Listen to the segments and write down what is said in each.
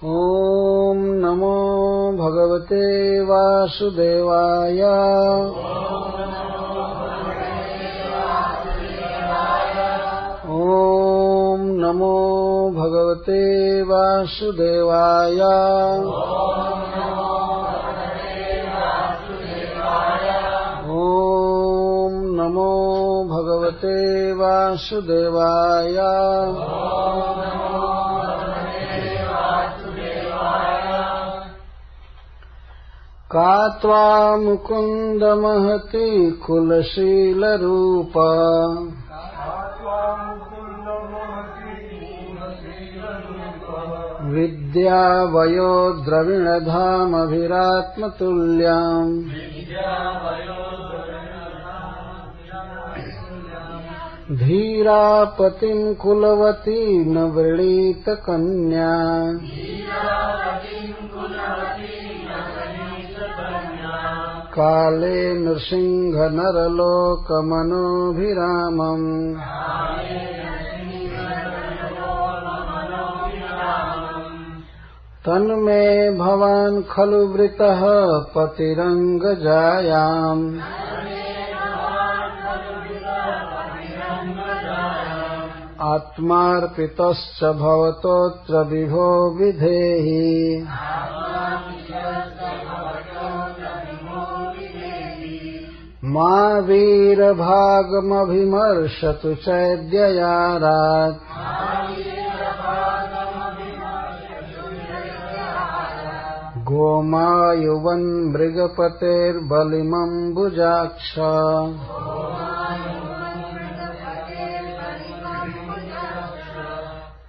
ॐ नमो भगवते वासुदेवाय। ॐ नमो भगवते वासुदेवाय। ॐ नमो भगवते वासुदेवाय। का त्वा मुकुन्द महति कुलशीलरूप। विद्या वयो द्रविणधामभिरात्मतुल्यम्। धीरापतिं कुलवती न वृणीत कन्या। काले नृसिंह नरलोकमनोभिरामम्। तन्मे भवान् खलु वृतः पतिरङ्गजायाम्। आत्मार्पितश्च भवतोऽत्र विभो विधेहि। मा वीरभागमभिमर्शतु चैद्ययारात्। गोमायुवन् मृगपतेर्बलिमम्बुजाक्ष।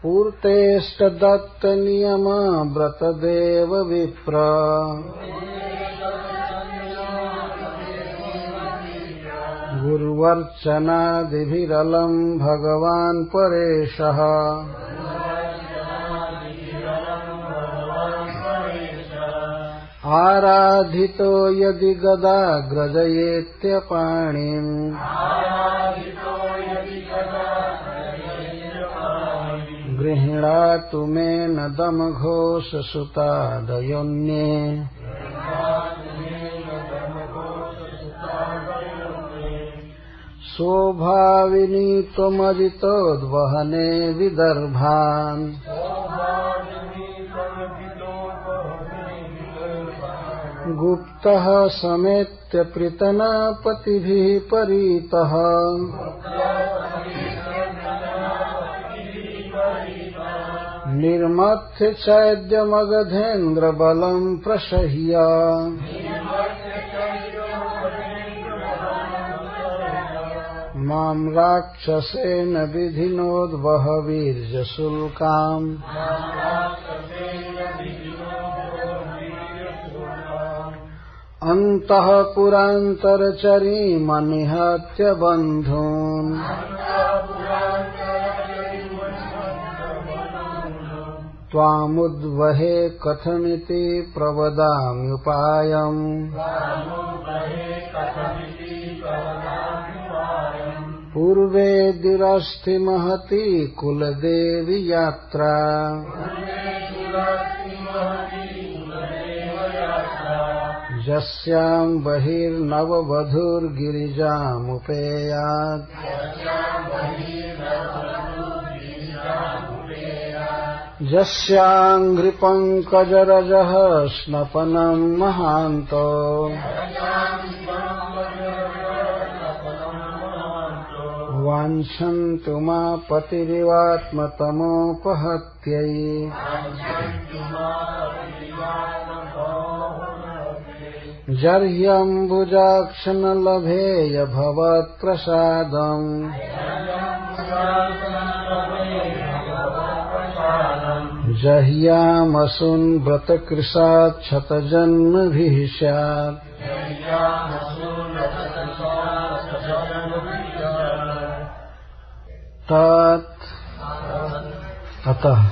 पूर्तेष्टदत्तनियम व्रतदेव विप्र। गुरुवर्चनादिभिरलं भगवान् परेशः। आराधितो यदि गदा ग्रजयेत्यपाणिम्। गृह्णातु मेन दमघोषसुतादयोन्ये। शोभाविनी त्वमजितोद्वहने विदर्भान्। गुप्तः समेत्य पृतनापतिभिः परीतः। निर्मथ्य चैद्यमगधेन्द्रबलं प्रसह्य। मां राक्षसेन विधिनोद्वह वीर्यशुल्काम्। अन्तःपुरान्तरचरीमनिहत्य बन्धून्। त्वामुद्वहे कथमिति प्रवदाम्युपायम्। पूर्वे दुरस्ति महती कुलदेवी यात्रा। यस्यां बहिर्नववधूर्गिरिजामुपेयात्। यस्याङ्घ्रिपङ्कजरजः स्नपनं महान्तो। वाञ्छन्तु मा पतिरिवात्मतमोपहत्यै। जर्ह्यम्बुजाक्ष न लभेय भवत्प्रसादम्। जह्यामसून् व्रतकृशात् शतजन्मभिः स्यात्। तत् अतः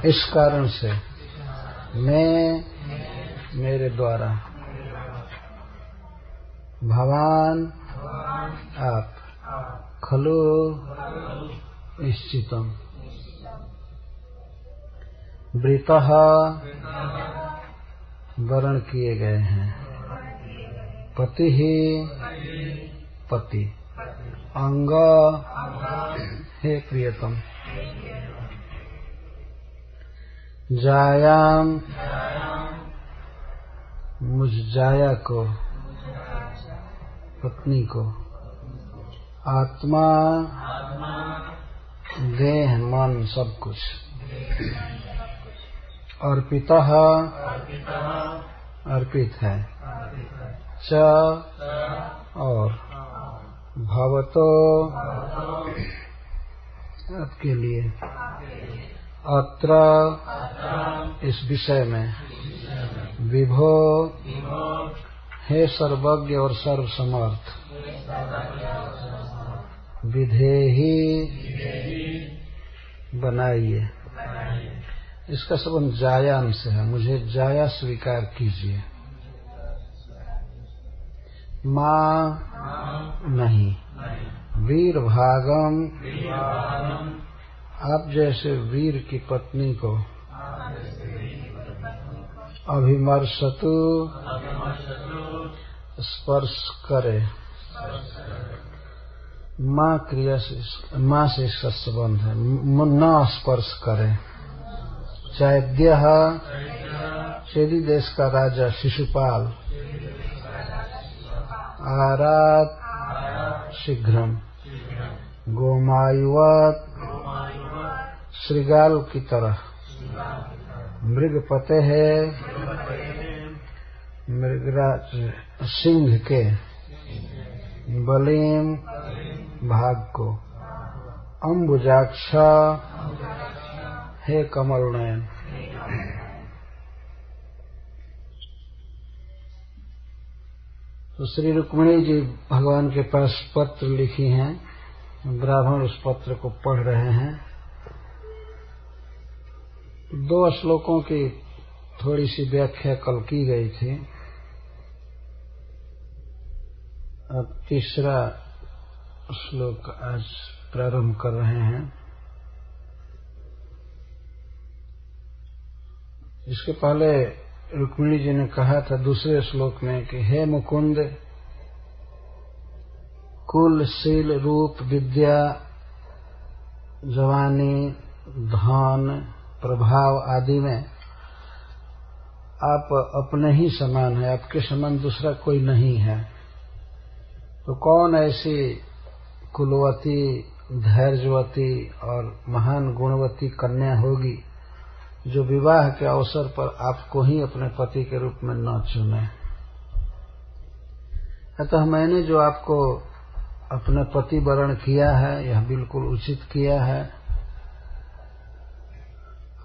इस कारण से मैं मेरे द्वारा भवान आप खलु निश्चितम वृतः वरण किए गए हैं, पति ही पति, अंग हे प्रियतम, जायाम मुझ जाया को, पत्नी को, आत्मा देह मन सब कुछ, अर्पितः अर्पित है, च और भवतो आपके लिए, अत्र इस विषय में, विभो हे सर्वज्ञ और सर्वसमर्थ, विधेहि बनाइए। इसका संबंध जायाम से है, मुझे जाया स्वीकार कीजिए। माँ नहीं, वीर भागम, आप जैसे वीर की पत्नी को, अभिमर्शतु स्पर्श करे, माँ क्रिया से, माँ से इसका संबंध है, न स्पर्श करे। चैद्य चेदी देश का राजा शिशुपाल, आरात शीघ्रम, गोमायुवत श्रृगाल की तरह, मृगपते है मृगराज सिंह के, बलिम भाग को, अम्बुजाक्ष हे कमल नयन। तो श्री रुक्मिणी जी भगवान के पास पत्र लिखी हैं, ब्राह्मण उस पत्र को पढ़ रहे हैं। 2 श्लोकों की थोड़ी सी व्याख्या कल की गई थी, अब तीसरा श्लोक आज प्रारंभ कर रहे हैं। इसके पहले रुक्मिणी जी ने कहा था दूसरे श्लोक में कि हे मुकुंद, कुल शील रूप विद्या जवानी धन प्रभाव आदि में आप अपने ही समान है, आपके समान दूसरा कोई नहीं है। तो कौन ऐसी कुलवती धैर्यवती और महान गुणवती कन्या होगी जो विवाह के अवसर पर आपको ही अपने पति के रूप में न चुने। अतः मैंने जो आपको अपने पति वरण किया है यह बिल्कुल उचित किया है।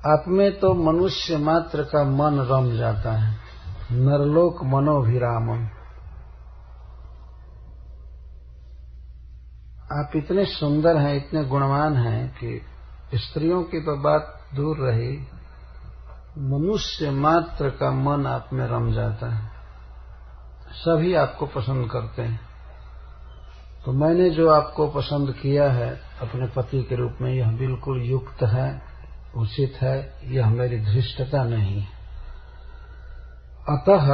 आप में तो मनुष्य मात्र का मन रम जाता है, नरलोक मनोभिरामम। आप इतने सुंदर हैं, इतने गुणवान हैं कि स्त्रियों की तो बात दूर रही, मनुष्य मात्र का मन आप में रम जाता है, सभी आपको पसंद करते हैं। तो मैंने जो आपको पसंद किया है अपने पति के रूप में यह बिल्कुल युक्त है, उचित है, यह मेरी धृष्टता नहीं। अतः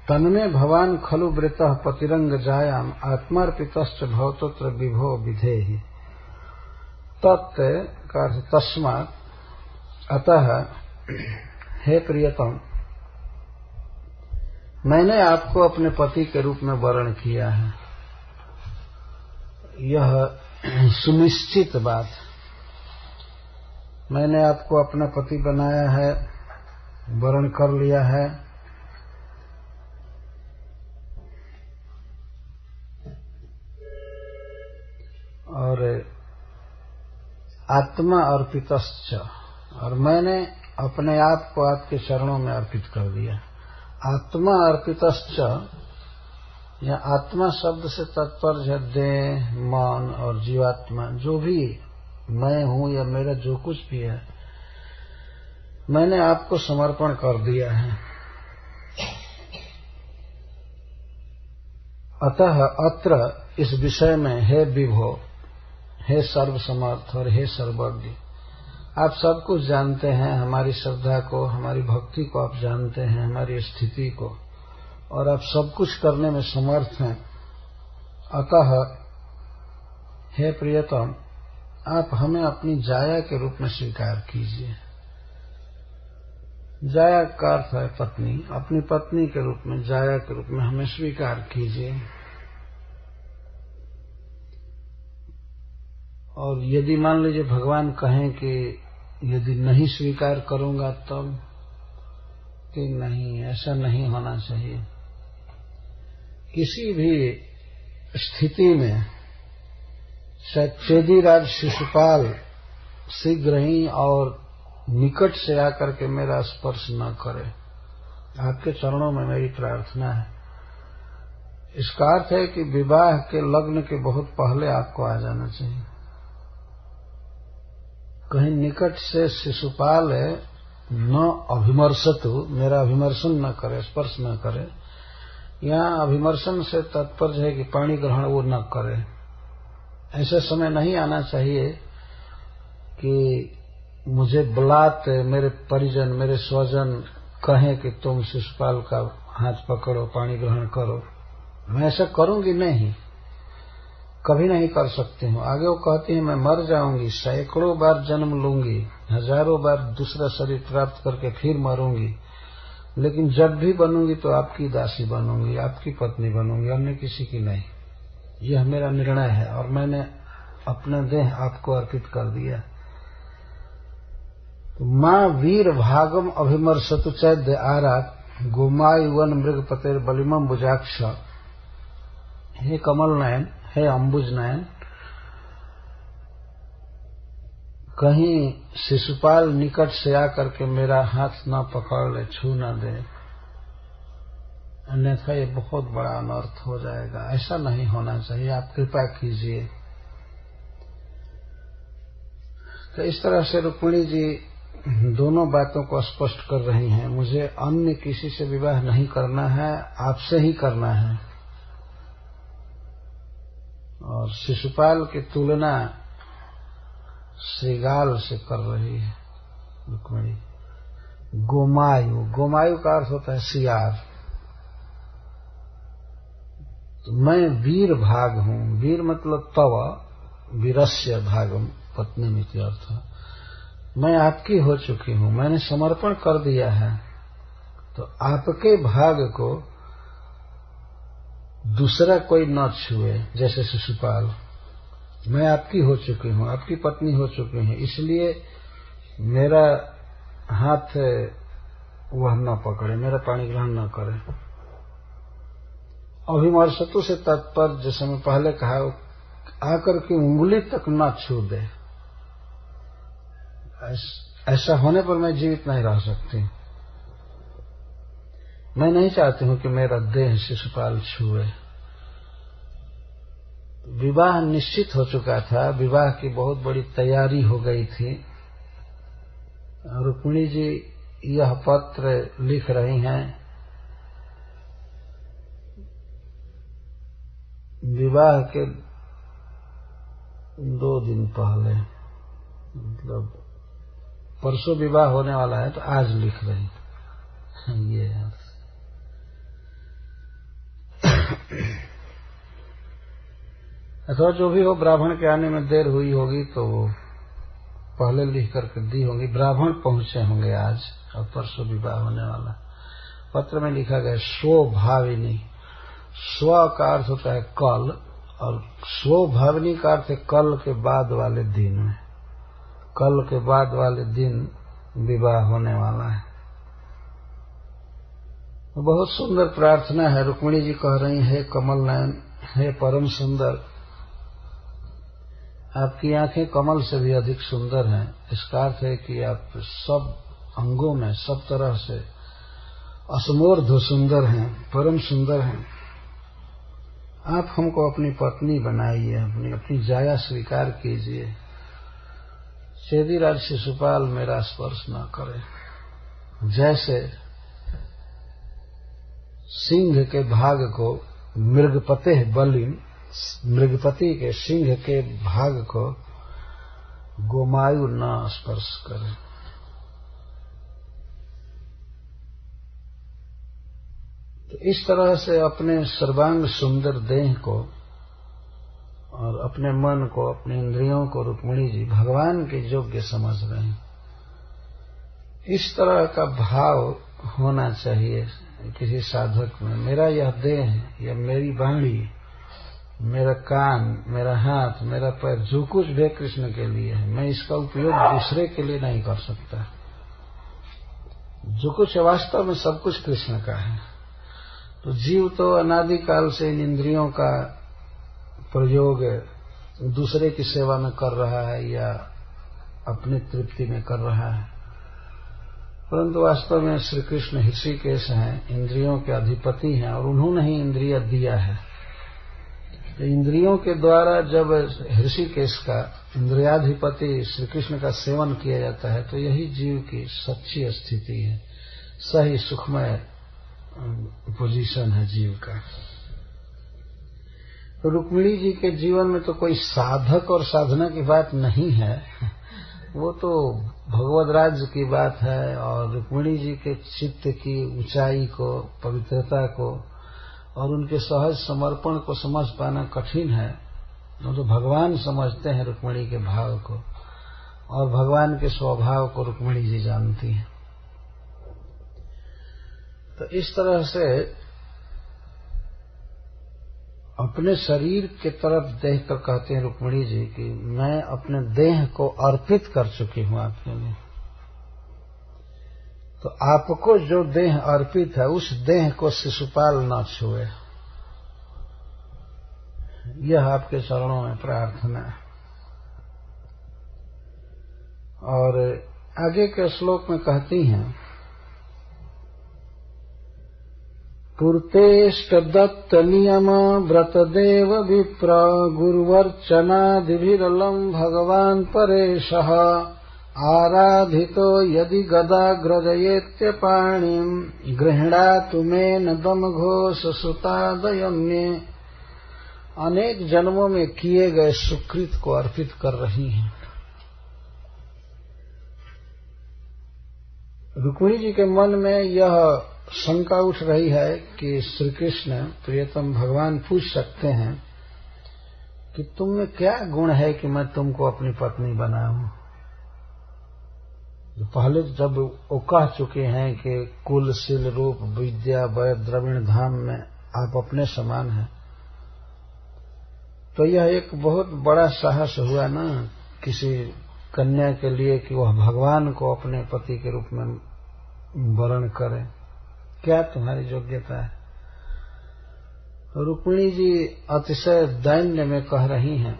तन्मे भवान खलु वृतः पतिरंग जायाम आत्मार्पितश्च भवतोत्र विभो विधेहि। तत् का तस्मात् अतः हे प्रियतम, मैंने आपको अपने पति के रूप में वर्ण किया है। यह सुनिश्चित बात, मैंने आपको अपना पति बनाया है, वर्ण कर लिया है। और आत्मा अर्पितश्च, और मैंने अपने आप को आपके चरणों में अर्पित कर दिया। आत्मा अर्पितश्च, यह आत्मा शब्द से तात्पर्य है देह मन और जीवात्मा, जो भी मैं हूं या मेरा जो कुछ भी है मैंने आपको समर्पण कर दिया है। अतः अत्र इस विषय में हे विभो, हे सर्वसमर्थ और हे सर्वज्ञ, आप सब कुछ जानते हैं, हमारी श्रद्धा को, हमारी भक्ति को आप जानते हैं, हमारी स्थिति को, और आप सब कुछ करने में समर्थ हैं। अतः हे प्रियतम, आप हमें अपनी जाया के रूप में स्वीकार कीजिए। जाया का अर्थ है पत्नी, अपनी पत्नी के रूप में, जाया के रूप में हमें स्वीकार कीजिए। और यदि मान लीजिए भगवान कहें कि यदि नहीं स्वीकार करूंगा तब, कि नहीं, ऐसा नहीं होना चाहिए। किसी भी स्थिति में चेदीराज शिशुपाल शीघ्र ही और निकट से आकर के मेरा स्पर्श न करे। आपके चरणों में मेरी प्रार्थना है। इसका अर्थ है कि विवाह के लग्न के बहुत पहले आपको आ जाना चाहिए। कहीं निकट से शिशुपाल न अभिमर्शतु, मेरा अभिमर्शन न करे, स्पर्श न करे। यहाँ अभिमर्शन से तात्पर्य है कि पाणी ग्रहण वो न करे। ऐसा समय नहीं आना चाहिए कि मुझे बलात् मेरे परिजन, मेरे स्वजन कहें कि तुम शिशुपाल का हाथ पकड़ो, पाणी ग्रहण करो। मैं ऐसा करूंगी नहीं, कभी नहीं कर सकती हूँ। आगे वो कहती है मैं मर जाऊंगी, सैकड़ों बार जन्म लूंगी, हजारों बार दूसरा शरीर प्राप्त करके फिर मरूंगी, लेकिन जब भी बनूंगी तो आपकी दासी बनूंगी, आपकी पत्नी बनूंगी, अन्य किसी की नहीं। यह मेरा निर्णय है और मैंने अपना देह आपको अर्पित कर दिया। मां वीर भागम अभिमर्शतु चैद्य आरात गोमायुवन मृगपतेर बलिमम बुजाक्ष। हे कमल नयन, हे अम्बुज नयन, कहीं शिशुपाल निकट से आकर के मेरा हाथ न पकड़ ले, छू न दे, अन्यथा ये बहुत बड़ा अनर्थ हो जाएगा। ऐसा नहीं होना चाहिए, आप कृपा कीजिए। तो इस तरह से रुक्मिणी जी दोनों बातों को स्पष्ट कर रही हैं। मुझे अन्य किसी से विवाह नहीं करना है, आपसे ही करना है। और शिशुपाल की तुलना श्रीगाल से कर रही है रुक्मिणी। गोमायु, गोमायु का अर्थ होता है सियार। तो मैं वीर भाग हूं। वीर मतलब तव वीरस्य भागम पत्नी मिति अर्थ। मैं आपकी हो चुकी हूं, मैंने समर्पण कर दिया है। तो आपके भाग को दूसरा कोई न छुए, जैसे शिशुपाल। मैं आपकी हो चुकी हूं, आपकी पत्नी हो चुकी हूं, इसलिए मेरा हाथ वह न पकड़े, मेरा पाणी ग्रहण न करे। अभिमर्शतु से तात्पर्य, जैसे मैं पहले कहा, आकर के उंगली तक न छू दे। ऐसा होने पर मैं जीवित नहीं रह सकती। मैं नहीं चाहती हूं कि मेरा देह शिशुपाल छुए। विवाह निश्चित हो चुका था, विवाह की बहुत बड़ी तैयारी हो गई थी। रुक्मिणी जी यह पत्र लिख रही हैं विवाह के 2 दिन पहले, मतलब परसों विवाह होने वाला है तो आज लिख रही ये है। अथवा जो भी हो, ब्राह्मण के आने में देर हुई होगी तो पहले लिख करके दी होंगी। ब्राह्मण पहुंचे होंगे आज और परसों विवाह होने वाला। पत्र में लिखा गया स्वभाविनी। स्व का अर्थ होता है कल, और स्वभाविनी का अर्थ है कल के बाद वाले दिन में। कल के बाद वाले दिन विवाह होने वाला है। बहुत सुंदर प्रार्थना है। रुक्मिणी जी कह रही है, कमल नयन, हे परम सुंदर, आपकी आंखें कमल से भी अधिक सुंदर हैं। इसका अर्थ है कि आप सब अंगों में, सब तरह से असमोर्ध सुंदर हैं, परम सुंदर हैं। आप हमको अपनी पत्नी बनाइए, अपनी जाया स्वीकार कीजिए। चेदीराज शिशुपाल मेरा स्पर्श न करे। जैसे सिंह के भाग को मृगपते बलिम, मृगपति के सिंह के भाग को गोमायु न स्पर्श करे। तो इस तरह से अपने सर्वांग सुंदर देह को और अपने मन को, अपने इंद्रियों को रुक्मिणी जी भगवान के योग्य समझ रहे हैं। इस तरह का भाव होना चाहिए किसी साधक में। मेरा यह देह, यह मेरी वाणी, मेरा कान, मेरा हाथ, मेरा पैर, जो कुछ भी कृष्ण के लिए है, मैं इसका उपयोग दूसरे के लिए नहीं कर सकता। जो कुछ वास्तव में सब कुछ कृष्ण का है। तो जीव तो अनादिकाल से इन इंद्रियों का प्रयोग दूसरे की सेवा में कर रहा है या अपनी तृप्ति में कर रहा है, परंतु वास्तव में श्री कृष्ण ऋषिकेश हैं, इंद्रियों के अधिपति हैं और उन्होंने ही इंद्रिय दिया है। तो इंद्रियों के द्वारा जब ऋषिकेश का इंद्रियाधिपति श्री कृष्ण का सेवन किया जाता है तो यही जीव की सच्ची स्थिति है, सही सुखमय पोजीशन है जीव का। तो रुक्मिणी जी के जीवन में तो कोई साधक और साधना की बात नहीं है, वो तो भगवद राज्य की बात है। और रुक्मिणी जी के चित्त की ऊंचाई को, पवित्रता को और उनके सहज समर्पण को समझ पाना कठिन है। वो तो भगवान समझते हैं रुक्मिणी के भाव को और भगवान के स्वभाव को रुक्मिणी जी जानती हैं। तो इस तरह से अपने शरीर की तरफ देखकर कहते हैं रुक्मिणी जी कि मैं अपने देह को अर्पित कर चुकी हूं आपके लिए। तो आपको जो देह अर्पित है उस देह को शिशुपाल न छुए, यह आपके चरणों में प्रार्थना है। और आगे के श्लोक में कहती हैं, पूर्तेष्ट दत्त नियम व्रतदेव विप्र गुरुवर्चनादिभिरलं भगवान् परेशः आराधितो यदि गदाग्रजयेत्य पाणिं गृह्णातु मेन दमघोष सुतादयन्ये। अनेक जन्मों में किए गए सुकृत को अर्पित कर रही हैं। रुक्मिणी जी के मन में यह शंका उठ रही है कि श्री कृष्ण प्रियतम भगवान पूछ सकते हैं कि तुम में क्या गुण है कि मैं तुमको अपनी पत्नी बनाऊं। पहले जब वो कह चुके हैं कि कुल, शील, रूप, विद्या, वय, द्रविण धाम में आप अपने समान हैं, तो यह एक बहुत बड़ा साहस हुआ ना किसी कन्या के लिए कि वह भगवान को अपने पति के रूप में वर्ण करे। क्या तुम्हारी योग्यता है? रुक्मिणी जी अतिशय दैन्य में कह रही हैं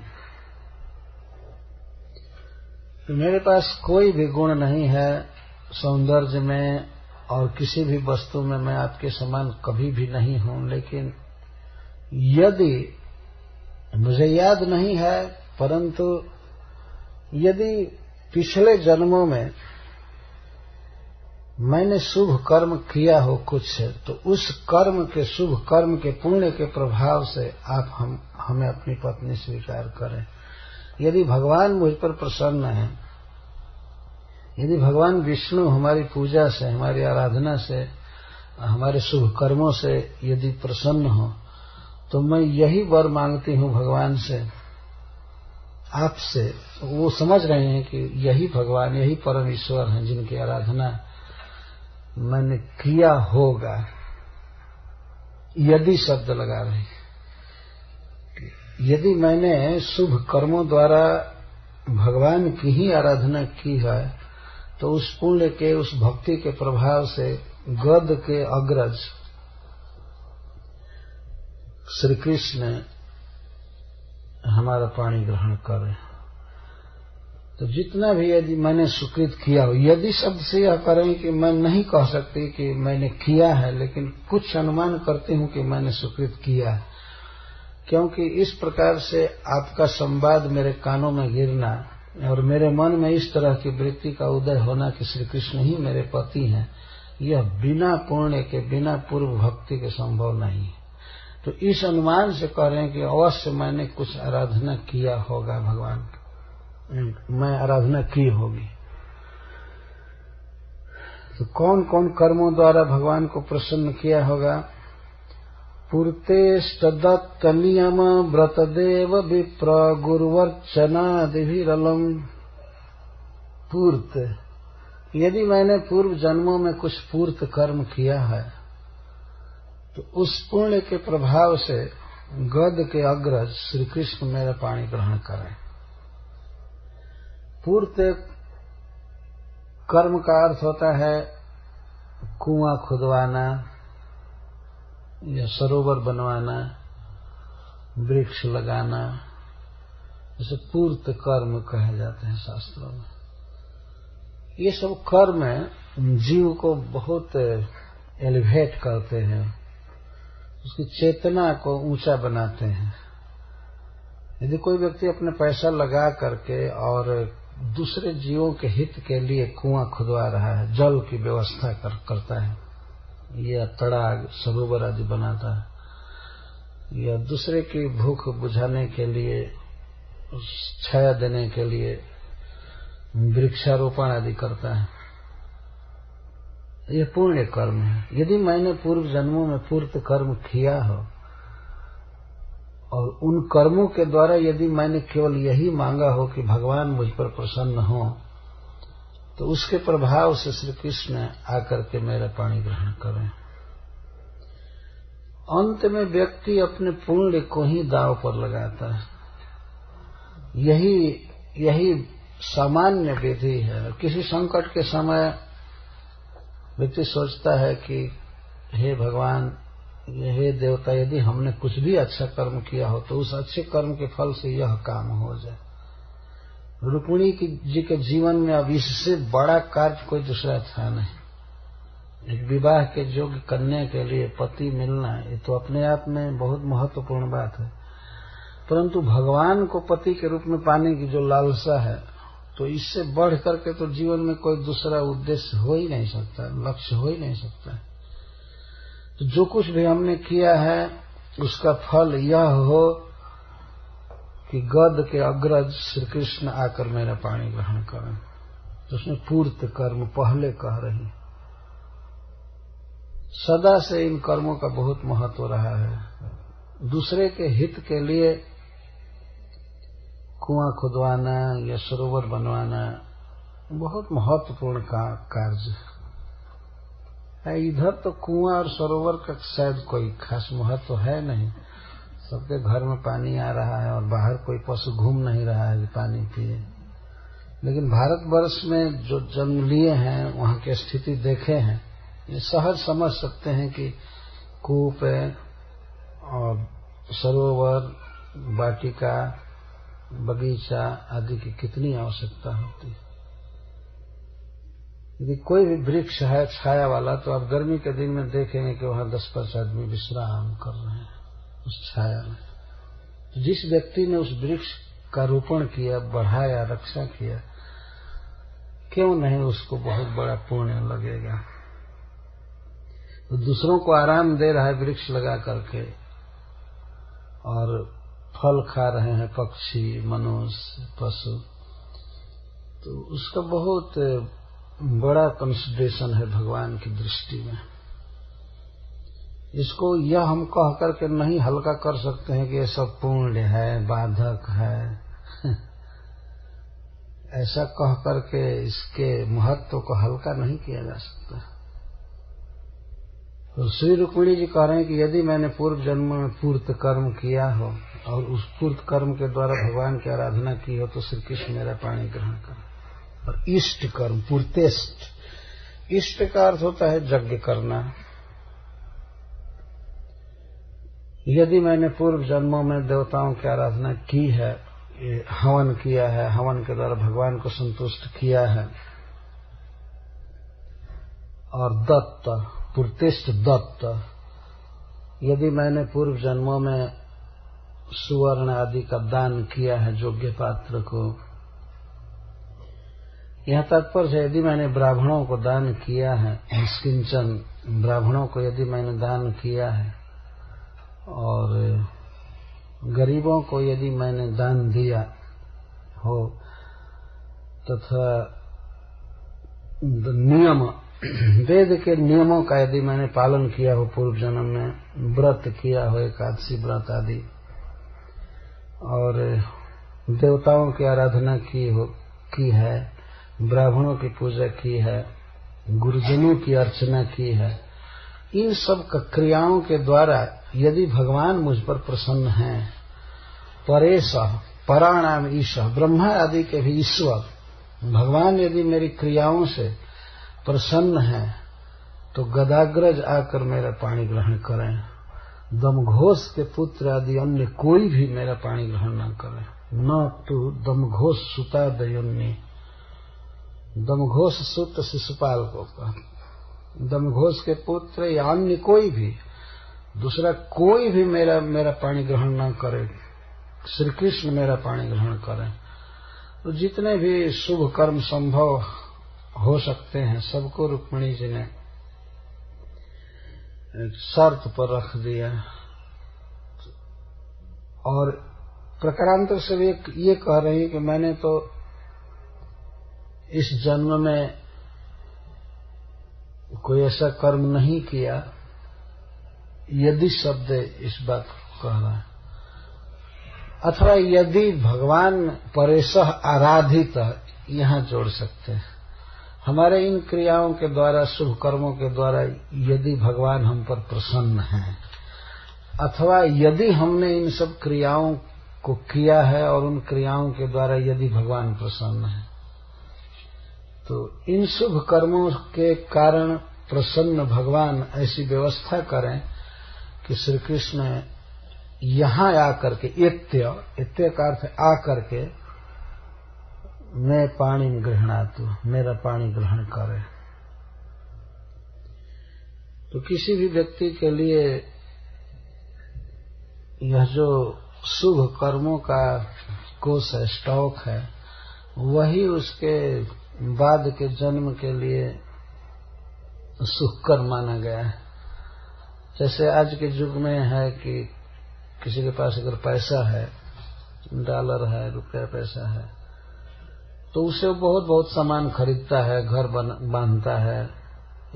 कि मेरे पास कोई भी गुण नहीं है सौंदर्य में और किसी भी वस्तु में मैं आपके समान कभी भी नहीं हूं, लेकिन यदि मुझे याद नहीं है, परंतु यदि पिछले जन्मों में मैंने शुभ कर्म किया हो कुछ, तो उस कर्म के, शुभ कर्म के, पुण्य के प्रभाव से आप हमें अपनी पत्नी स्वीकार करें। यदि भगवान मुझ पर प्रसन्न है, यदि भगवान विष्णु हमारी पूजा से, हमारी आराधना से, हमारे शुभ कर्मों से यदि प्रसन्न हो, तो मैं यही वर मांगती हूं भगवान से, आपसे। वो समझ रहे हैं कि यही भगवान, यही परम ईश्वर हैं जिनकी आराधना मैंने किया होगा। यदि शब्द लगा रही, यदि मैंने शुभ कर्मों द्वारा भगवान की ही आराधना की है, तो उस पुण्य के, उस भक्ति के प्रभाव से गद के अग्रज श्री कृष्ण हमारा पाणी ग्रहण करें। तो जितना भी यदि मैंने सुकृत किया हो, यदि शब्द से यह करें कि मैं नहीं कह सकती कि मैंने किया है, लेकिन कुछ अनुमान करती हूं कि मैंने सुकृत किया है, क्योंकि इस प्रकार से आपका संवाद मेरे कानों में गिरना और मेरे मन में इस तरह की वृत्ति का उदय होना कि श्री कृष्ण ही मेरे पति हैं, यह बिना पुण्य के, बिना पूर्व भक्ति के संभव नहीं है। तो इस अनुमान से कह रहे हैं कि अवश्य मैंने कुछ आराधना किया होगा भगवान का। मैं आराधना की होगी। तो कौन कौन कर्मों द्वारा भगवान को प्रसन्न किया होगा? पूर्तेष्टदत्त नियम व्रतदेव विप्र गुरुवर्चनादिभिरलम। पूर्त, यदि मैंने पूर्व जन्मों में कुछ पूर्त कर्म किया है तो उस पुण्य के प्रभाव से गद के अग्रज श्री कृष्ण मेरा पाणी ग्रहण करें। पूर्त कर्म का अर्थ होता है कुआं खुदवाना या सरोवर बनवाना, वृक्ष लगाना, जैसे पूर्त कर्म कहे जाते हैं शास्त्रों में। ये सब कर्म जीव को बहुत एलिवेट करते हैं, उसकी चेतना को ऊंचा बनाते हैं। यदि कोई व्यक्ति अपने पैसा लगा करके और दूसरे जीवों के हित के लिए कुआं खुदवा रहा है, जल की व्यवस्था करता है, या तड़ाग सरोवर आदि बनाता है, या दूसरे की भूख बुझाने के लिए, छाया देने के लिए वृक्षारोपण आदि करता है, यह पुण्य कर्म है। यदि मैंने पूर्व जन्मों में पूर्त कर्म किया हो और उन कर्मों के द्वारा यदि मैंने केवल यही मांगा हो कि भगवान मुझ पर प्रसन्न हो, तो उसके प्रभाव से श्री कृष्ण आकर के मेरा पाणी ग्रहण करें। अंत में व्यक्ति अपने पुण्य को ही दांव पर लगाता है। यही सामान्य विधि है। किसी संकट के समय व्यक्ति सोचता है कि हे भगवान, हे देवता, यदि हमने कुछ भी अच्छा कर्म किया हो तो उस अच्छे कर्म के फल से यह काम हो जाए। रुक्मिणी जी के जीवन में अब इससे बड़ा कार्य कोई दूसरा था नहीं। एक विवाह के योग्य कन्या के लिए पति मिलना, ये तो अपने आप में बहुत महत्वपूर्ण बात है, परंतु भगवान को पति के रूप में पाने की जो लालसा है, तो इससे बढ़ करके तो जीवन में कोई दूसरा उद्देश्य हो ही नहीं सकता, लक्ष्य हो ही नहीं सकता। तो जो कुछ भी हमने किया है उसका फल यह हो कि गद के अग्रज श्री कृष्ण आकर मेरा पाणी ग्रहण करें। तो उसमें पूर्त कर्म पहले कह रही। सदा से इन कर्मों का बहुत महत्व रहा है। दूसरे के हित के लिए कुआं खुदवाना या सरोवर बनवाना बहुत महत्वपूर्ण कार्य है। इधर तो कुआं और सरोवर का शायद कोई खास महत्व है नहीं, सबके घर में पानी आ रहा है और बाहर कोई पशु घूम नहीं रहा है कि पानी पिए। लेकिन भारतवर्ष में जो जन्म लिए हैं, वहां की स्थिति देखे हैं, ये सहज समझ सकते हैं कि कूप और सरोवर, वाटिका, बगीचा आदि की कितनी आवश्यकता होती है। यदि कोई भी वृक्ष है छाया वाला, तो आप गर्मी के दिन में देखेंगे कि वहां 10-5 आदमी विश्राम कर रहे हैं उस छाया में। तो जिस व्यक्ति ने उस वृक्ष का रोपण किया, बढ़ाया, रक्षा किया, क्यों नहीं उसको बहुत बड़ा पुण्य लगेगा। तो दूसरों को आराम दे रहा है वृक्ष लगा करके, और फल खा रहे हैं पक्षी, मनुष्य, पशु, तो उसका बहुत बड़ा कंसिडरेशन है भगवान की दृष्टि में। इसको यह हम कह करके नहीं हल्का कर सकते हैं कि ये सब पुण्य है, बाधक है। ऐसा कह करके इसके महत्व को हल्का नहीं किया जा सकता। तो श्री रुक्मिणी जी कह रहे हैं कि यदि मैंने पूर्व जन्म में पूर्त कर्म किया हो और उस पूर्त कर्म के द्वारा भगवान की आराधना की हो, तो श्री कृष्ण मेरा पाणी ग्रहण करें। और इष्ट कर्म, पूर्तेष्ट, इष्ट का अर्थ होता है यज्ञ करना। यदि मैंने पूर्व जन्मों में देवताओं की आराधना की है, हवन किया है, हवन के द्वारा भगवान को संतुष्ट किया है, और दत्त, पूर्तेष्ट दत्त, यदि मैंने पूर्व जन्मों में सुवर्ण आदि का दान किया है योग्य पात्र को, यह तात्पर्य है यदि मैंने ब्राह्मणों को दान किया है, निष्किंचन ब्राह्मणों को यदि मैंने दान किया है, और गरीबों को यदि मैंने दान दिया हो, तथा नियम, वेद के नियमों का यदि मैंने पालन किया हो, पूर्व जन्म में व्रत किया हो, एकादशी व्रत आदि, और देवताओं की आराधना की है, ब्राह्मणों की पूजा की है, गुरुजनों की अर्चना की है, इन सब क्रियाओं के द्वारा यदि भगवान मुझ पर प्रसन्न हैं, परेश पराणाम ईश, ब्रह्मा आदि के भी ईश्वर भगवान यदि मेरी क्रियाओं से प्रसन्न है तो गदाग्रज आकर मेरा पाणी ग्रहण करें, दमघोष के पुत्र आदि अन्य कोई भी मेरा पाणी ग्रहण न करे। न तो दमघोष सुता दयोन्नी, दमघोष सुत शिशुपाल को कहा, दमघोष के पुत्र या अन्य कोई भी, दूसरा कोई भी मेरा पाणी ग्रहण न करे, श्री कृष्ण मेरा पाणी ग्रहण करें। तो जितने भी शुभ कर्म संभव हो सकते हैं सबको रुक्मिणी जी ने शर्त पर रख दिया। और प्रकारांतर से वे ये कह रही है कि मैंने तो इस जन्म में कोई ऐसा कर्म नहीं किया, यदि शब्द इस बात को कह रहा है, अथवा यदि भगवान परेशः आराधित, यहां जोड़ सकते हैं, हमारे इन क्रियाओं के द्वारा, शुभ कर्मों के द्वारा यदि भगवान हम पर प्रसन्न हैं, अथवा यदि हमने इन सब क्रियाओं को किया है और उन क्रियाओं के द्वारा यदि भगवान प्रसन्न है, तो इन शुभ कर्मों के कारण प्रसन्न भगवान ऐसी व्यवस्था करें कि श्री कृष्ण यहां आकर के, इत्य का अर्थ आकर के, मैं पाणी ग्रहणातु, मेरा पाणी ग्रहण करे। तो किसी भी व्यक्ति के लिए यह जो शुभ कर्मों का कोष है, स्टॉक है, वही उसके बाद के जन्म के लिए सुखकर माना गया है। जैसे आज के युग में है कि किसी के पास अगर पैसा है, डॉलर है, रुपया पैसा है, तो उसे वो बहुत बहुत सामान खरीदता है, घर बांधता है,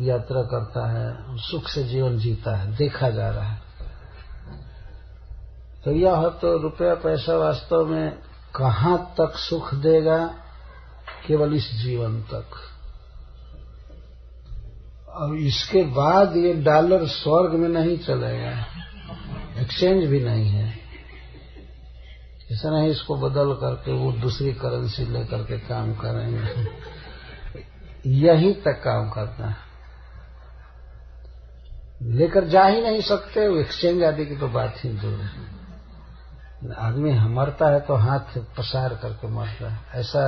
यात्रा करता है, सुख से जीवन जीता है, देखा जा रहा है। तो यह तो रुपया पैसा वास्तव में कहां तक सुख देगा, केवल इस जीवन तक, और इसके बाद ये डॉलर स्वर्ग में नहीं चलेगा, एक्सचेंज भी नहीं है। ऐसा नहीं इसको बदल करके वो दूसरी करेंसी लेकर के काम करेंगे, यहीं तक काम करता है, लेकर जा ही नहीं सकते, वो एक्सचेंज आदि की तो बात ही दूर है। आदमी मरता है तो हाथ पसार करके मरता है। ऐसा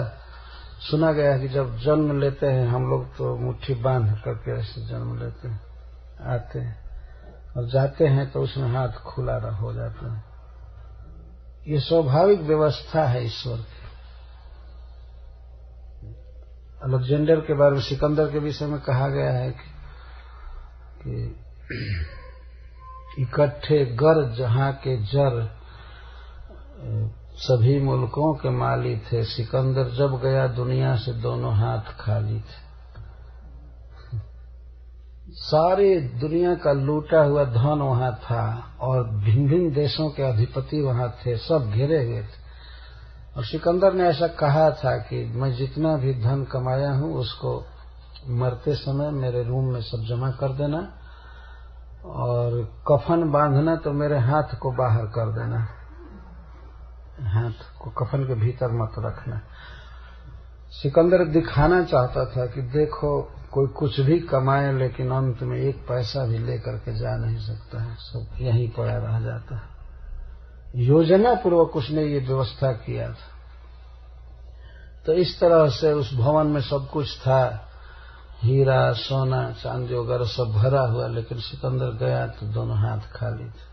सुना गया है कि जब जन्म लेते हैं हम लोग तो मुट्ठी बांध करके ऐसे जन्म लेते हैं, आते हैं, और जाते हैं तो उसमें हाथ खुला हो जाता है। ये स्वाभाविक व्यवस्था है ईश्वर की। अलेक्जेंडर के बारे में, सिकंदर के विषय में कहा गया है कि इकट्ठे गर जहां के जर सभी मुल्कों के माली थे, सिकंदर जब गया दुनिया से दोनों हाथ खाली थे। सारी दुनिया का लूटा हुआ धन वहां था और भिन्न भिन्न देशों के अधिपति वहां थे, सब घिरे हुए थे। और सिकंदर ने ऐसा कहा था कि मैं जितना भी धन कमाया हूं उसको मरते समय मेरे रूम में सब जमा कर देना, और कफन बांधना तो मेरे हाथ को बाहर कर देना, हाथ को कफन के भीतर मत रखना। सिकंदर दिखाना चाहता था कि देखो कोई कुछ भी कमाए लेकिन अंत में एक पैसा भी लेकर के जा नहीं सकता है, सब यहीं पड़ा रह जाता है। योजना पूर्वक उसने ये व्यवस्था किया था। तो इस तरह से उस भवन में सब कुछ था, हीरा सोना चांदी वगैरह सब भरा हुआ, लेकिन सिकंदर गया तो दोनों हाथ खाली थे।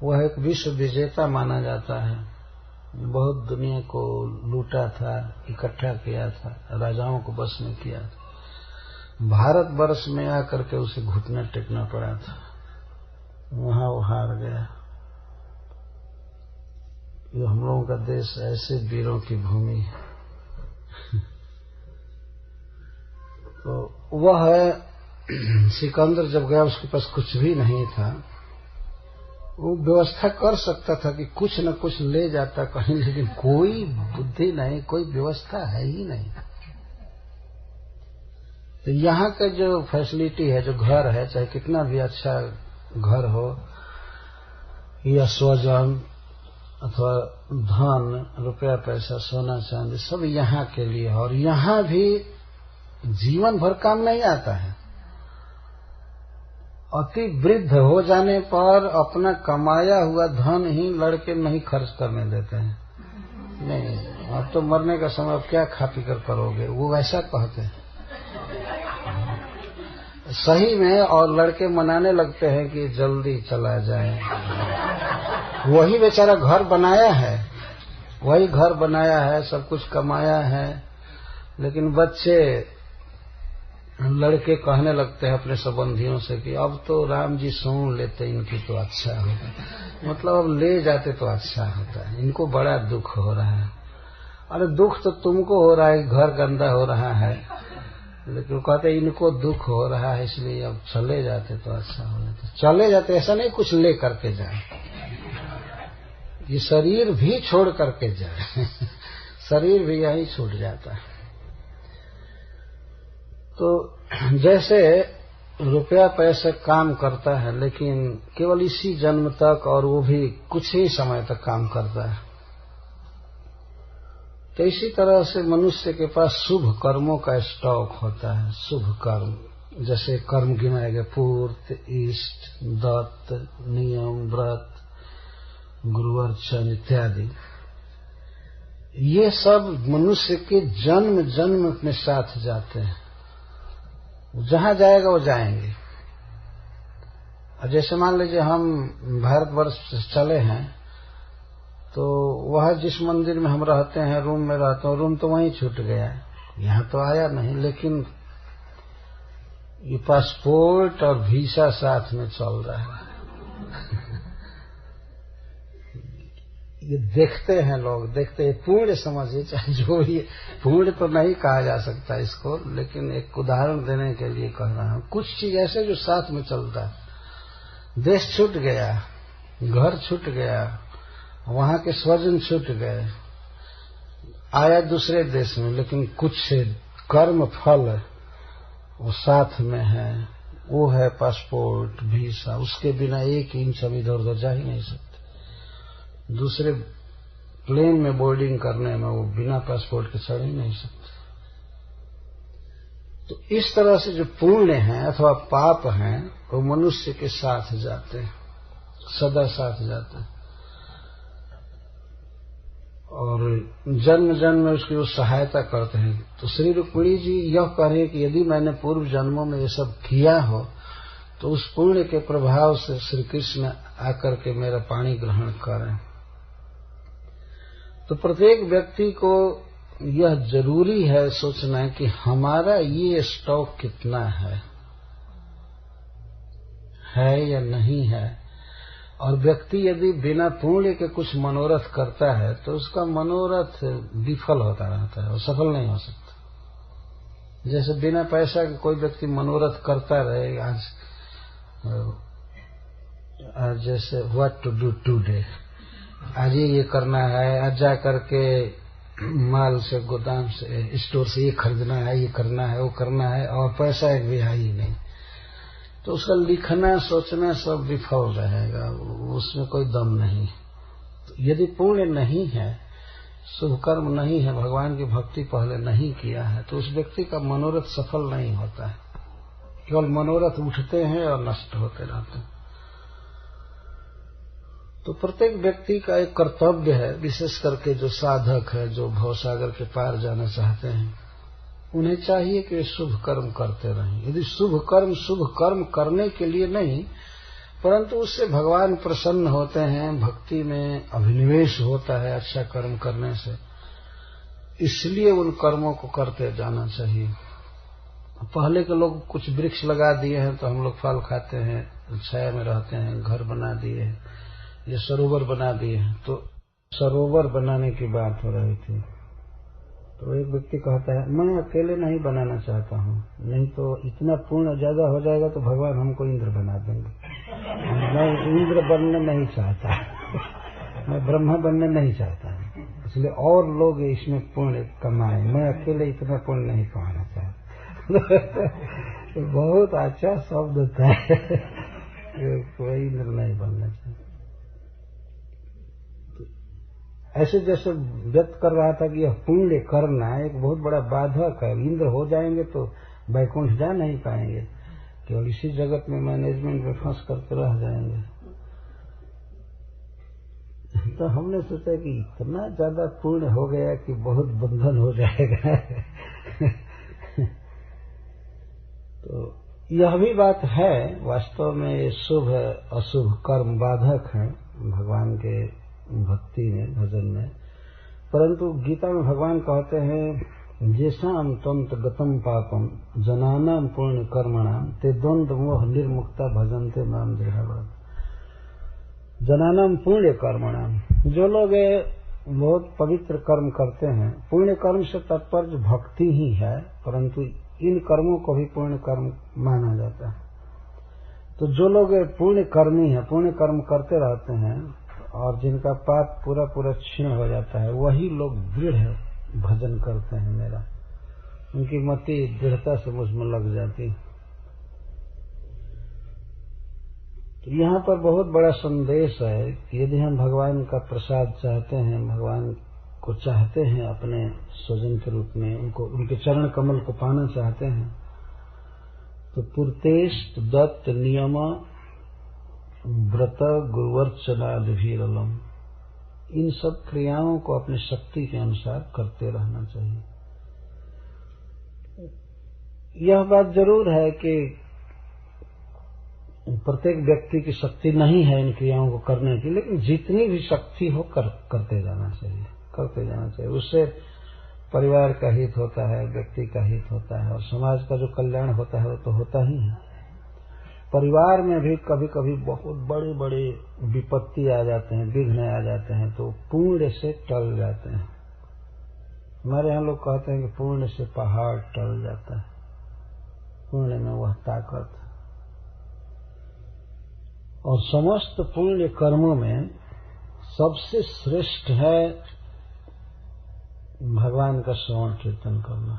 वह एक विश्व विजेता माना जाता है, बहुत दुनिया को लूटा था, इकट्ठा किया था, राजाओं को बस में किया था। भारत वर्ष में आकर के उसे घुटने टेकना पड़ा था, वहां वो हार गया। ये हम लोगों का देश ऐसे वीरों की भूमि है। तो वह सिकंदर जब गया उसके पास कुछ भी नहीं था, वो व्यवस्था कर सकता था कि कुछ न कुछ ले जाता कहीं, लेकिन कोई बुद्धि नहीं, कोई व्यवस्था है ही नहीं। तो यहाँ का जो फैसिलिटी है, जो घर है, चाहे कितना भी अच्छा घर हो या स्वजन अथवा धन, रुपया पैसा, सोना चांदी, सब यहाँ के लिए, और यहाँ भी जीवन भर काम नहीं आता है। अति वृद्ध हो जाने पर अपना कमाया हुआ धन ही लड़के नहीं खर्च करने देते हैं। नहीं, अब तो मरने का समय, अब क्या खा पी कर करोगे, वो वैसा कहते हैं सही में। और लड़के मनाने लगते हैं कि जल्दी चला जाए। वही बेचारा घर बनाया है, वही घर बनाया है, सब कुछ कमाया है, लेकिन बच्चे, लड़के कहने लगते हैं अपने संबंधियों से कि अब तो राम जी सुन लेते इनकी तो अच्छा होता, मतलब अब ले जाते तो अच्छा होता है, इनको बड़ा दुख हो रहा है। अरे दुख तो तुमको हो रहा है, घर गंदा हो रहा है, लेकिन कहते इनको दुख हो रहा है, इसलिए अब चले जाते तो अच्छा हो जाता। चले जाते, ऐसा नहीं कुछ ले करके जाए, ये शरीर भी छोड़ करके जाए शरीर भी यही छूट जाता है। तो जैसे रुपया पैसा काम करता है, लेकिन केवल इसी जन्म तक, और वो भी कुछ ही समय तक काम करता है, तो इसी तरह से मनुष्य के पास शुभ कर्मों का स्टॉक होता है। शुभ कर्म, जैसे कर्म गिनाए गए, पूर्त, इष्ट, दत्त, नियम, व्रत, गुरुवर्चन इत्यादि, ये सब मनुष्य के जन्म जन्म अपने साथ जाते हैं। जहां जाएगा वो जाएंगे। और जैसे मान लीजिए हम भारतवर्ष से चले हैं, तो वह जिस मंदिर में हम रहते हैं, रूम में रहते हैं, रूम तो वहीं छूट गया है, यहाँ तो आया नहीं, लेकिन ये पासपोर्ट और वीसा साथ में चल रहा है ये देखते हैं लोग, देखते हैं। पुण्य समझिए, चाहे जो भी, पुण्य तो नहीं कहा जा सकता इसको, लेकिन एक उदाहरण देने के लिए कह रहा हूं। कुछ चीज ऐसे जो साथ में चलता है। देश छूट गया, घर छूट गया, वहां के स्वजन छूट गए, आया दूसरे देश में, लेकिन कुछ कर्म फल वो साथ में है, वो है पासपोर्ट, वीसा। उसके बिना एक इंच हम इधर उधर जा ही नहीं सकते। दूसरे प्लेन में बोर्डिंग करने में वो बिना पासपोर्ट के चढ़ ही नहीं सकते। तो इस तरह से जो पुण्य हैं अथवा पाप हैं, वो मनुष्य के साथ जाते हैं, सदा साथ जाते हैं, और जन्म जन्म में उसकी वो सहायता करते हैं। तो श्री रुक्मिणी जी यह कह रहे हैं कि यदि मैंने पूर्व जन्मों में ये सब किया हो, तो उस पुण्य के प्रभाव से श्री कृष्ण आकर के मेरा पाणी ग्रहण करें। तो प्रत्येक व्यक्ति को यह जरूरी है सोचना कि हमारा ये स्टॉक कितना है या नहीं है। और व्यक्ति यदि बिना पुण्य के कुछ मनोरथ करता है, तो उसका मनोरथ विफल होता रहता है, वो सफल नहीं हो सकता। जैसे बिना पैसा के कोई व्यक्ति मनोरथ करता रहे, आज जैसे व्हाट टू डू टुडे, आज ये करना है, आज जा करके माल से, गोदाम से, स्टोर से ये खरीदना है, ये करना है, वो करना है, और पैसा एक भी है ही नहीं, तो उसका लिखना सोचना सब विफल रहेगा, उसमें कोई दम नहीं। तो यदि पुण्य नहीं है, शुभ कर्म नहीं है, भगवान की भक्ति पहले नहीं किया है, तो उस व्यक्ति का मनोरथ सफल नहीं होता है। केवल मनोरथ उठते हैं और नष्ट होते रहते हैं। तो प्रत्येक व्यक्ति का एक कर्तव्य है, विशेष करके जो साधक है, जो भवसागर के पार जाना चाहते हैं, उन्हें चाहिए कि वे शुभ कर्म करते रहें। यदि शुभ कर्म करने के लिए नहीं, परंतु उससे भगवान प्रसन्न होते हैं, भक्ति में अभिनिवेश होता है अच्छा कर्म करने से, इसलिए उन कर्मों को करते जाना चाहिए। पहले के लोग कुछ वृक्ष लगा दिए हैं तो हम लोग फल खाते हैं, छाया में रहते हैं, घर बना दिए हैं, ये सरोवर बना दिए हैं। तो सरोवर बनाने की बात हो रही थी, तो एक व्यक्ति कहता है मैं अकेले नहीं बनाना चाहता हूँ, नहीं तो इतना पूर्ण ज्यादा हो जाएगा तो भगवान हमको इंद्र बना देंगे। मैं इंद्र बनना नहीं चाहता, मैं ब्रह्मा बनना नहीं चाहता, इसलिए और लोग इसमें पुण्य कमाए, मैं अकेले इतना पुण्य नहीं कमाना चाहता। बहुत अच्छा शब्द था। कोई इंद्र नहीं बनना चाहता। ऐसे जैसे व्यक्त कर रहा था कि यह पुण्य करना एक बहुत बड़ा बाधक है, इंद्र हो जाएंगे तो वैकुंठ जा नहीं पाएंगे, केवल इसी जगत में मैनेजमेंट में फंस करके रह जाएंगे। तो हमने सोचा कि इतना ज्यादा पुण्य हो गया कि बहुत बंधन हो जाएगा। तो यह भी बात है, वास्तव में ये शुभ अशुभ कर्म बाधक हैं भगवान के भक्ति में, भजन में। परंतु गीता में भगवान कहते हैं जेषाम तंत्र गतम पापम जनानाम पुण्य कर्मणाम ते द्वंद्व मोह निर्मुक्ता भजन्ते माम दृढ़व्रत। जनानाम पुण्य कर्मणाम, जो लोग बहुत पवित्र कर्म करते हैं, पुण्य कर्म से तात्पर्य भक्ति ही है, परंतु इन कर्मों को भी पुण्य कर्म माना जाता है। तो जो लोग पुण्य कर्मी हैं, पुण्य कर्म करते रहते हैं और जिनका पाप पूरा पूरा क्षीण हो जाता है, वही लोग दृढ़ भजन करते हैं मेरा, उनकी मति दृढ़ता से मुझमें लग जाती। तो यहाँ पर बहुत बड़ा संदेश है कि यदि हम भगवान का प्रसाद चाहते हैं, भगवान को चाहते हैं अपने स्वजन के रूप में, उनको उनके चरण कमल को पाना चाहते हैं, तो पुरतेश दत्त नियम व्रत गुरुवर्चनादिभिरलम, इन सब क्रियाओं को अपनी शक्ति के अनुसार करते रहना चाहिए। यह बात जरूर है कि प्रत्येक व्यक्ति की शक्ति नहीं है इन क्रियाओं को करने की, लेकिन जितनी भी शक्ति हो करते जाना चाहिए, करते जाना चाहिए। उससे परिवार का हित होता है, व्यक्ति का हित होता है और समाज का जो कल्याण होता है वो तो होता ही है। परिवार में भी कभी कभी बहुत बड़े बड़े विपत्ति आ जाते हैं, विघ्न आ जाते हैं, तो पुण्य से टल जाते हैं। हमारे यहाँ लोग कहते हैं कि पुण्य से पहाड़ टल जाता है, पुण्य में वह ताकत है। और समस्त पुण्य कर्मों में सबसे श्रेष्ठ है भगवान का श्रवण कीर्तन करना।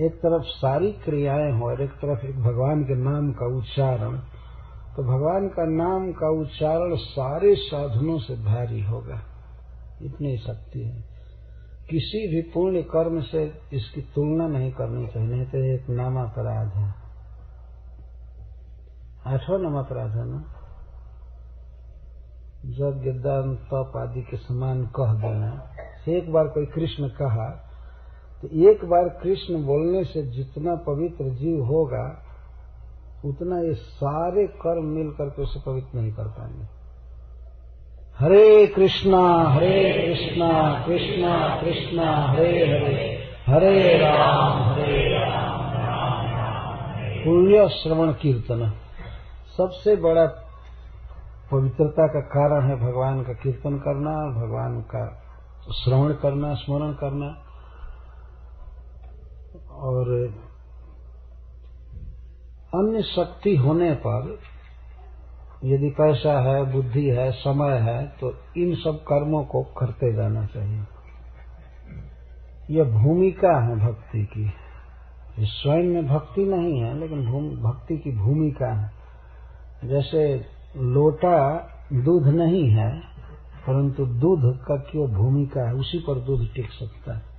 एक तरफ सारी क्रियाएं हो और एक तरफ एक भगवान के नाम का उच्चारण, तो भगवान का नाम का उच्चारण सारे साधनों से भारी होगा, इतनी शक्ति है। किसी भी पुण्य कर्म से इसकी तुलना नहीं करनी चाहिए, नहीं तो एक नामापराध है। 8वां नामापराध है ना, जब यज्ञ तप आदि के समान कह देना। एक बार कोई कृष्ण कहा तो एक बार कृष्ण बोलने से जितना पवित्र जीव होगा उतना ये सारे कर्म मिल करके उसे पवित्र नहीं कर पाएंगे। हरे कृष्णा कृष्णा कृष्णा हरे हरे, हरे राम राम राम। पुण्य श्रवण कीर्तन सबसे बड़ा पवित्रता का कारण है, भगवान का कीर्तन करना, भगवान का श्रवण करना, स्मरण करना। और अन्य शक्ति होने पर यदि पैसा है, बुद्धि है, समय है, तो इन सब कर्मों को करते जाना चाहिए। यह भूमिका है भक्ति की, ये स्वयं में भक्ति नहीं है, लेकिन भक्ति की भूमिका है। जैसे लोटा दूध नहीं है, परंतु दूध का क्यों भूमिका है, उसी पर दूध टिक सकता है।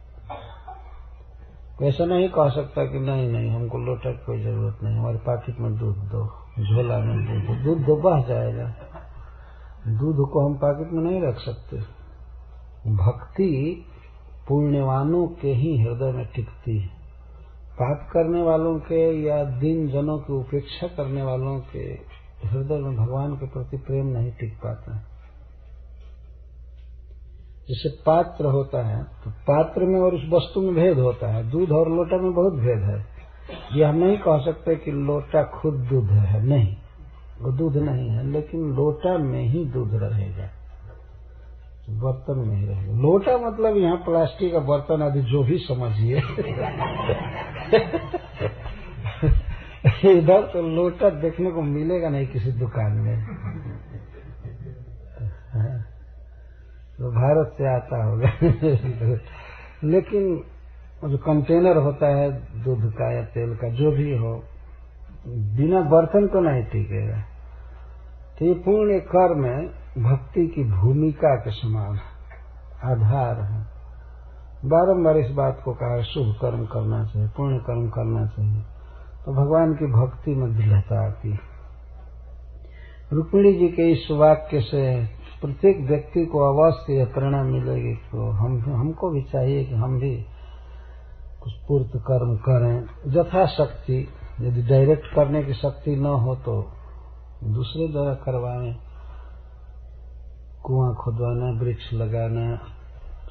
ऐसा नहीं कह सकता कि नहीं हमको लोटा की कोई जरूरत नहीं, हमारे पाकिट में दूध दो, झोला में दूध दो, बह जाएगा। दूध को हम पाकिट में नहीं रख सकते। भक्ति पुण्यवानों के ही हृदय में टिकती है, पाप करने वालों के या दीन जनों की उपेक्षा करने वालों के हृदय में भगवान के प्रति प्रेम नहीं टिक पाता है। जैसे पात्र होता है तो पात्र में और उस वस्तु में भेद होता है, दूध और लोटा में बहुत भेद है। ये हम नहीं कह सकते कि लोटा खुद दूध है, नहीं, वो दूध नहीं है, लेकिन लोटा में ही दूध रहेगा। बर्तन में ही रहेगा। लोटा मतलब यहाँ प्लास्टिक का बर्तन आदि जो भी समझिए। इधर तो लोटा देखने को मिलेगा नहीं किसी दुकान में, तो भारत से आता होगा। लेकिन जो कंटेनर होता है दूध का या तेल का जो भी हो, बिना बर्तन को नहीं टिकेगा। तो ये पुण्य कर्म भक्ति की भूमिका के समान आधार है। बारंबार इस बात को कहा, शुभ कर्म करना चाहिए, पुण्य कर्म करना चाहिए, तो भगवान की भक्ति में दृढ़ता आती है। रुक्मिणी जी के इस वाक्य से प्रत्येक व्यक्ति को अवश्य यह प्रेरणा मिलेगी, तो हमको भी चाहिए कि हम भी कुछ पूर्त कर्म करें यथाशक्ति। यदि डायरेक्ट करने की शक्ति न हो तो दूसरे द्वारा करवाएं, कुआं खुदवाना, वृक्ष लगाना,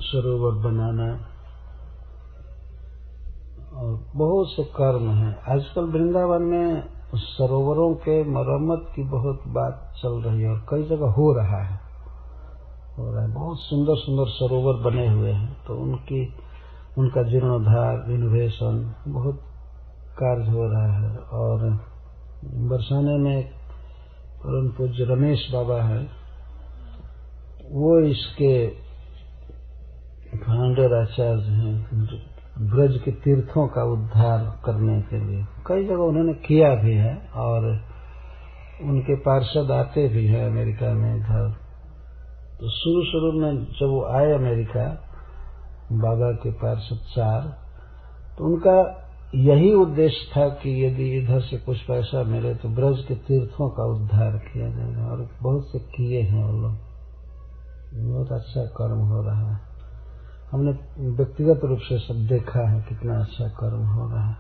सरोवर बनाना, और बहुत से कर्म हैं। आजकल वृंदावन में सरोवरों के मरम्मत की बहुत बात चल रही है और कई जगह हो रहा है। बहुत सुंदर सुंदर सरोवर बने हुए हैं, तो उनका जीर्णोद्धार, रिनोवेशन बहुत कार्य हो रहा है। और बरसाने में परम पूज्य रमेश बाबा है, वो इसके फाउंडर आचार्य हैं। ब्रज के तीर्थों का उद्धार करने के लिए कई जगह उन्होंने किया भी है, और उनके पार्षद आते भी हैं अमेरिका में इधर। तो शुरू में जब वो आए अमेरिका, बाबा के पार्षद 4, तो उनका यही उद्देश्य था कि यदि इधर से कुछ पैसा मिले तो ब्रज के तीर्थों का उद्धार किया जाएगा, और बहुत से किए हैं वो लोग। बहुत अच्छा कर्म हो रहा है, हमने व्यक्तिगत रूप से सब देखा है कितना अच्छा कर्म हो रहा है।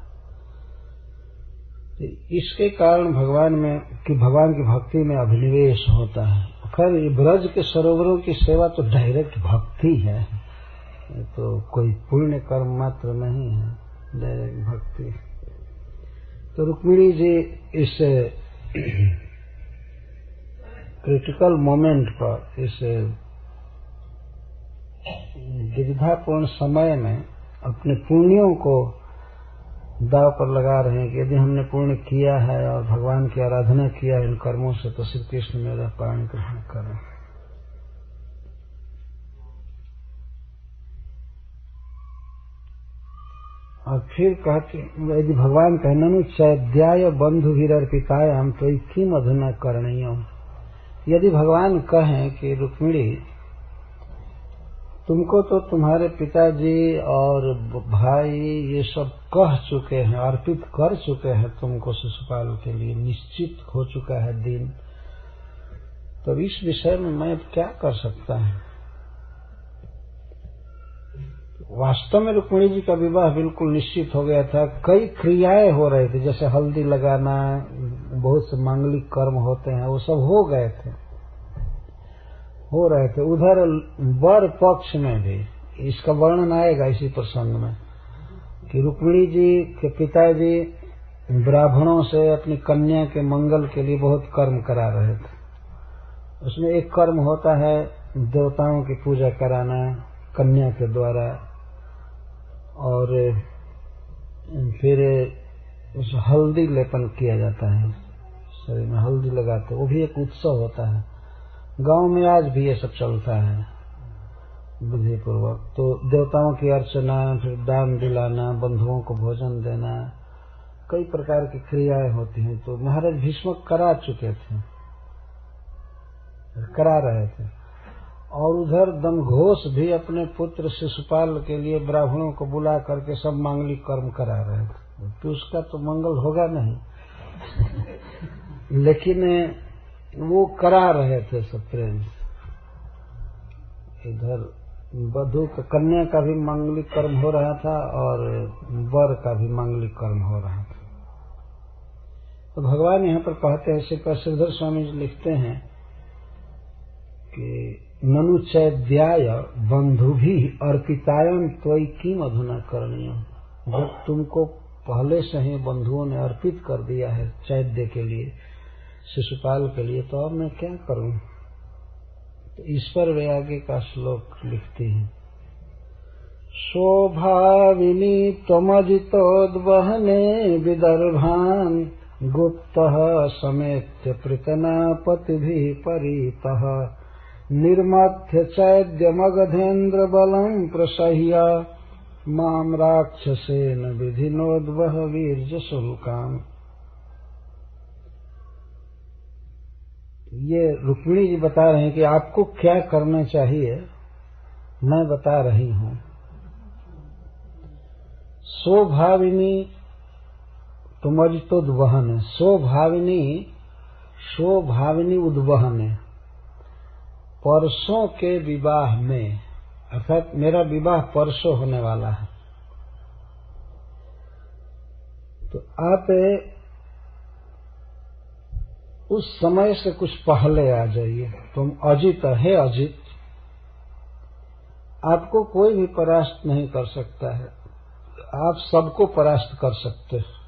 इसके कारण भगवान की भक्ति में अभिनिवेश होता है। खैर ये ब्रज के सरोवरों की सेवा तो डायरेक्ट भक्ति है, तो कोई पुण्य कर्म मात्र नहीं है, डायरेक्ट भक्ति। तो रुक्मिणी जी इस क्रिटिकल मोमेंट पर, इस दुविधापूर्ण समय में अपने पुण्यों को दाव पर लगा रहे हैं कि यदि हमने पुण्य किया है और भगवान की आराधना किया है इन कर्मों से, तो श्री कृष्ण मेरा पाणी ग्रहण करें। और फिर कहते, यदि भगवान कहना नु चैद्याय बंधु वीरर्पिताय हम तो किम अधुना करणीय। यदि भगवान कहें कि रुक्मिणी तुमको तो तुम्हारे पिताजी और भाई ये सब कह चुके हैं, अर्पित कर चुके हैं तुमको शिशुपाल के लिए, निश्चित हो चुका है दिन, तो इस विषय में मैं क्या कर सकता हूं। वास्तव में रुक्मिणी जी का विवाह बिल्कुल निश्चित हो गया था। कई क्रियाएं हो रहे थे, जैसे हल्दी लगाना, बहुत से मांगलिक कर्म होते हैं, वो सब हो रहे थे। उधर वर पक्ष में भी इसका वर्णन आएगा इसी प्रसंग में कि रुक्मिणी जी के पिताजी ब्राह्मणों से अपनी कन्या के मंगल के लिए बहुत कर्म करा रहे थे। उसमें एक कर्म होता है देवताओं की पूजा कराना कन्या के द्वारा, और फिर उस हल्दी लेपन किया जाता है, शरीर में हल्दी लगाते, वो भी एक उत्सव होता है। गांव में आज भी ये सब चलता है विधि पूर्वक। तो देवताओं की अर्चना, फिर दान दिलाना, बंधुओं को भोजन देना, कई प्रकार की क्रियाएं होती हैं। तो महाराज भीष्म करा चुके थे, करा रहे थे। और उधर दमघोष भी अपने पुत्र शिशुपाल के लिए ब्राह्मणों को बुला करके सब मांगलिक कर्म करा रहे थे। तो उसका तो मंगल होगा नहीं, लेकिन वो करा रहे थे सब प्रेम से। इधर वधू का, कन्या का भी मांगलिक कर्म हो रहा था और वर का भी मांगलिक कर्म हो रहा था। तो भगवान यहाँ पर कहते हैं, श्री श्रीधर स्वामी जी लिखते हैं कि ननु चैद्याय बंधु भी अर्पितायन त्वयि किम अधुना करणीय। जब तुमको पहले से ही बंधुओं ने अर्पित कर दिया है चैद्य के लिए, शिशुपाल के लिए, तो अब मैं क्या करूं। तो इस पर वे आगे का श्लोक लिखती हैं। शोभाविनी त्वमजितोद्वहने विदर्भान् गुप्तः समेत्य पृतनापतिभिः परितः निर्मथ्य चैद्यमगधेन्द्र बलं प्रसह्य मां राक्षसेन विधिनोद्वह वीर्य शुल्काम्। ये रुक्मिणी जी बता रहे हैं कि आपको क्या करना चाहिए, मैं बता रही हूं। स्वभाविनी तुमजितोद्वहन, स्वभाविनी उद्वहन, परसों के विवाह में, अर्थात मेरा विवाह परसों होने वाला है, तो आप उस समय से कुछ पहले आ जाइए। तुम अजित है, अजित, आपको कोई भी परास्त नहीं कर सकता है, आप सबको परास्त कर सकते हैं।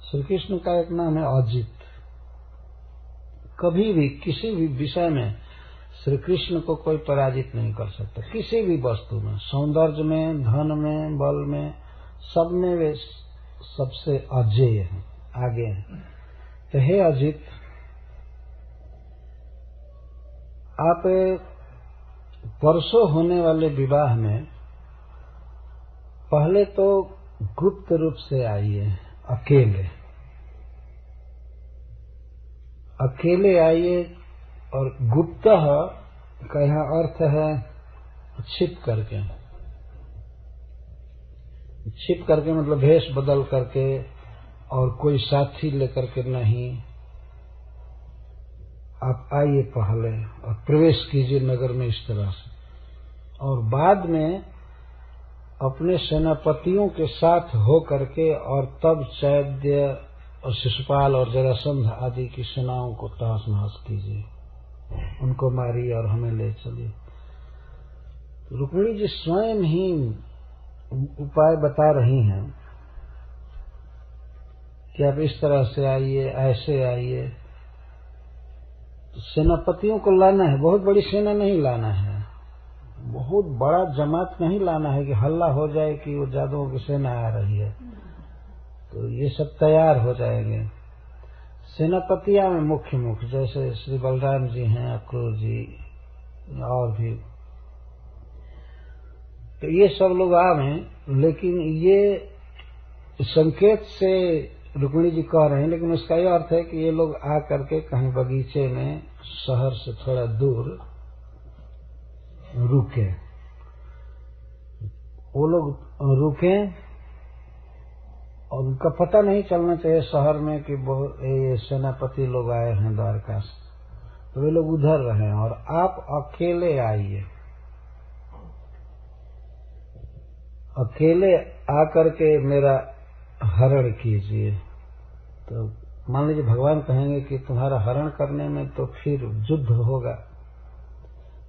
श्री कृष्ण का एक नाम है अजित। कभी भी किसी भी विषय में श्री कृष्ण को कोई पराजित नहीं कर सकता। किसी भी वस्तु में, सौंदर्य में, धन में, बल में, सब में वे सबसे अजेय हैं, आगे हैं। तो हे अजित, आप परसों होने वाले विवाह में पहले तो गुप्त रूप से आइए, अकेले आइए। और गुप्त का यहाँ अर्थ है छिप करके, छिप करके मतलब भेष बदल करके, और कोई साथी लेकर के नहीं। आप आइए पहले और प्रवेश कीजिए नगर में इस तरह से, और बाद में अपने सेनापतियों के साथ हो करके, और तब चैद्य और शिशुपाल और जरासंध आदि की सेनाओं को तहस नहस कीजिए, उनको मारिए और हमें ले चलिए। रुक्मिणी जी स्वयं ही उपाय बता रही हैं कि आप इस तरह से आइए, ऐसे आइए। तो सेनापतियों को लाना है, बहुत बड़ी सेना नहीं लाना है, बहुत बड़ा जमात नहीं लाना है कि हल्ला हो जाए कि वो जादुओं की सेना आ रही है, तो ये सब तैयार हो जाएंगे। सेनापतियां में मुख्य मुख्य, जैसे श्री बलराम जी हैं, अक्रूर जी और भी, तो ये सब लोग आवे। लेकिन ये संकेत से रुक्मिणी जी कह रहे हैं, लेकिन उसका यह अर्थ है कि ये लोग आ करके कहीं बगीचे में शहर से थोड़ा दूर रुके, वो लोग रुके, और उनका पता नहीं चलना चाहिए शहर में कि ये सेनापति लोग आए हैं द्वारका से, तो वे लोग उधर रहे। और आप अकेले आइए, अकेले आकर के मेरा हरण कीजिए। तो मान लीजिए भगवान कहेंगे कि तुम्हारा हरण करने में तो फिर युद्ध होगा,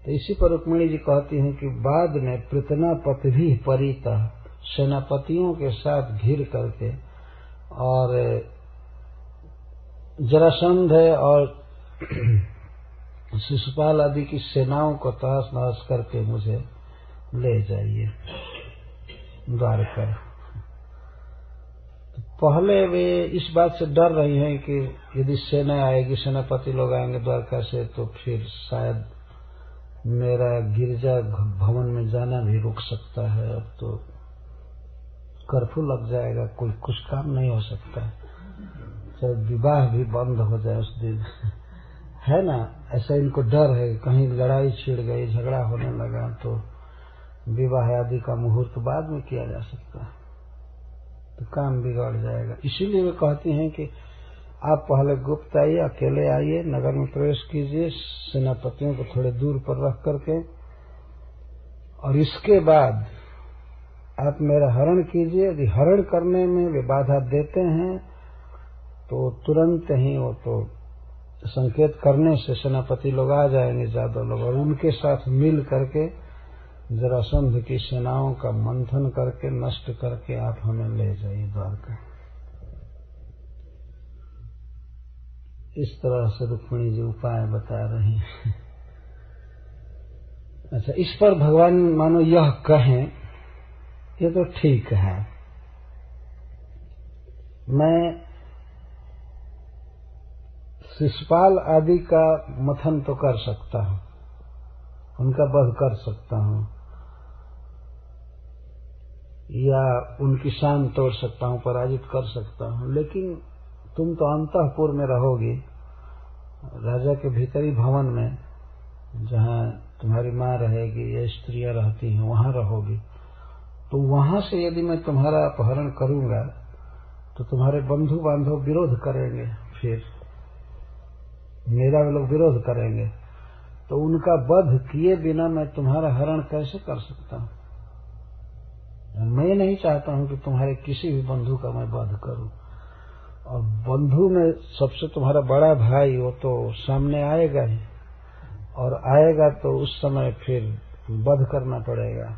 तो इसी पर रुक्मिणी जी कहती हैं कि बाद में पृतनापति भी परिता, सेनापतियों के साथ घिर करके, और जरासंध और शिशुपाल आदि की सेनाओं को तहस नहस करके मुझे ले जाइए द्वारका। पहले वे इस बात से डर रही हैं कि यदि सेना आएगी, सेनापति लोग आएंगे द्वारका से, तो फिर शायद मेरा गिरजा भवन में जाना भी रुक सकता है, अब तो कर्फ्यू लग जाएगा, कोई कुछ काम नहीं हो सकता, चाहे विवाह भी बंद हो जाए उस दिन, है ना। ऐसा इनको डर है, कहीं लड़ाई छिड़ गई, झगड़ा होने लगा, तो विवाह आदि का मुहूर्त बाद में किया जा सकता है, तो काम बिगड़ जाएगा। इसीलिए वे कहती हैं कि आप पहले गुप्त आइए, अकेले आइए, नगर में प्रवेश कीजिए, सेनापतियों को थोड़े दूर पर रख करके, और इसके बाद आप मेरा हरण कीजिए। यदि हरण करने में वे बाधा देते हैं तो तुरंत ही वो तो संकेत करने से सेनापति लोग आ जाएंगे, ज्यादा लोग, और उनके साथ मिल करके जरासंध की सेनाओं का मंथन करके, नष्ट करके आप हमें ले जाइए द्वारका। इस तरह से रुक्मिणी जी उपाय बता रही हैं। अच्छा, इस पर भगवान मानो यह कहें, ये तो ठीक है, मैं शिशुपाल आदि का मथन तो कर सकता हूं, उनका वध कर सकता हूं, या उनकी शान तोड़ सकता हूं, पराजित कर सकता हूं, लेकिन तुम तो अंतःपुर में रहोगी, राजा के भीतरी भवन में, जहां तुम्हारी माँ रहेगी या स्त्रियां रहती हैं, वहां रहोगी। तो वहां से यदि मैं तुम्हारा अपहरण करूंगा तो तुम्हारे बंधु बांधव विरोध करेंगे, फिर मेरा वे लोग विरोध करेंगे, तो उनका वध किए बिना मैं तुम्हारा हरण कैसे कर सकता हूं? मैं नहीं चाहता हूं कि तुम्हारे किसी भी बंधु का मैं वध करूं। और बंधु में सबसे तुम्हारा बड़ा भाई वो तो सामने आएगा ही, और आएगा तो उस समय फिर वध करना पड़ेगा।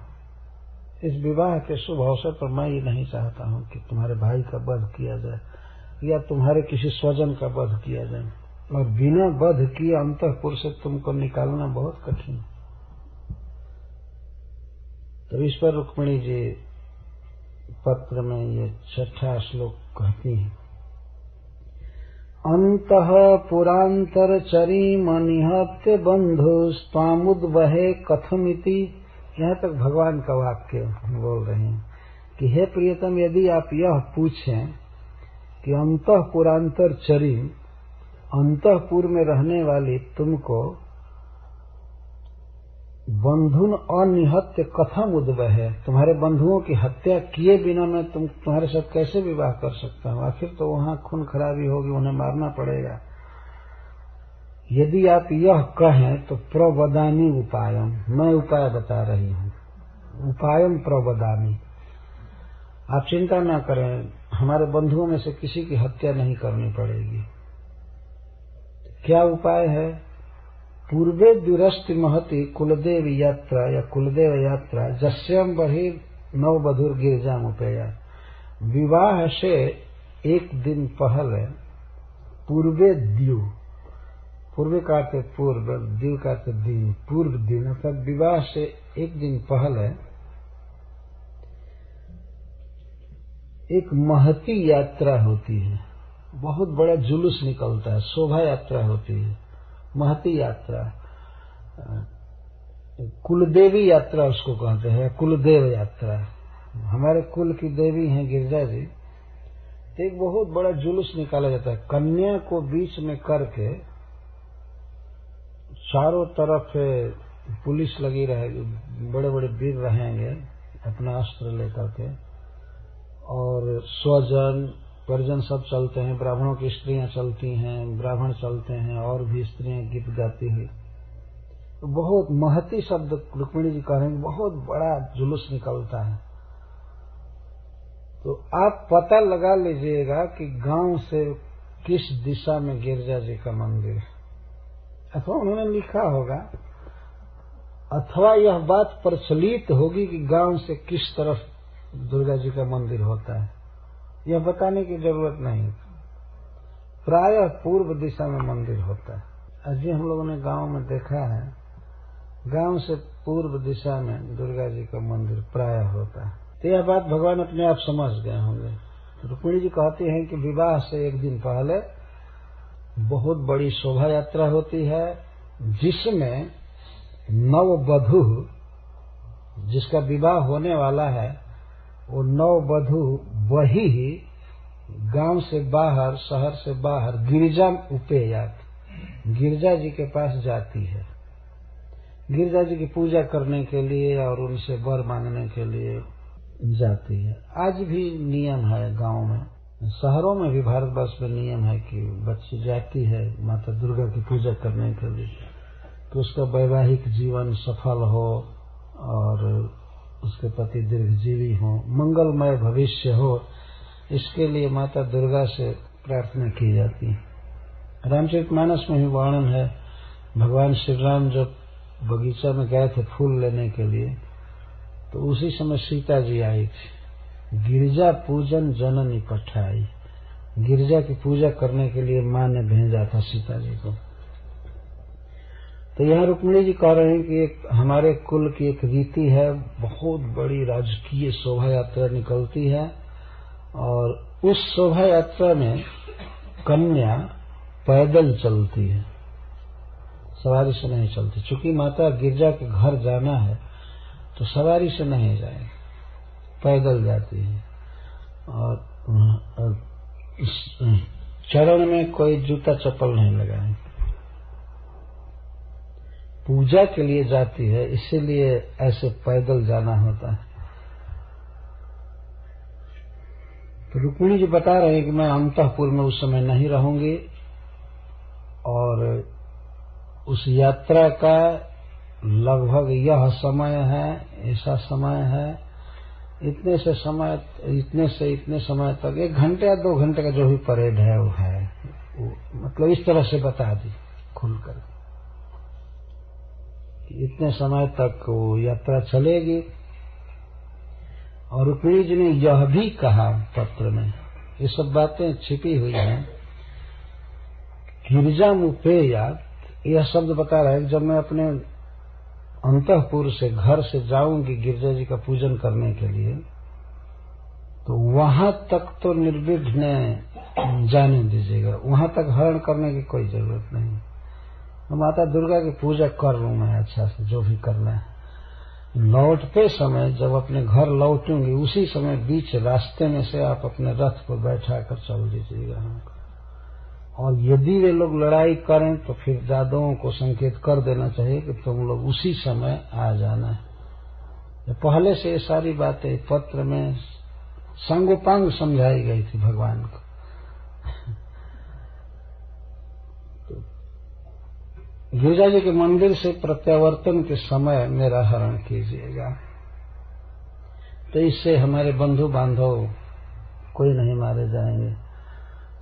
इस विवाह के शुभ अवसर पर मैं ये नहीं चाहता हूं कि तुम्हारे भाई का वध किया जाए या तुम्हारे किसी स्वजन का वध किया जाए, और बिना वध किए अंतःपुर से तुमको निकालना बहुत कठिन। तो इस पर रुक्मिणी जी पत्र में ये 6ठा श्लोक कहती हैं, अंतः पुरांतर चरीम निहत्य बंधु स्वामुद्वहे कथमिति। यहाँ तक भगवान का वाक्य बोल रहे हैं कि हे प्रियतम, यदि आप यह पूछें कि अंतः पुरांतर चरीम, अंतःपुर में रहने वाली तुमको बंधुन अनिहत्य कथम उद्वह, तुम्हारे बंधुओं की हत्या किए बिना मैं तुम्हारे साथ कैसे विवाह कर सकता हूं? आखिर तो वहां खून खराबी होगी, उन्हें मारना पड़ेगा। यदि आप यह कहें तो प्रवदामी उपायम, मैं उपाय बता रही हूं, उपायम प्रवदामी। आप चिंता न करें, हमारे बंधुओं में से किसी की हत्या नहीं करनी पड़ेगी। क्या उपाय है? पूर्वे दुरस्ति महति कुलदेव यात्रा या कुलदेव यात्रा जस्यम बहिर नववधुर गिरजाम उपेया। विवाह से एक दिन पहले पूर्वे द्यु, पूर्व का अर्थ पूर्व, द्यु का अर्थ दिन, पूर्व दिन अर्थात विवाह से एक दिन पहले एक महती यात्रा होती है, बहुत बड़ा जुलूस निकलता है, शोभा यात्रा होती है, महती यात्रा, कुलदेवी यात्रा उसको कहते हैं, कुलदेव यात्रा। हमारे कुल की देवी हैं गिरजा जी। एक बहुत बड़ा जुलूस निकाला जाता है, कन्या को बीच में करके चारों तरफ पुलिस लगी रहेगी, बड़े बड़े वीर रहेंगे अपना अस्त्र लेकर के, और स्वजन परिजन सब चलते हैं, ब्राह्मणों की स्त्रियां चलती हैं, ब्राह्मण चलते हैं, और भी स्त्रियां गीत गाती हैं। तो बहुत महती शब्द रुक्मिणी जी कह रहे हैं, बहुत बड़ा जुलूस निकलता है। तो आप पता लगा लीजिएगा कि गांव से किस दिशा में गिरजा जी का मंदिर है, अथवा उन्होंने लिखा होगा, अथवा यह बात प्रचलित होगी कि गांव से किस तरफ दुर्गा जी का मंदिर होता है। यह बताने की जरूरत नहीं, प्रायः पूर्व दिशा में मंदिर होता है। अजी हम लोगों ने गांव में देखा है, गांव से पूर्व दिशा में दुर्गा जी का मंदिर प्रायः होता है। तो यह बात भगवान अपने आप समझ गए होंगे। रुक्मिणी जी कहती हैं कि विवाह से एक दिन पहले बहुत बड़ी शोभा यात्रा होती है, जिसमें नववधू, जिसका विवाह होने वाला है, वो नववधू वही गांव से बाहर, शहर से बाहर गिरजा उपेयात, गिरजा जी के पास जाती है, गिरजा जी की पूजा करने के लिए और उनसे वर मांगने के लिए जाती है। आज भी नियम है गांव में, शहरों में भी भारतवर्ष में नियम है कि बच्ची जाती है माता दुर्गा की पूजा करने के लिए, कि उसका वैवाहिक जीवन सफल हो और उसके पति दीर्घजीवी हो, मंगलमय भविष्य हो, इसके लिए माता दुर्गा से प्रार्थना की जाती है। रामचरितमानस में ही वर्णन है, भगवान श्री राम जब बगीचा में गए थे फूल लेने के लिए, तो उसी समय सीता जी आई थी। गिरजा पूजन जननी पठाई, गिरजा की पूजा करने के लिए माँ ने भेजा था सीता जी को। तो यहाँ रुक्मिणी जी कह रहे हैं कि एक हमारे कुल की एक रीति है, बहुत बड़ी राजकीय शोभा यात्रा निकलती है और उस शोभा यात्रा में कन्या पैदल चलती है, सवारी से नहीं चलती। चूंकि माता गिरजा के घर जाना है तो सवारी से नहीं जाएगी, पैदल जाती है और चरण में कोई जूता चप्पल नहीं लगाएगी। पूजा के लिए जाती है, इसीलिए ऐसे पैदल जाना होता है। तो रुक्मिणी जी बता रहे हैं कि मैं अंतःपुर में उस समय नहीं रहूंगी और उस यात्रा का लगभग यह समय है, ऐसा समय है, इतने से इतने समय तक 1 घंटे या 2 घंटे का जो भी परेड है वो है, मतलब इस तरह से बता दी खुलकर, इतने समय तक वो यात्रा चलेगी। और रुक्मिणी जी ने यह भी कहा पत्र में, ये सब बातें छिपी हुई हैं, गिरिजामुपेयात, यह शब्द बता रहा है जब मैं अपने अंतःपुर से घर से जाऊंगी गिरजा जी का पूजन करने के लिए तो वहां तक तो निर्विघ्न जाने दीजिएगा, वहां तक हरण करने की कोई जरूरत नहीं। तो माता दुर्गा की पूजा कर लूं मैं अच्छा से, जो भी करना है। लौटते समय जब अपने घर लौटूंगी उसी समय बीच रास्ते में से आप अपने रथ पर बैठा कर चल दीजिएगा हमको। और यदि वे लोग लड़ाई करें तो फिर जादवों को संकेत कर देना चाहिए कि तुम लोग उसी समय आ जाना है। पहले से ये सारी बातें पत्र में सांगोपांग समझाई गई थी भगवान को। गिरिजा जी के मंदिर से प्रत्यावर्तन के समय मेरा हरण कीजिएगा, तो इससे हमारे बंधु बांधव कोई नहीं मारे जाएंगे,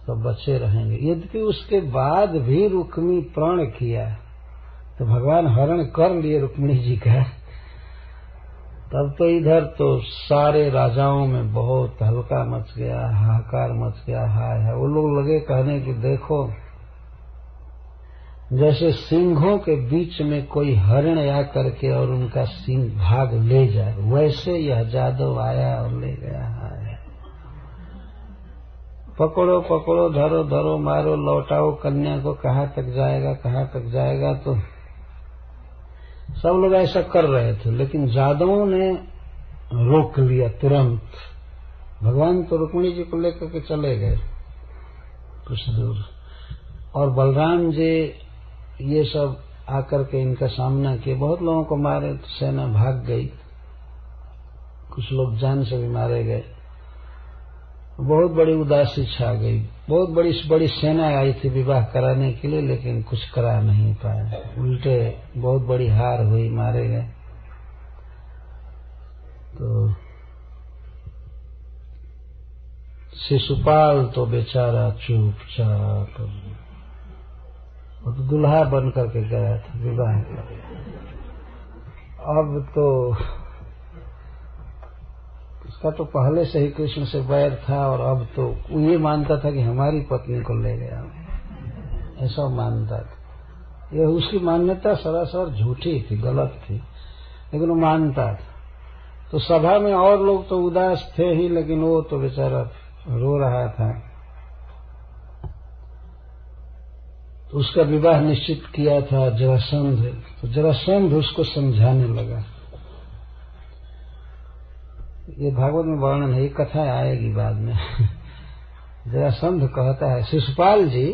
सब बचे रहेंगे। यद्यपि उसके बाद भी रुक्मी प्रण किया तो भगवान हरण कर लिए रुक्मिणी जी का, तब तो इधर तो सारे राजाओं में बहुत हल्का मच गया, हाहाकार मच गया, हाय है। वो लोग लगे कहने कि देखो जैसे सिंहों के बीच में कोई हरिण आ करके और उनका सिंह भाग ले जाए, वैसे यह जादव आया और ले गया। हाय, पकड़ो पकड़ो, धरो धरो, मारो, लौटाओ कन्या को, कहाँ तक जाएगा, कहाँ तक जाएगा। तो सब लोग ऐसा कर रहे थे, लेकिन जादवों ने रोक लिया तुरंत। भगवान तो रुक्मिणी जी को लेकर के चले गए कुछ दूर, और बलराम जी ये सब आकर के इनका सामना किए, बहुत लोगों को मारे तो सेना भाग गई, कुछ लोग जान से भी मारे गए। बहुत बड़ी उदासी छा गई, बहुत बड़ी सेना आई थी विवाह कराने के लिए, लेकिन कुछ करा नहीं पाए, उल्टे बहुत बड़ी हार हुई, मारे गए। तो शिशुपाल तो बेचारा चुपचाप, वो तो दुल्हा बन करके गया था विवाह का। अब तो उसका तो पहले से ही कृष्ण से बैर था, और अब तो ये मानता था कि हमारी पत्नी को ले गया, ऐसा मानता था। ये उसकी मान्यता सरासर झूठी थी, गलत थी, लेकिन वो मानता था। तो सभा में और लोग तो उदास थे ही, लेकिन वो तो बेचारा रो रहा था। तो उसका विवाह निश्चित किया था जरासंध, तो जरासंध उसको समझाने लगा। ये भागवत में वर्णन है, ये कथा आएगी बाद में। जरासंध कहता है, शिशुपाल जी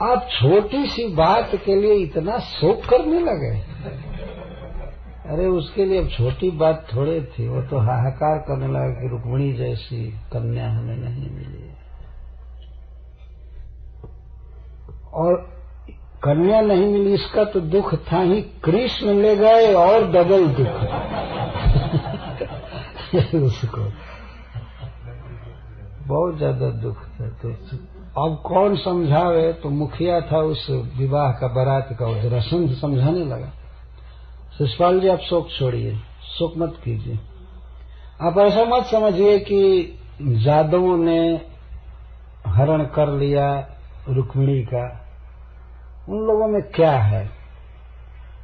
आप छोटी सी बात के लिए इतना शोक करने लगे। अरे उसके लिए अब छोटी बात थोड़े थी, वो तो हाहाकार करने लगा कि रुक्मिणी जैसी कन्या हमें नहीं मिली, और कन्या नहीं मिली इसका तो दुख था ही, कृष्ण ले गए और डबल दुख उसको बहुत ज्यादा दुख था। तो अब कौन समझावे, तो मुखिया था उस विवाह का, बारात का, जरासंध समझाने लगा। शिशुपाल जी आप शोक छोड़िए, शोक मत कीजिए, आप ऐसा मत समझिए कि जादवों ने हरण कर लिया रुक्मिणी का, उन लोगों में क्या है?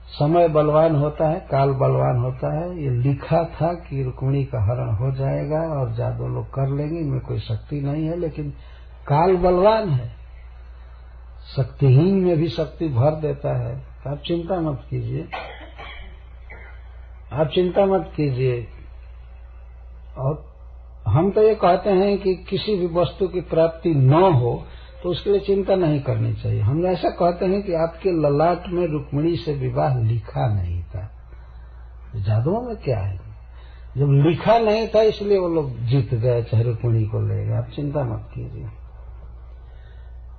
समय बलवान होता है, काल बलवान होता है। ये लिखा था कि रुक्मिणी का हरण हो जाएगा और जादू लोग कर लेंगे, इनमें कोई शक्ति नहीं है, लेकिन काल बलवान है, शक्तिहीन में भी शक्ति भर देता है। तो आप चिंता मत कीजिए, आप चिंता मत कीजिए। और हम तो ये कहते हैं कि किसी भी वस्तु की प्राप्ति न हो तो उसके लिए चिंता नहीं करनी चाहिए। हम ऐसा कहते हैं कि आपके ललाट में रुक्मिणी से विवाह लिखा नहीं था। जादुओं में क्या है, जब लिखा नहीं था इसलिए वो लोग जीत गए, चाहे रुक्मिणी को ले गए। आप चिंता मत कीजिए।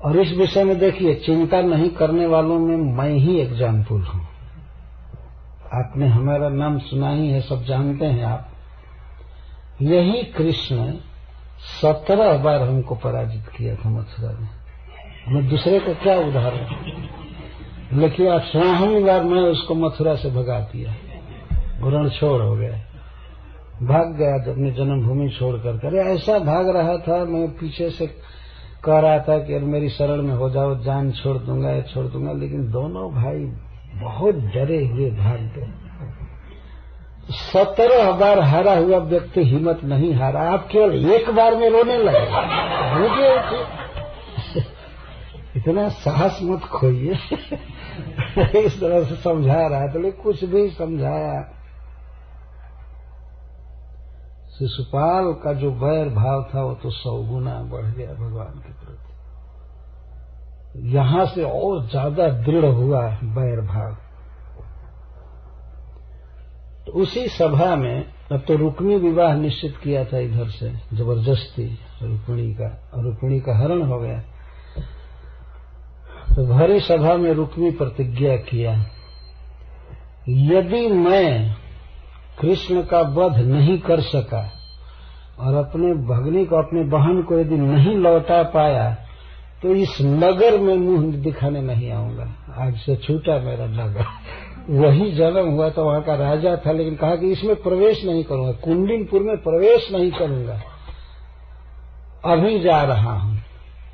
और इस विषय में देखिए, चिंता नहीं करने वालों में मैं ही एग्जाम्पल हूं। आपने हमारा नाम सुना ही है, सब जानते हैं आप। यही कृष्ण 17 बार हमको पराजित किया था मथुरा में। मैं दूसरे को क्या उदाहरण, लेकिन 18वीं बार मैं उसको मथुरा से भगा दिया, रण छोड़ हो गया, भाग गया अपनी जन्मभूमि छोड़कर। अरे ऐसा भाग रहा था, मैं पीछे से कह रहा था कि अरे मेरी शरण में हो जाओ, जान छोड़ दूंगा या छोड़ दूंगा, लेकिन दोनों भाई बहुत डरे हुए भाग गए। 17 बार हारा हुआ व्यक्ति हिम्मत नहीं हारा। आप केवल एक बार में रोने लगे, इतना साहस मत खोइए। इस तरह से समझा रहा था, लेकिन कुछ भी समझाया। शिशुपाल का जो वैर भाव था वो तो 100 गुना बढ़ गया भगवान के प्रति। यहां से और ज्यादा दृढ़ हुआ वैर भाव। तो उसी सभा में अब तो रुक्मी विवाह निश्चित किया था इधर से जबरदस्ती रुक्मिणी का, और रुक्मिणी का हरण हो गया। तो भरी सभा में रुक्मी प्रतिज्ञा किया, यदि मैं कृष्ण का वध नहीं कर सका और अपने भगनी को, अपने बहन को यदि नहीं लौटा पाया तो इस नगर में मुंह दिखाने नहीं आऊंगा। आज से छूटा मेरा नगर। वही जन्म हुआ तो वहां का राजा था, लेकिन कहा कि इसमें प्रवेश नहीं करूंगा, कुंडिनपुर में प्रवेश नहीं करूंगा। अभी जा रहा हूं,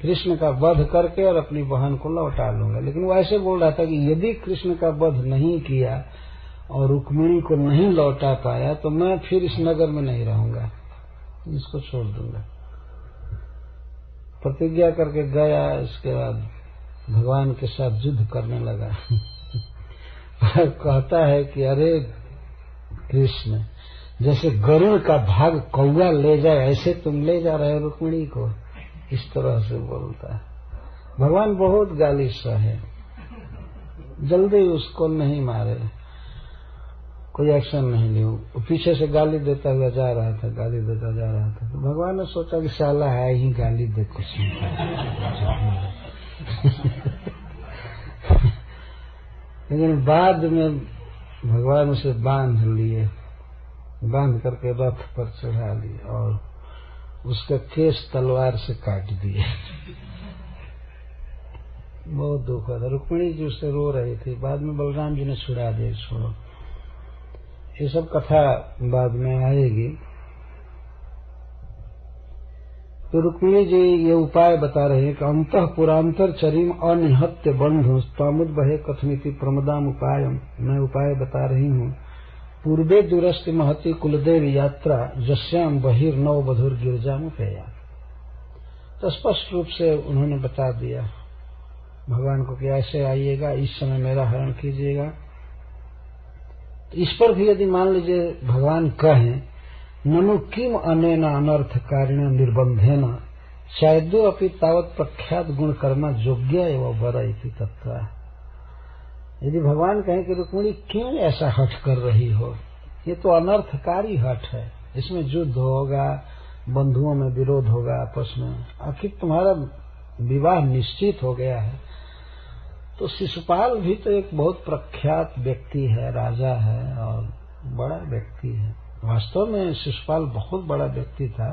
कृष्ण का वध करके और अपनी बहन को लौटा लूंगा। लेकिन वो ऐसे बोल रहा था कि यदि कृष्ण का वध नहीं किया और रुक्मिणी को नहीं लौटा पाया तो मैं फिर इस नगर में नहीं रहूंगा, इसको छोड़ दूंगा। प्रतिज्ञा करके गया। इसके बाद भगवान के साथ युद्ध करने लगा। कहता है कि अरे कृष्ण, जैसे गरुड़ का भाग कौवा ले जाए ऐसे तुम ले जा रहे हो रुक्मिणी को, इस तरह से बोलता है। भगवान बहुत गाली सहे, जल्दी उसको नहीं मारे, कोई एक्शन नहीं लिया। पीछे से गाली देता हुआ जा रहा था, गाली देता जा रहा था। तो भगवान ने सोचा कि साला है ही, गाली दे कुछ लेकिन बाद में भगवान उसे बांध लिए, बांध करके रथ पर चढ़ा लिए और उसका केस तलवार से काट दिए। बहुत दुख हुआ था। रुक्मिणी जी उससे रो रही थी, बाद में बलराम जी ने छुड़ा दिया। छोड़ो, ये सब कथा बाद में आएगी। तो रुक्मिणी जी ये उपाय बता रहे हैं कि अंतः पुरांतर चरीम अनिहत्य बंधु तामुद्वहे कथमिति प्रमदाम उपायम। मैं उपाय बता रही हूँ। पूर्वे दुरस्त महति कुलदेव यात्रा जस्याम बहिर्नव बधुर गिरजाम पेया। तो स्पष्ट रूप से उन्होंने बता दिया भगवान को कि ऐसे आइएगा, इस समय मेरा हरण कीजिएगा। तो इस पर भी यदि मान लीजिए भगवान कहें, ननु किम अनेन अनर्थकारिण निर्बंधेन शायदो अपि तावत प्रख्यात गुण कर्मा योग्य एवं वर इति तत्व। यदि भगवान कहें कि रुक्मिणी क्यों ऐसा हठ कर रही हो, ये तो अनर्थकारी हठ है, इसमें युद्ध होगा, बंधुओं में विरोध होगा आपस में, आखिर तुम्हारा विवाह निश्चित हो गया है। तो शिशुपाल भी तो एक बहुत प्रख्यात व्यक्ति है, राजा है और बड़ा व्यक्ति है। वास्तव में शिशुपाल बहुत बड़ा व्यक्ति था,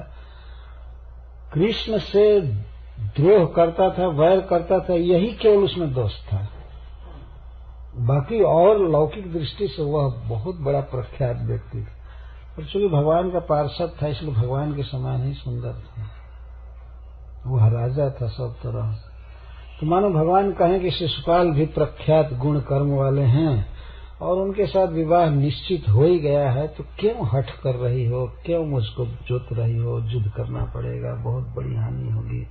कृष्ण से द्रोह करता था, वैर करता था, यही केवल उसमें दोष था। बाकी और लौकिक दृष्टि से वह बहुत बड़ा प्रख्यात व्यक्ति था, पर चूंकि भगवान का पार्षद था इसलिए भगवान के समान ही सुंदर था। वह राजा था सब तरह से। तो मानो भगवान कहें कि शिशुपाल भी प्रख्यात गुण कर्म वाले हैं और उनके साथ विवाह निश्चित हो ही गया है, तो क्यों हठ कर रही हो, क्यों मुझको जोत रही हो, युद्ध करना पड़ेगा, बहुत बड़ी हानि होगी,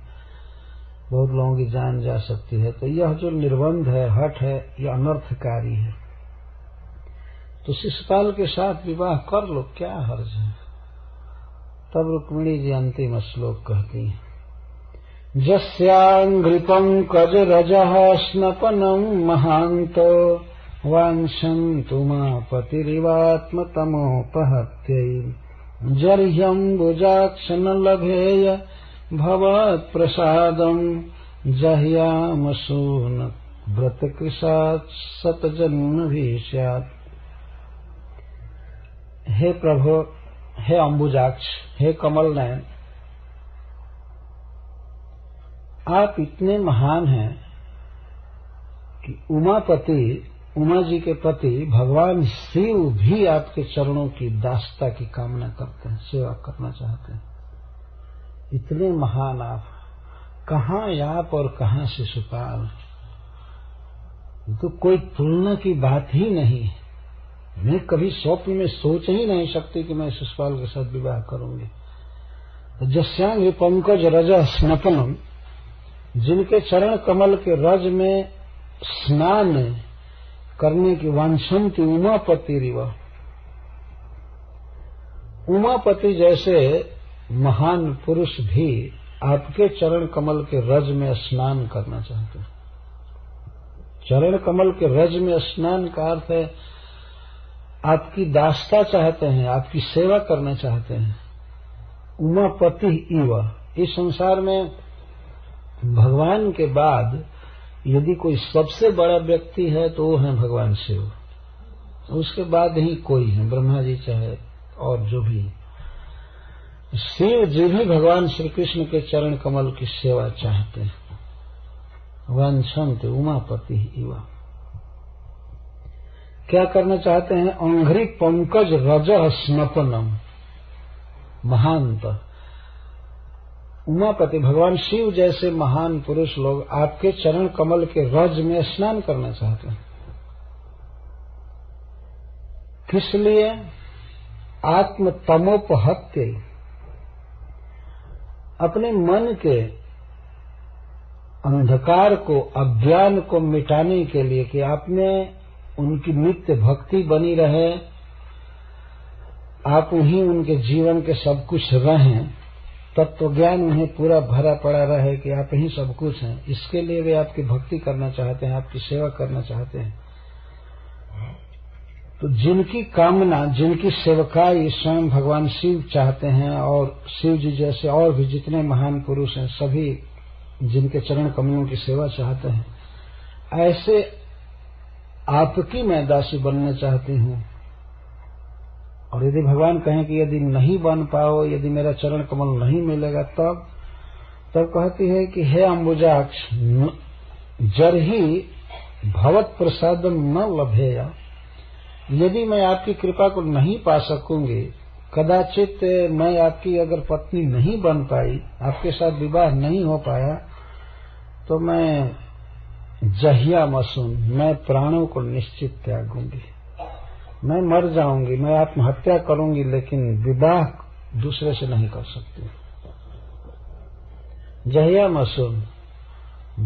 बहुत लोगों की जान जा सकती है। तो यह जो निर्बंध है, हठ है, यह अनर्थकारी है। तो शिशुपाल के साथ विवाह कर लो, क्या हर्ज है। तब रुक्मिणी जी अंतिम श्लोक कहती हैं, जस्यांघ्रिपंकज रजः स्नपनं महान्तो वाञ्छन्तु मापतिरिवात्मतमोपहत्यै जर्ह्यम्बुजाक्ष न लभेय भवत्प्रसादं जह्यामसून व्रतकृशात् शतजन्मभिः स्यात्। हे प्रभु, हे अंबुजाक्ष, हे कमल नयन, आप इतने महान हैं कि उमापति, उमा जी के पति भगवान शिव भी आपके चरणों की दासता की कामना करते हैं, सेवा करना चाहते हैं। इतने महान आप, कहाँ आप और कहाँ शिशुपाल, तो कोई तुलना की बात ही नहीं है। मैं कभी स्वप्न में सोच ही नहीं सकती कि मैं शिशुपाल के साथ विवाह करूंगी। जस्यांग पंकज रज स्नपनम, जिनके चरण कमल के रज में स्नान करने की वांछन्ति उमापति रिवा, उमापति जैसे महान पुरुष भी आपके चरण कमल के रज में स्नान करना चाहते हैं। चरण कमल के रज में स्नान का अर्थ है आपकी दासता चाहते हैं, आपकी सेवा करना चाहते हैं। उमापति इव, इस संसार में भगवान के बाद यदि कोई सबसे बड़ा व्यक्ति है तो वो है भगवान शिव, उसके बाद ही कोई है, ब्रह्मा जी चाहे और जो भी। शिव जी भी भगवान श्री कृष्ण के चरण कमल की सेवा चाहते हैं। वांछन्ते उमापति इवा, क्या करना चाहते हैं? अंघ्रि पंकज रजः स्नपनम महांत। उमापति भगवान शिव जैसे महान पुरुष लोग आपके चरण कमल के रज में स्नान करना चाहते हैं। किस लिए? आत्म तमोपहत्य, अपने मन के अंधकार को, अज्ञान को मिटाने के लिए कि आप में उनकी नित्य भक्ति बनी रहे, आप ही उनके जीवन के सब कुछ रहें, तत्व ज्ञान उन्हें पूरा भरा पड़ा रहे कि आप ही सब कुछ हैं। इसके लिए वे आपकी भक्ति करना चाहते हैं, आपकी सेवा करना चाहते हैं। तो जिनकी कामना, जिनकी सेवकाई स्वयं भगवान शिव चाहते हैं, और शिव जी जैसे और भी जितने महान पुरुष हैं, सभी जिनके चरण कमलों की सेवा चाहते हैं, ऐसे आपकी मैं दासी बनना चाहती हूँ। और यदि भगवान कहें कि यदि नहीं बन पाओ, यदि मेरा चरण कमल नहीं मिलेगा, तब कहती है कि हे अंबुजाक्ष, जर्हि भवत प्रसादम न लभेया, यदि मैं आपकी कृपा को नहीं पा सकूंगी, कदाचित मैं आपकी अगर पत्नी नहीं बन पाई, आपके साथ विवाह नहीं हो पाया, तो मैं जहिया मसून, मैं प्राणों को निश्चित त्यागूंगी, मैं मर जाऊंगी, मैं आत्महत्या करूंगी, लेकिन विवाह दूसरे से नहीं कर सकती। जहिया मसून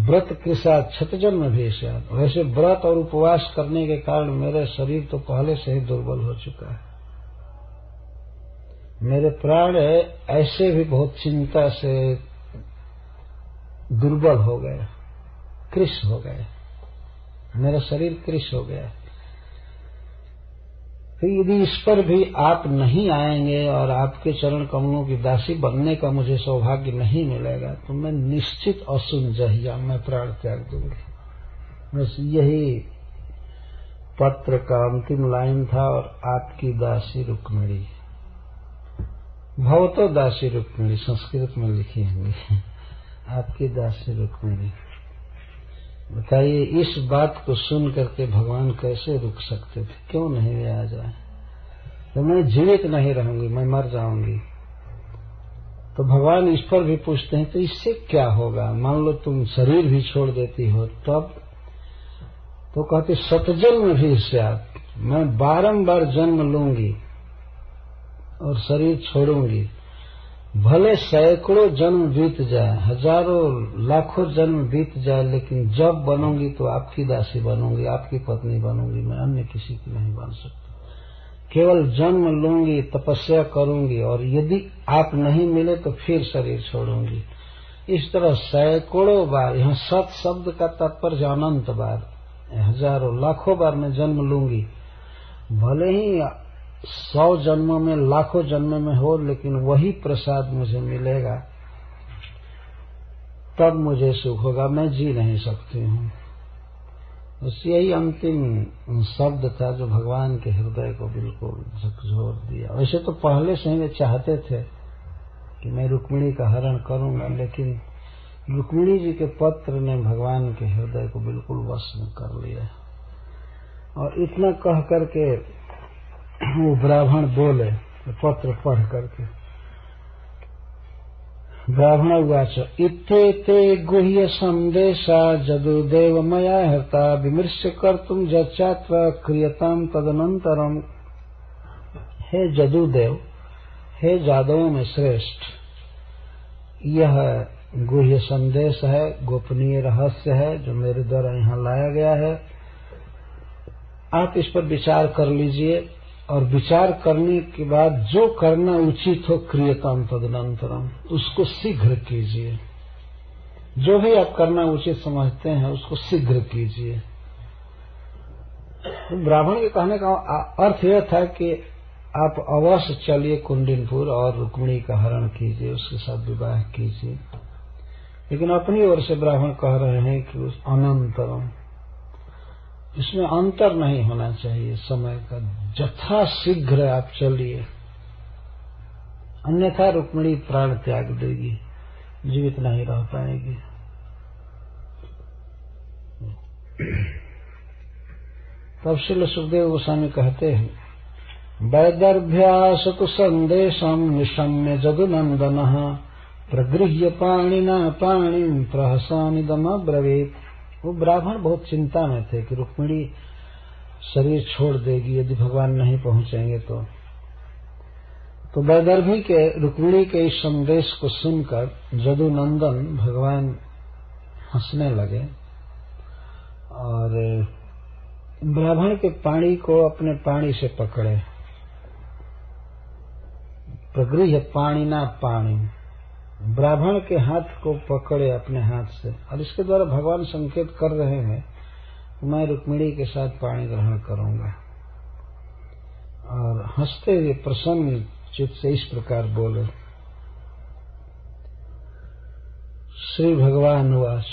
व्रत कृशा क्षतजन्म भी शायद, वैसे व्रत और उपवास करने के कारण मेरा शरीर तो पहले से ही दुर्बल हो चुका है। मेरे प्राण ऐसे भी बहुत चिंता से दुर्बल हो गए, कृश हो गए, मेरा शरीर कृश हो गया। तो यदि इस पर भी आप नहीं आएंगे और आपके चरण कमलों की दासी बनने का मुझे सौभाग्य नहीं मिलेगा, तो मैं निश्चित असुन जहिया, मैं प्राण त्याग दूंगी। बस यही पत्र का अंतिम लाइन था। और आपकी दासी रुक्मिणी, भवतो दासी रुक्मिणी संस्कृत में लिखी होंगी, आपकी दासी रुक्मिणी। बताइए, इस बात को सुन करके भगवान कैसे रुक सकते थे? क्यों नहीं वे आ जाए? तो मैं जीवित नहीं रहूंगी, मैं मर जाऊंगी। तो भगवान इस पर भी पूछते हैं तो इससे क्या होगा, मान लो तुम शरीर भी छोड़ देती हो तब? तो कहते सतजन्म भी स्यात्, मैं बारंबार जन्म लूंगी और शरीर छोड़ूंगी, भले सैकड़ों जन्म बीत जाए, हजारों लाखों जन्म बीत जाए, लेकिन जब बनूंगी तो आपकी दासी बनूंगी, आपकी पत्नी बनूंगी, मैं अन्य किसी की नहीं बन सकती। केवल जन्म लूंगी, तपस्या करूंगी, और यदि आप नहीं मिले तो फिर शरीर छोड़ूंगी। इस तरह सैकड़ों बार, यहाँ सत शब्द का तात्पर्य अनंत बार, हजारों लाखों बार मैं जन्म लूंगी, भले ही 100 जन्मों में, लाखों जन्मों में हो, लेकिन वही प्रसाद मुझे मिलेगा, तब मुझे सुख होगा, मैं जी नहीं सकती हूँ। बस यही अंतिम शब्द था जो भगवान के हृदय को बिल्कुल झकझोर दिया। वैसे तो पहले से ही वे चाहते थे कि मैं रुक्मिणी का हरण करूंगा, लेकिन रुक्मिणी जी के पत्र ने भगवान के हृदय को बिल्कुल वश में कर लिया। और इतना कह करके वो ब्राह्मण बोले, पत्र पढ़ करके, ब्राह्मण उवाच इत्थे ते गुह्य संदेशा जदुदेव मया हृता विमृश्य कर्तुम जच्चात्वा क्रियताम तदनंतरम। हे जदुदेव, हे जादवों में श्रेष्ठ, यह गुह्य संदेश है, गोपनीय रहस्य है जो मेरे द्वारा यहाँ लाया गया है। आप इस पर विचार कर लीजिए, और विचार करने के बाद जो करना उचित हो क्रियताम तदनंतरम, उसको शीघ्र कीजिए। जो भी आप करना उचित समझते हैं उसको शीघ्र कीजिए। तो ब्राह्मण के कहने का अर्थ यह था कि आप अवश्य चलिए कुंडिनपुर और रुक्मिणी का हरण कीजिए, उसके साथ विवाह कीजिए। लेकिन अपनी ओर से ब्राह्मण कह रहे हैं कि उस अनंतरम, इसमें अंतर नहीं होना चाहिए समय का, यथा शीघ्र आप चलिए, अन्यथा रुक्मिणी प्राण त्याग देगी, जीवित नहीं रह पाएगी। तब श्रील सुखदेव गोस्वामी कहते हैं वैदर्भ्यासतु संदेशम निशम्य जदुनंदनः प्रगृह्य पाणिना पाणिं प्रहसानिदमब्रवीत्। वो ब्राह्मण बहुत चिंता में थे कि रुक्मिणी शरीर छोड़ देगी यदि भगवान नहीं पहुंचेंगे तो वैदर्भी के रुक्मिणी के इस संदेश को सुनकर जदुनंदन भगवान हंसने लगे और ब्राह्मण के पाणी को अपने पाणी से पकड़े। प्रगृह्य पाणिना पाणि, ब्राह्मण के हाथ को पकड़े अपने हाथ से, और इसके द्वारा भगवान संकेत कर रहे हैं मैं रुक्मिणी के साथ पाणी ग्रहण करूंगा। और हंसते हुए प्रसन्न चित्त से इस प्रकार बोले। श्री भगवान उवाच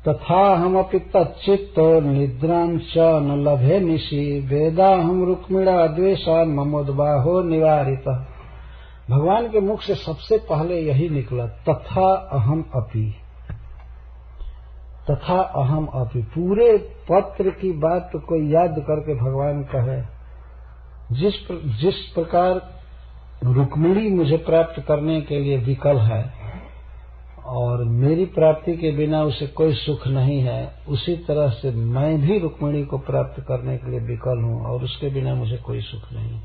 तथाहमपि तच्चित्तो निद्रां च न लभे निशि वेदाहं रुक्मिणा द्वेषान् ममोद्बाहो निवारितः। भगवान के मुख से सबसे पहले यही निकला तथा अहम अपि, तथा अहम अपि। पूरे पत्र की बात को याद करके भगवान कहे जिस प्रकार रुक्मिणी मुझे प्राप्त करने के लिए विकल है और मेरी प्राप्ति के बिना उसे कोई सुख नहीं है, उसी तरह से मैं भी रुक्मिणी को प्राप्त करने के लिए विकल हूँ और उसके बिना मुझे कोई सुख नहीं।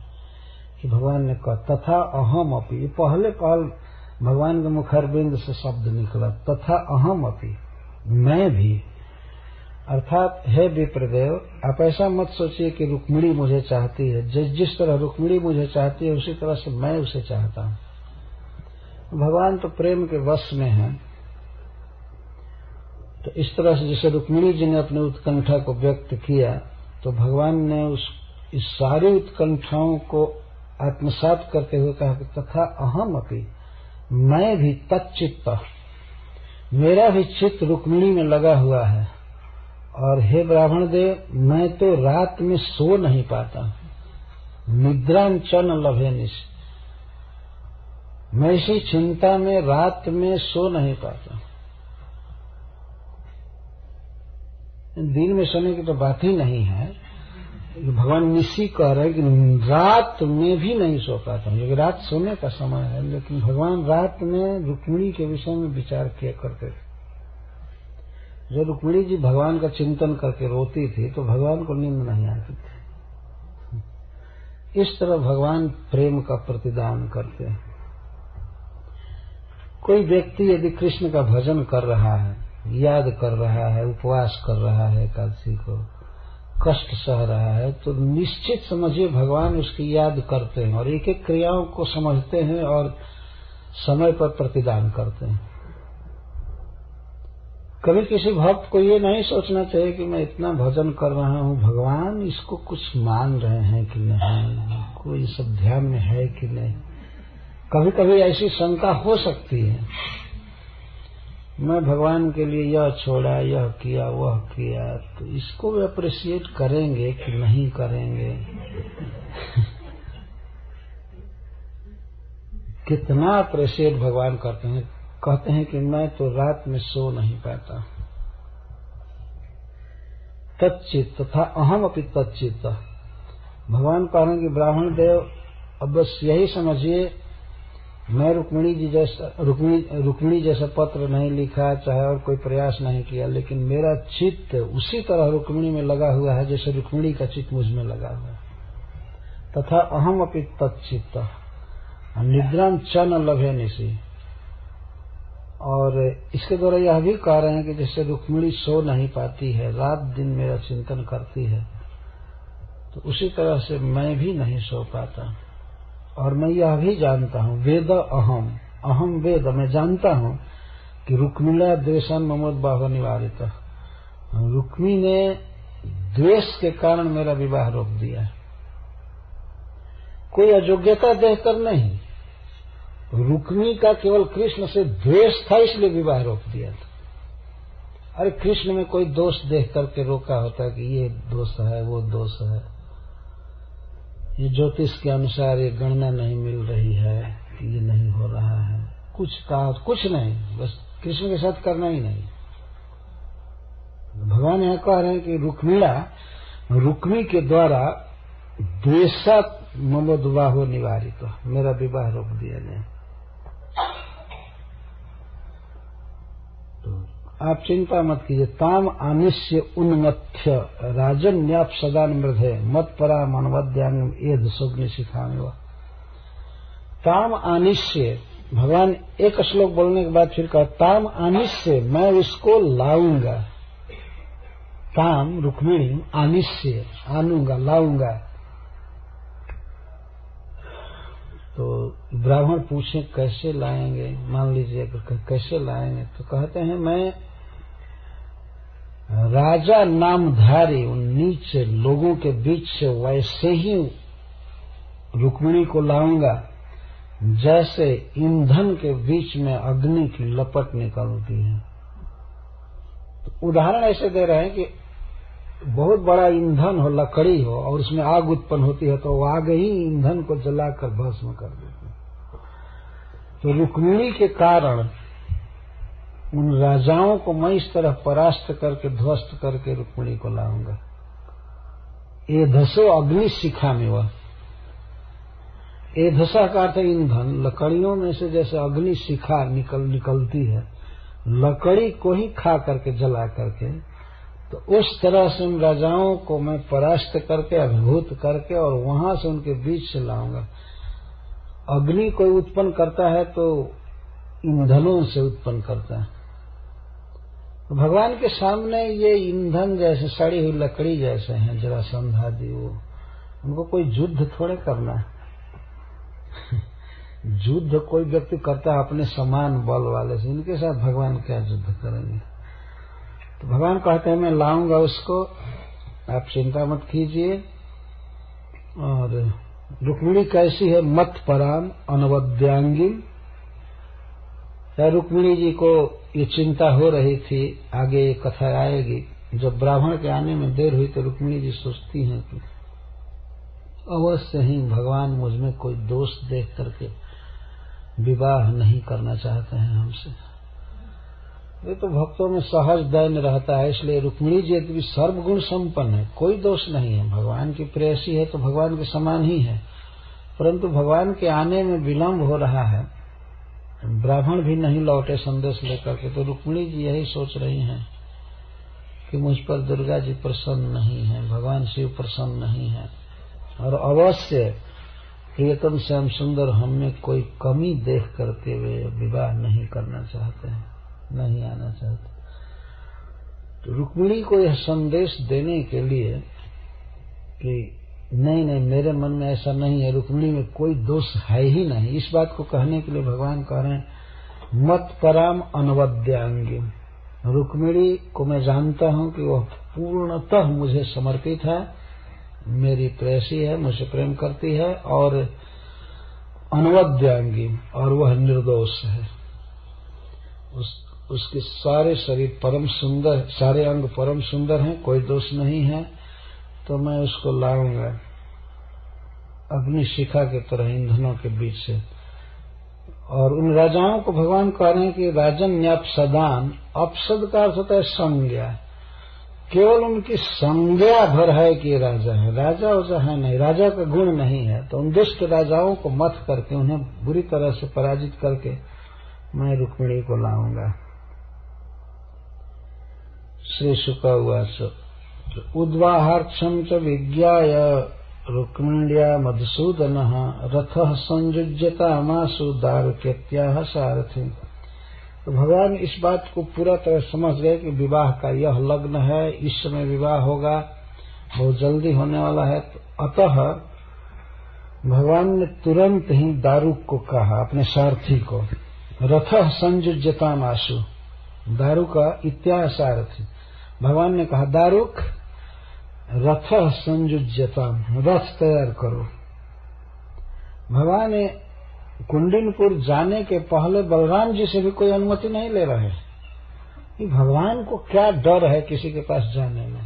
कि भगवान ने कहा तथा अहम अपि, पहले भगवान के मुखारबिंद से शब्द निकला तथा अहम अपि, मैं भी। अर्थात हे विप्रदेव, आप ऐसा मत सोचिए कि रुक्मिणी मुझे चाहती है, जिस तरह रुक्मिणी मुझे चाहती है उसी तरह से मैं उसे चाहता हूँ। भगवान तो प्रेम के वश में है, तो इस तरह से जैसे रुक्मिणी जी ने अपनी उत्कंठा को व्यक्त किया तो भगवान ने इस सारी उत्कंठाओं को आत्मसात करते हुए कहा कि तथा अहम अपि, मैं भी तच्चित्त, मेरा भी चित्त रुक्मिणी में लगा हुआ है। और हे ब्राह्मण देव, मैं तो रात में सो नहीं पाता, निद्रां च न लभे निशि, मैं इसी चिंता में रात में सो नहीं पाता। दिन में सोने की तो बात ही नहीं है, भगवान निशी कह रहे हैं कि रात में भी नहीं सो पाता हूं, क्योंकि रात सोने का समय है, लेकिन भगवान रात में रुक्मिणी के विषय में विचार किया करते थे। जब रुक्मिणी जी भगवान का चिंतन करके रोती थी तो भगवान को नींद नहीं आती थी। इस तरह भगवान प्रेम का प्रतिदान करते हैं। कोई व्यक्ति यदि कृष्ण का भजन कर रहा है, याद कर रहा है, उपवास कर रहा है, एकादशी को कष्ट सह रहा है, तो निश्चित समझिए भगवान उसकी याद करते हैं और एक एक क्रियाओं को समझते हैं और समय पर प्रतिदान करते हैं। कभी किसी भक्त को ये नहीं सोचना चाहिए कि मैं इतना भजन कर रहा हूं, भगवान इसको कुछ मान रहे हैं कि नहीं, कोई सब ध्यान में है कि नहीं। कभी कभी ऐसी शंका हो सकती है, मैं भगवान के लिए यह छोड़ा, यह किया, वह किया, तो इसको भी अप्रिशिएट करेंगे कि नहीं करेंगे। कितना अप्रिशिएट भगवान करते हैं। कहते हैं कि मैं तो रात में सो नहीं पाता। तच्चित तथा अहम अपि तच्चित। भगवान कह रहे हैं कि ब्राह्मण देव अब बस यही समझिए, मैं रुक्मिणी जैसा पत्र नहीं लिखा, चाहे और कोई प्रयास नहीं किया, लेकिन मेरा चित्त उसी तरह रुक्मिणी में लगा हुआ है जैसे रुक्मिणी का चित्त मुझ में लगा हुआ है। तथा अहम अपि तच्चित निद्रां च न लभे निशि। और इसके द्वारा यह भी कह रहे हैं कि जैसे रुक्मिणी सो नहीं पाती है, रात दिन मेरा चिंतन करती है, तो उसी तरह से मैं भी नहीं सो पाता। और मैं यह भी जानता हूं, वेद अहम वेद, मैं जानता हूं कि रुक्मिणा द्वेषन ममोद बाह निवारित। रुक्मी ने द्वेष के कारण मेरा विवाह रोक दिया। कोई अयोग्यता देखकर नहीं, रुक्मी का केवल कृष्ण से द्वेष था, इसलिए विवाह रोक दिया था। अरे कृष्ण में कोई दोष देख करके रोका होता कि ये दोष है, वो दोष है, ये ज्योतिष के अनुसार ये गणना नहीं मिल रही है कि ये नहीं हो रहा है, कुछ कहा, कुछ नहीं, बस कृष्ण के साथ करना ही नहीं। भगवान यहां कह रहे हैं कि रुक्मी के द्वारा द्वेषा ममोद्वाहो निवारित, मेरा विवाह रोक दिया गया। तो आप चिंता मत कीजिए। ताम आनिश्य उन्मथ्य राजन्याप सदा मृधे मत परा मनवद्यांग एद सुग्नि सिखाने वा। ताम आनिश्य, भगवान एक श्लोक बोलने के बाद फिर कहा ताम आनिश्य, मैं उसको लाऊंगा। ताम रुक्मिणी, आनिश्य आनूंगा, लाऊंगा। तो ब्राह्मण पूछे कैसे लाएंगे, मान लीजिए कैसे लाएंगे, तो कहते हैं मैं राजा नामधारी उन नीच लोगों के बीच से वैसे ही रुक्मिणी को लाऊंगा जैसे ईंधन के बीच में अग्नि की लपट निकलती है। तो उदाहरण ऐसे दे रहे हैं कि बहुत बड़ा ईंधन हो, लकड़ी हो, और उसमें आग उत्पन्न होती है तो वो आग ही ईंधन को जलाकर भस्म कर देती है। तो रुक्मिणी के कारण उन राजाओं को मैं इस तरह परास्त करके, ध्वस्त करके रुक्मिणी को लाऊंगा। एधसो अग्नि शिखा में वह, एधसा का अर्थ ईंधन, लकड़ियों में से जैसे अग्नि शिखा निकलती है, लकड़ी को ही खा करके, जला करके, तो उस तरह से उन राजाओं को मैं परास्त करके, अभिभूत करके, और वहां से उनके बीच से लाऊंगा। अग्नि कोई उत्पन्न करता है तो ईंधनों से उत्पन्न करता है। तो भगवान के सामने ये ईंधन जैसे सड़ी हुई लकड़ी जैसे हैं, जरासंध आदि, वो उनको कोई युद्ध थोड़े करना है। युद्ध कोई व्यक्ति करता है अपने समान बल वाले से, इनके साथ भगवान क्या युद्ध करेंगे। तो भगवान कहते हैं मैं लाऊंगा उसको, आप चिंता मत कीजिए। और रुक्मिणी कैसी है, मत पराम अनवद्यांगी। रुक्मिणी जी को ये चिंता हो रही थी, आगे ये कथा आएगी। जब ब्राह्मण के आने में देर हुई तो रुक्मिणी जी सोचती हैं कि अवश्य ही भगवान मुझ में कोई दोष देख करके विवाह नहीं करना चाहते हैं हमसे। ये तो भक्तों में सहज दैन रहता है, इसलिए रुक्मिणी जी यदि सर्वगुण संपन्न है, कोई दोष नहीं है, भगवान की प्रेयसी है तो भगवान के समान ही है, परंतु भगवान के आने में विलंब हो रहा है, ब्राह्मण भी नहीं लौटे संदेश लेकर के, तो रुक्मिणी जी यही सोच रही हैं कि मुझ पर दुर्गा जी प्रसन्न नहीं है, भगवान शिव प्रसन्न नहीं है, और अवश्य प्रियतम श्याम सुंदर हमें कोई कमी देख करके वे विवाह नहीं करना चाहते हैं, नहीं आना चाहते। तो रुक्मिणी को यह संदेश देने के लिए कि नहीं नहीं, मेरे मन में ऐसा नहीं है, रुक्मिणी में कोई दोष है ही नहीं, इस बात को कहने के लिए भगवान कह रहे हैं मत पराम अनवद्यांगी, रुक्मिणी को मैं जानता हूं कि वह पूर्णतः मुझे समर्पित है, मेरी प्रेयसी है, मुझे प्रेम करती है, और अनवद्यांगी, और वह निर्दोष है, उसके सारे शरीर परम सुंदर, सारे अंग परम सुंदर हैं, कोई दोष नहीं है, तो मैं उसको लाऊंगा अग्नि शिखा के तरह ईंधनों के बीच से। और उन राजाओं को भगवान कह रहे हैं कि राजन्यापसदान, अपसद का अर्थ होता है संज्ञा, केवल उनकी संज्ञा भर है कि राजा है, राजा वजा है नहीं, राजा का गुण नहीं है, तो उन दुष्ट राजाओं को मत करके, उन्हें बुरी तरह से पराजित करके मैं रुक्मिणी को लाऊंगा। श्री शुक उवाच उद्वाहाक्षम च विज्ञाय रुक्मिण्या मधुसूदनः रथः संयुज्यतामाशु दारुकेत्याः सारथि। तो भगवान इस बात को पूरा तरह समझ गए कि विवाह का यह लग्न है, इस समय विवाह होगा, बहुत जल्दी होने वाला है, तो अतः भगवान ने तुरंत ही दारुक को कहा, अपने सारथी को, रथः संयुज्यतामाशु, दारुक इत्याह सारथी, भगवान ने कहा दारुक रथः संयुज्यताम, रथ तैयार करो। भगवान ने कुंडिनपुर जाने के पहले बलराम जी से भी कोई अनुमति नहीं ले रहे कि भगवान को क्या डर है किसी के पास जाने में।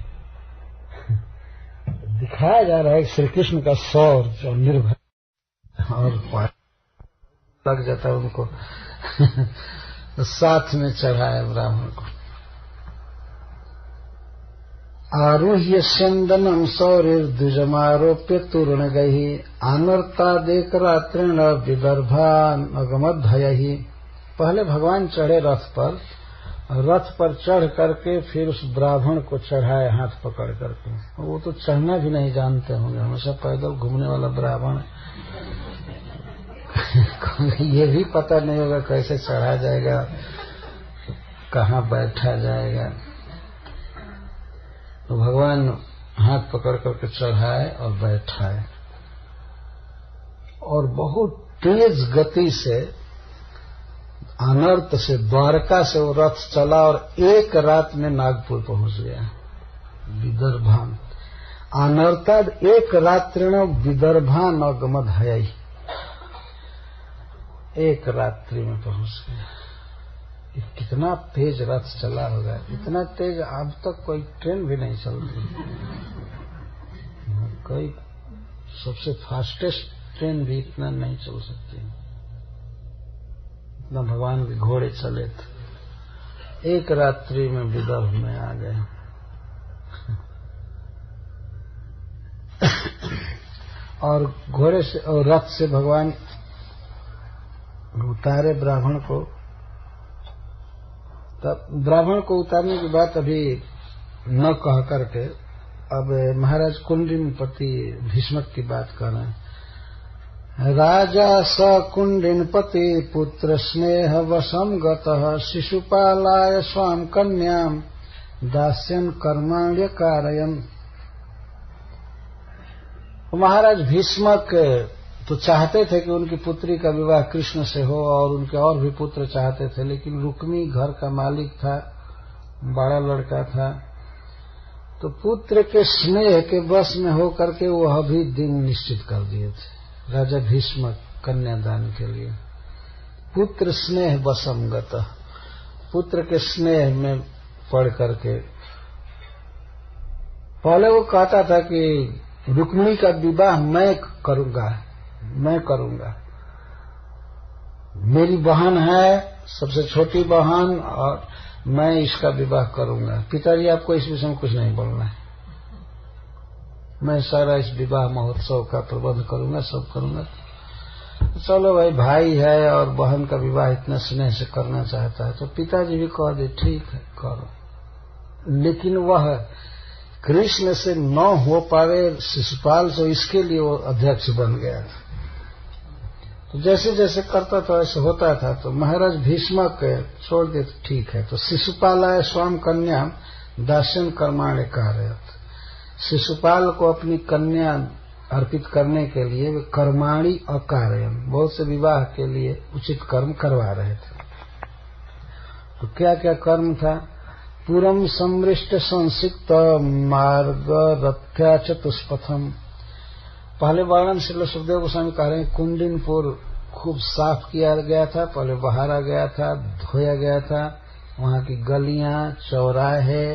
दिखाया जा रहा है श्री कृष्ण का शौर्य और निर्भय, और लग जाता है उनको तो साथ में चढ़ाया ब्राह्मण को। आरुह्य स्यंदनम सौरिर्द्विजमारोप्य तूर्ण गही अनर्तादेक रात्रिण विदर्भान अगमधयहि। पहले भगवान चढ़े रथ पर चढ़ करके फिर उस ब्राह्मण को चढ़ाए हाथ पकड़ करके। वो तो चढ़ना भी नहीं जानते होंगे, हमेशा पैदल घूमने वाला ब्राह्मण ये भी पता नहीं होगा कैसे चढ़ा जाएगा, कहाँ बैठा जाएगा। तो भगवान हाथ पकड़ करके चढ़ाए और बैठाए, और बहुत तेज गति से अनर्त से द्वारका से वो रथ चला और एक रात में नागपुर पहुंच गया। विदर्भान अनर्ताद एक रात्रिण विदर्भान अगमधयहि, एक रात्रि में पहुंच गया। कितना तेज रथ चला होगा, इतना तेज अब तक कोई ट्रेन भी नहीं चलती, कोई सबसे फास्टेस्ट ट्रेन भी इतना नहीं चल सकती, इतना भगवान के घोड़े चले थे। एक रात्रि में विदर्भ में आ गए। और घोड़े से और रथ से भगवान उतारे ब्राह्मण को। तब ब्राह्मण को उतारने की बात अभी न कह करके अब महाराज कुंडिनपति भीष्मक की बात कर रहे हैं। राजा स कुंडिनपति पुत्र स्नेह वशम गतः शिशुपालाय स्वाम कन्याम दास्यन कर्माण्य कारयन। महाराज भीष्मक तो चाहते थे कि उनकी पुत्री का विवाह कृष्ण से हो, और उनके और भी पुत्र चाहते थे, लेकिन रुक्मी घर का मालिक था, बड़ा लड़का था, तो पुत्र के स्नेह के वश में होकर के वह भी दिन निश्चित कर दिए थे राजा भीष्मक कन्यादान के लिए। पुत्र स्नेह वशम गतः, पुत्र के स्नेह में पड़ करके पहले वो कहता था कि रुक्मिणी का विवाह मैं करूंगा, मेरी बहन है सबसे छोटी बहन, और मैं इसका विवाह करूंगा। पिताजी आपको इस विषय में कुछ नहीं बोलना है, मैं सारा इस विवाह महोत्सव का प्रबंध करूंगा, सब करूंगा। चलो भाई, भाई है और बहन का विवाह इतना स्नेह से करना चाहता है तो पिताजी भी कह दे ठीक है करो। लेकिन वह कृष्ण से न हो पावे शिशुपाल, तो इसके लिए वो अध्यक्ष बन गया था। तो जैसे जैसे करता था वैसे होता था। तो महाराज भीष्मक छोड़ दे तो ठीक है। तो शिशुपालाय स्वयं कन्या दास्यन कर्माण्य कार्यत, शिशुपाल को अपनी कन्या अर्पित करने के लिए वे कर्माणि अकार्यम, बहुत से विवाह के लिए उचित कर्म करवा रहे थे। तो क्या क्या कर्म था? पूरम समृष्ट संसिक्त मार्ग रथ्या चतुष्पथम। पहले वर्णन श्री सुखदेव गोस्वामी कह रहे हैं कुंडिनपुर खूब साफ किया गया था, पहले बहारा गया था, धोया गया था, वहां की गलियां, चौराहे,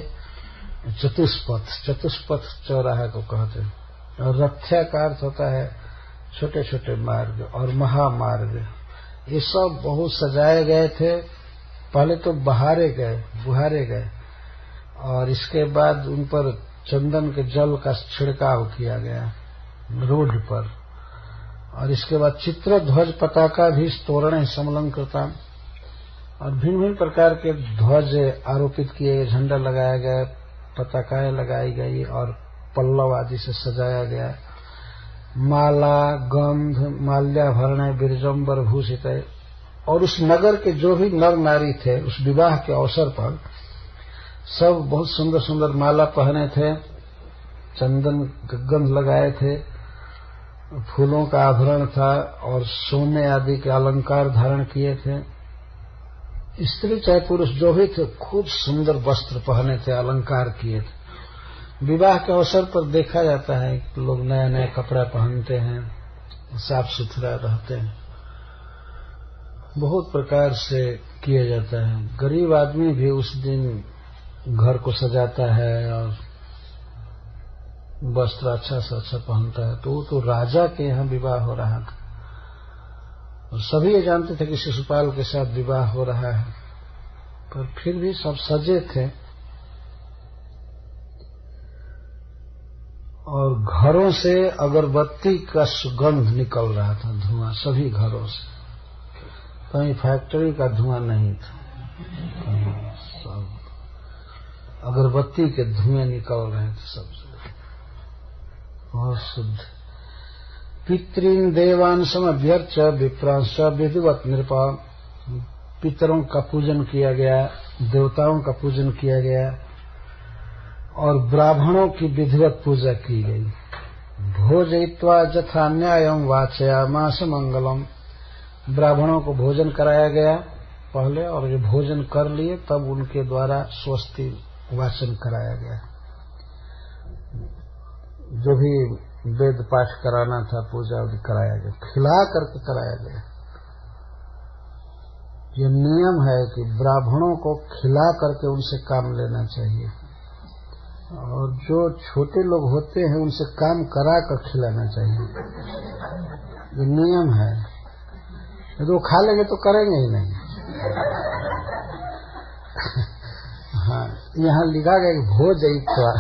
चतुष्पथ चौराहा को कहते हैं। और रथ्या का अर्थ होता है छोटे छोटे मार्ग और महामार्ग। ये सब बहुत सजाए गए थे। पहले तो बुहारे गए और इसके बाद उन पर चंदन के जल का छिड़काव किया गया रोड पर। और इसके बाद चित्र ध्वज पताका भी तोरण समलंकृता, और भिन्न भिन्न प्रकार के ध्वज आरोपित किए गए, झंडा लगाया गया, पताकाएं लगाई गई और पल्लव आदि से सजाया गया। माला गंध माल्याभरण बिरजम्बर भूषित है। और उस नगर के जो भी नर नारी थे उस विवाह के अवसर पर सब बहुत सुंदर सुंदर माला पहने थे, चंदन गंध लगाए थे, फूलों का आभरण था और सोने आदि के अलंकार धारण किए थे। स्त्री चाहे पुरुष जो भी थे खूब सुंदर वस्त्र पहने थे, अलंकार किए थे। विवाह के अवसर पर देखा जाता है कि लोग नया नया कपड़ा पहनते हैं, साफ सुथरा रहते हैं, बहुत प्रकार से किया जाता है। गरीब आदमी भी उस दिन घर को सजाता है और वस्त्र अच्छा से अच्छा पहनता है। तो वो तो राजा के यहाँ विवाह हो रहा था और सभी ये जानते थे कि शिशुपाल के साथ विवाह हो रहा है, पर फिर भी सब सजे थे। और घरों से अगरबत्ती का सुगंध निकल रहा था, धुआं सभी घरों से, कहीं फैक्ट्री का धुआं नहीं था, सब अगरबत्ती के धुएं निकल रहे थे सबसे, बहुत शुद्ध। पितृन देवान समभ्यर्च विप्रांश विधिवत नृपा, पितरों का पूजन किया गया, देवताओं का पूजन किया गया और ब्राह्मणों की विधिवत पूजा की गई। भोजयित्वा जथा न्यायम वाचयामास मंगलम, ब्राह्मणों को भोजन कराया गया पहले, और ये भोजन कर लिए तब उनके द्वारा स्वस्ति वाचन कराया गया। जो भी वेद पाठ कराना था, पूजा कराया गया, खिला करके कराया गया। ये नियम है कि ब्राह्मणों को खिला करके उनसे काम लेना चाहिए, और जो छोटे लोग होते हैं उनसे काम करा कर खिलाना चाहिए। ये नियम है, तो खा लेंगे तो करेंगे ही नहीं। हाँ, यहाँ लिखा गया कि भोजयित्वा,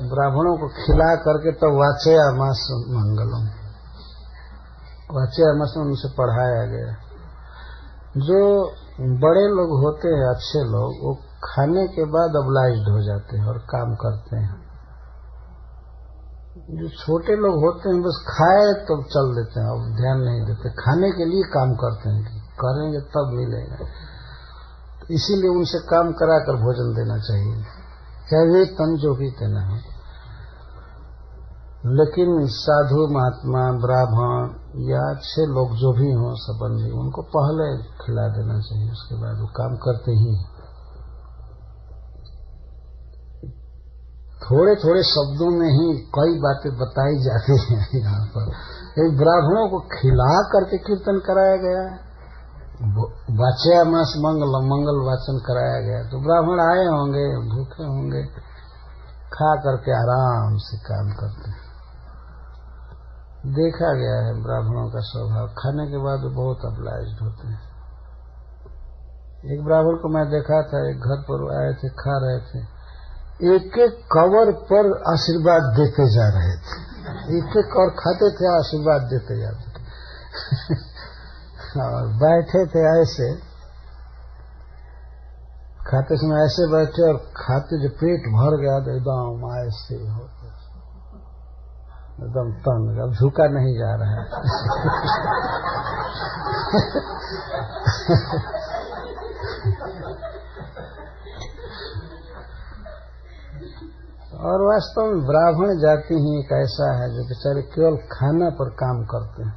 ब्राह्मणों को खिला करके तो वाचयामास मंगलम, वाचयामास उनसे पढ़ाया गया। जो बड़े लोग होते हैं, अच्छे लोग, वो खाने के बाद ऑब्लाइज्ड हो जाते हैं और काम करते हैं। जो छोटे लोग होते हैं बस खाए तो चल देते हैं और ध्यान नहीं देते, खाने के लिए काम करते हैं कि करेंगे तब मिलेगा। इसीलिए उनसे काम कराकर भोजन देना चाहिए, चाहे वे तन जो भी देना हो। लेकिन साधु महात्मा ब्राह्मण या अच्छे लोग जो भी हों संबंधी, उनको पहले खिला देना चाहिए, उसके बाद वो काम करते ही। थोड़े थोड़े शब्दों में ही कई बातें बताई जाती हैं यहाँ पर। एक ब्राह्मणों को खिला करके कीर्तन कराया गया, वाचयामास मंगलम, मंगल वाचन कराया गया। तो ब्राह्मण आए होंगे, भूखे होंगे, खा करके आराम से काम करते हैं। देखा गया है ब्राह्मणों का स्वभाव, खाने के बाद बहुत ऑब्लाइज्ड होते हैं। एक ब्राह्मण को मैं देखा था, एक घर पर आए थे, खा रहे थे, एक एक कवर पर आशीर्वाद देते जा रहे थे, एक एक और खाते थे, आशीर्वाद देते जाते थे और बैठे थे ऐसे, खाते समय ऐसे बैठे और खाते जो पेट भर गया तो एकदम ऐसे हो, एकदम तंग, अब झुका नहीं जा रहा है और वास्तव में ब्राह्मण जाति ही एक ऐसा है जो बेचारे केवल खाना पर काम करते हैं।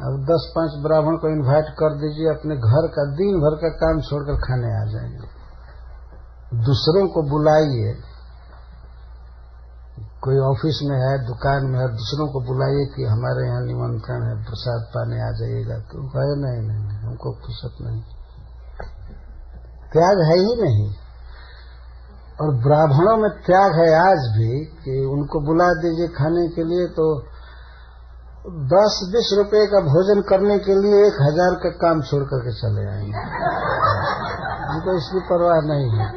अब 10-5 ब्राह्मण को इनवाइट कर दीजिए, अपने घर का दिन भर का काम छोड़कर खाने आ जाएंगे। दूसरों को बुलाइए, कोई ऑफिस में है, दुकान में है, दूसरों को बुलाइए कि हमारे यहाँ निमंत्रण है, प्रसाद पाने आ जाइएगा, तो कहे नहीं, हमको फुर्सत नहीं, त्याग है ही नहीं। और ब्राह्मणों में त्याग है आज भी कि उनको बुला दीजिए खाने के लिए तो 10-20 रुपए का भोजन करने के लिए 1000 का काम छोड़ करके चले आएंगे। उनको इसकी परवाह नहीं है,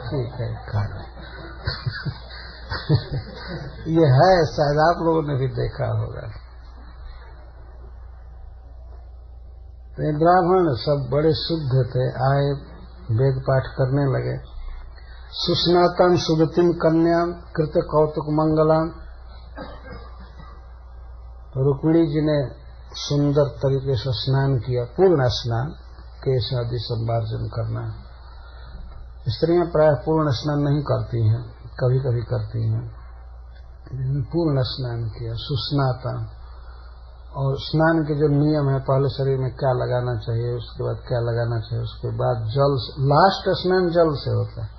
ठीक है खाना ये है, शायद आप लोगों ने भी देखा होगा। तो ये ब्राह्मण सब बड़े शुद्ध थे, आए वेद पाठ करने लगे। सुस्नातम सुगतिम कन्याम कृत कौतुक मंगलाम। रुक्मिणी जी ने सुंदर तरीके से स्नान किया, पूर्ण स्नान, केश आदि संवार्जन करना। स्त्रियां प्राय पूर्ण स्नान नहीं करती हैं, कभी कभी करती हैं, पूर्ण स्नान किया, सुस्नातम। और स्नान के जो नियम है, पहले शरीर में क्या लगाना चाहिए, उसके बाद क्या लगाना चाहिए, उसके बाद जल, लास्ट स्नान जल से होता है,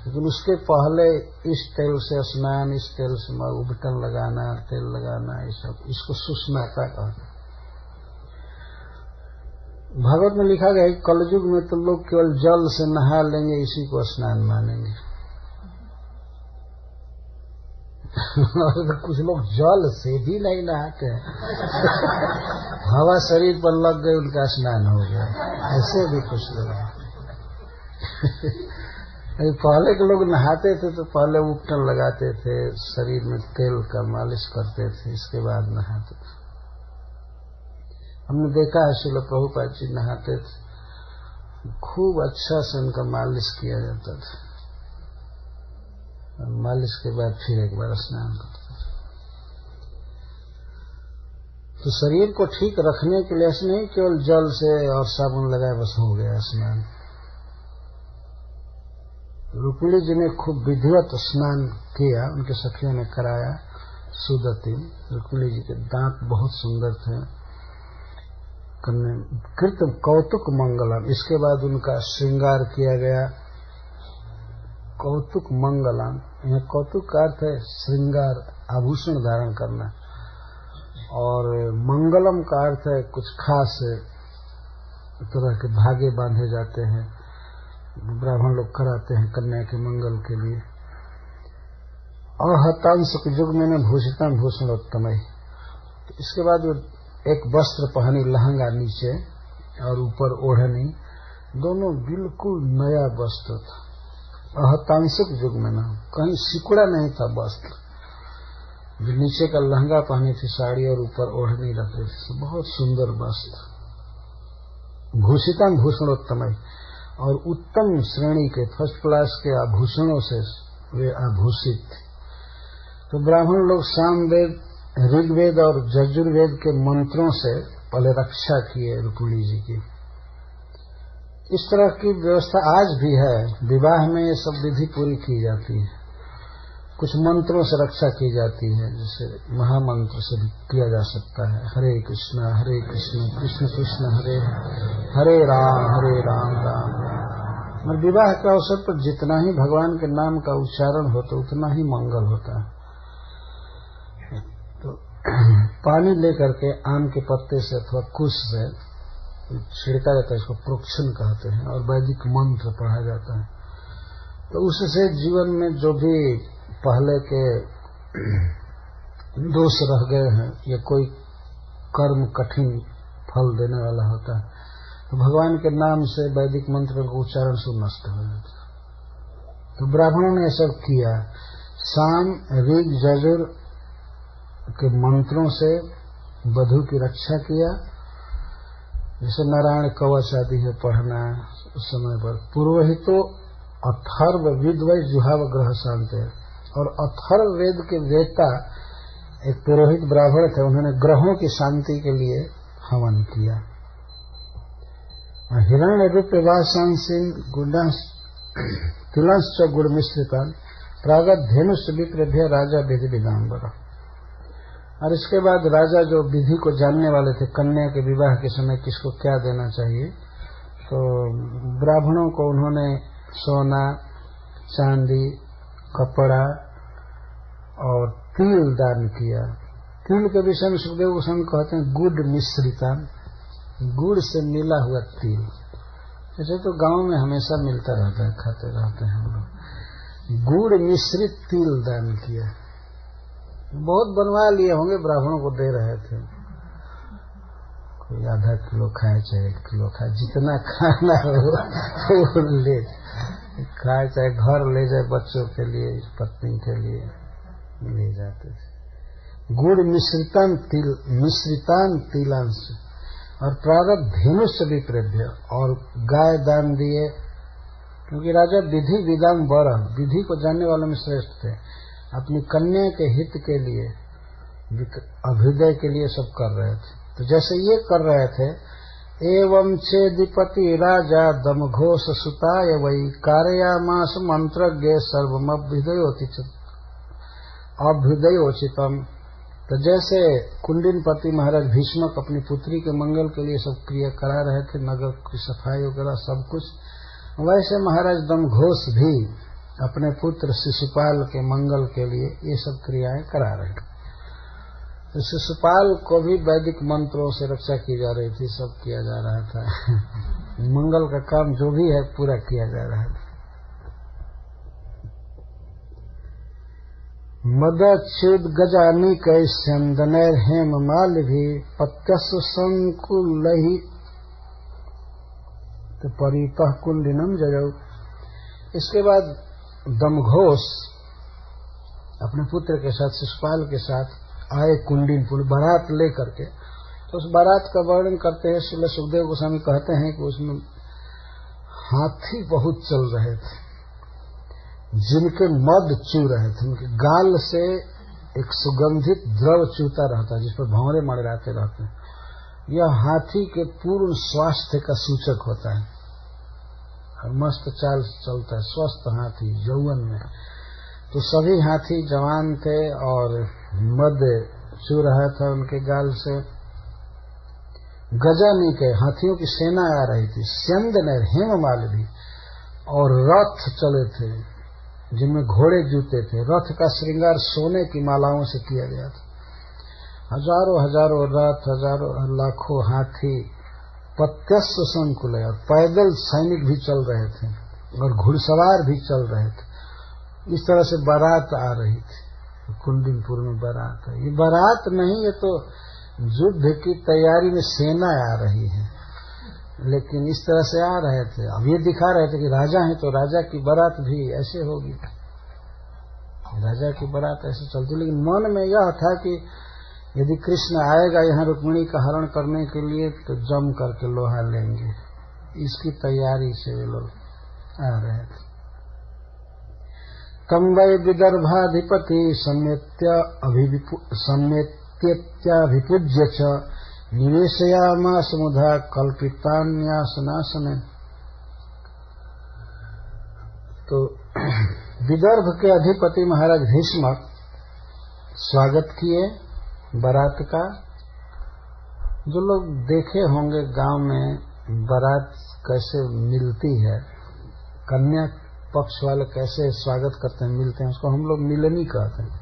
लेकिन उसके पहले इस तेल से स्नान, इस तेल से उबटन लगाना, तेल लगाना, ये सब, इसको सुस्नाता कहते। भागवत में लिखा गया है कलयुग में तो लोग केवल जल से नहा लेंगे, इसी को स्नान मानेंगे और तो कुछ लोग जल से भी नहीं नहाते हैं हवा शरीर पर लग गई, उनका स्नान हो गया, ऐसे भी कुछ लोग पहले के लोग नहाते थे तो पहले उपटन लगाते थे, शरीर में तेल का मालिश करते थे, इसके बाद नहाते थे। हमने देखा है श्रील प्रभुपाद जी नहाते थे, खूब अच्छा से उनका मालिश किया जाता था, और मालिश के बाद फिर एक बार स्नान करते थे। तो शरीर को ठीक रखने के लिए ऐसे नहीं केवल जल से और साबुन लगाए बस हो गया स्नान। रुक्मिणी जी ने खूब विधिवत स्नान किया, उनके सखियों ने कराया। सुदती, रुक्मिणी जी के दांत बहुत सुंदर थे। कृत कौतुक मंगलम, इसके बाद उनका श्रृंगार किया गया। कौतुक मंगलम, यह कौतुक का अर्थ है श्रृंगार, आभूषण धारण करना, और मंगलम का अर्थ है कुछ खास तरह के धागे बांधे जाते हैं, ब्राह्मण लोग कराते हैं कन्या के मंगल के लिए। अहतांश युग में भूषितम भूषणोत्तमय, तो इसके बाद वो एक वस्त्र पहनी, लहंगा नीचे और ऊपर ओढ़नी, दोनों बिल्कुल नया वस्त्र था। अहतांशिक युग में कहीं सिकुड़ा नहीं था वस्त्र, जो नीचे का लहंगा पहनी थी साड़ी और ऊपर ओढ़नी रखी थी, बहुत सुंदर वस्त्र। भूषितम भूषणोत्तमय, और उत्तम श्रेणी के फर्स्ट क्लास के आभूषणों से वे आभूषित थे। तो ब्राह्मण लोग सामवेद, ऋग्वेद और यजुर्वेद के मंत्रों से पहले रक्षा किए रुक्मिणी जी की। इस तरह की व्यवस्था आज भी है, विवाह में ये सब विधि पूरी की जाती है, कुछ मंत्रों से रक्षा की जाती है, जैसे महामंत्र से भी किया जा सकता है, हरे कृष्ण कृष्ण कृष्ण हरे हरे, राम राम। और विवाह के अवसर पर जितना ही भगवान के नाम का उच्चारण होता उतना ही मंगल होता है। तो पानी लेकर के आम के पत्ते से अथवा कुश से छिड़का जाता है, इसको प्रोक्षण कहते हैं, और वैदिक मंत्र पढ़ा जाता है। तो उससे जीवन में जो भी पहले के दोष रह गए हैं या कोई कर्म कठिन फल देने वाला होता है, तो भगवान के नाम से वैदिक मंत्र का उच्चारण सब नष्ट हो जाता। तो ब्राह्मणों ने सब किया, साम ऋग यजुर के मंत्रों से वधु की रक्षा किया, जैसे नारायण कवच आदि है पढ़ना उस समय पर। पुरोहितो अथर्व विद्वै जुहाव ग्रह शांत है, और अथर्व वेद के वेता एक पुरोहित ब्राह्मण थे, उन्होंने ग्रहों की शांति के लिए हवन किया। हिरण्य रूप वासांसिन गुणांश तुलंश्च गुड़ मिश्रितान प्रागत धेनुष विप्रभ्य राजा विधि विदाम्बर। और इसके बाद राजा जो विधि को जानने वाले थे, कन्या के विवाह के समय किसको क्या देना चाहिए, तो ब्राह्मणों को उन्होंने सोना, चांदी, कपड़ा और तिल दान किया। तिल के विषय में सुखदेव गोस्वामी कहते हैं गुड़ मिश्रितान, गुड़ से मिला हुआ तिल। ऐसे तो गांव में हमेशा मिलता रहता है, खाते रहते हैं हम लोग। गुड़ मिश्रित तिल दान किया। बहुत बनवा लिए होंगे, ब्राह्मणों को दे रहे थे। कोई आधा किलो खाए चाहे 1 किलो खाए, जितना खाना हो वो ले खाए, चाहे घर ले जाए, बच्चों के लिए, पत्नी के लिए ले जाते थे। गुड़ मिश्रितान तिलांश, और प्रारब्ध धेनुष विप्रभ्य, और गाय दान दिए, क्योंकि राजा विधि विदाम वर, विधि को जानने वालों में श्रेष्ठ थे। अपनी कन्या के हित के लिए, अभ्युदय के लिए सब कर रहे थे। तो जैसे ये कर रहे थे, एवं चेदिपति राजा दमघोष सुताय वै कारयामास मंत्रज्ञ अभ्युदयोचितम। तो जैसे कुंडिनपति महाराज भीष्मक अपनी पुत्री के मंगल के लिए सब क्रिया करा रहे थे, नगर की सफाई वगैरह सब कुछ, वैसे महाराज दमघोष भी अपने पुत्र शिशुपाल के मंगल के लिए ये सब क्रियाएं करा रहे थे। तो शिशुपाल को भी वैदिक मंत्रों से रक्षा की जा रही थी, सब किया जा रहा था। मंगल का काम जो भी है पूरा किया जा रहा था। मदच्युत गजानी कैस्यंदनैर हेम माल भी पत्यस्व संकुल ही तो परितः कुंडिनम जयौ। इसके बाद दमघोष अपने पुत्र के साथ, शिशुपाल के साथ आए कुंडिनपुर बारात लेकर के। तो उस बारात का वर्णन करते हैं श्रील सुखदेव गोस्वामी, कहते हैं कि उसमें हाथी बहुत चल रहे थे, जिनके मद चू रहे थे, उनके गाल से एक सुगंधित द्रव चूता रहता है, जिस पर भंवरे मड़राते रहते हैं। यह हाथी के पूर्ण स्वास्थ्य का सूचक होता है, और मस्त चाल चलता है, स्वस्थ हाथी यौवन में। तो सभी हाथी जवान थे और मद चू रहा था उनके गाल से। गजानी के हाथियों की सेना आ रही थी, स्यंद ने हेममाल भी, और रथ चले थे जिनमें घोड़े जूते थे। रथ का श्रृंगार सोने की मालाओं से किया गया था। हजारों हजारों रथ, हजारों लाखों हाथी, पत्यस्व संकुल, और पैदल सैनिक भी चल रहे थे और घुड़सवार भी चल रहे थे। इस तरह से बारात आ रही थी। कुंडिनपुर में बारात है, ये बारात नहीं, ये तो युद्ध की तैयारी में सेना आ रही है, लेकिन इस तरह से आ रहे थे। अब ये दिखा रहे थे कि राजा है तो राजा की बारात भी ऐसे होगी, राजा की बारात ऐसे चलती। लेकिन मन में यह था कि यदि कृष्ण आएगा यहाँ रुक्मिणी का हरण करने के लिए तो जम करके लोहा लेंगे, इसकी तैयारी से वे लोग आ रहे थे। तम वै विदर्भाधिपति समेत्यभिपूज्य च निवेशयामास मुधा कल्पितान्यासनासन। तो विदर्भ के अधिपति महाराज भीष्मक स्वागत किए बारात का। जो लोग देखे होंगे गांव में बारात कैसे मिलती है, कन्या पक्ष वाले कैसे स्वागत करते हैं, मिलते हैं, उसको हम लोग मिलनी कहते हैं।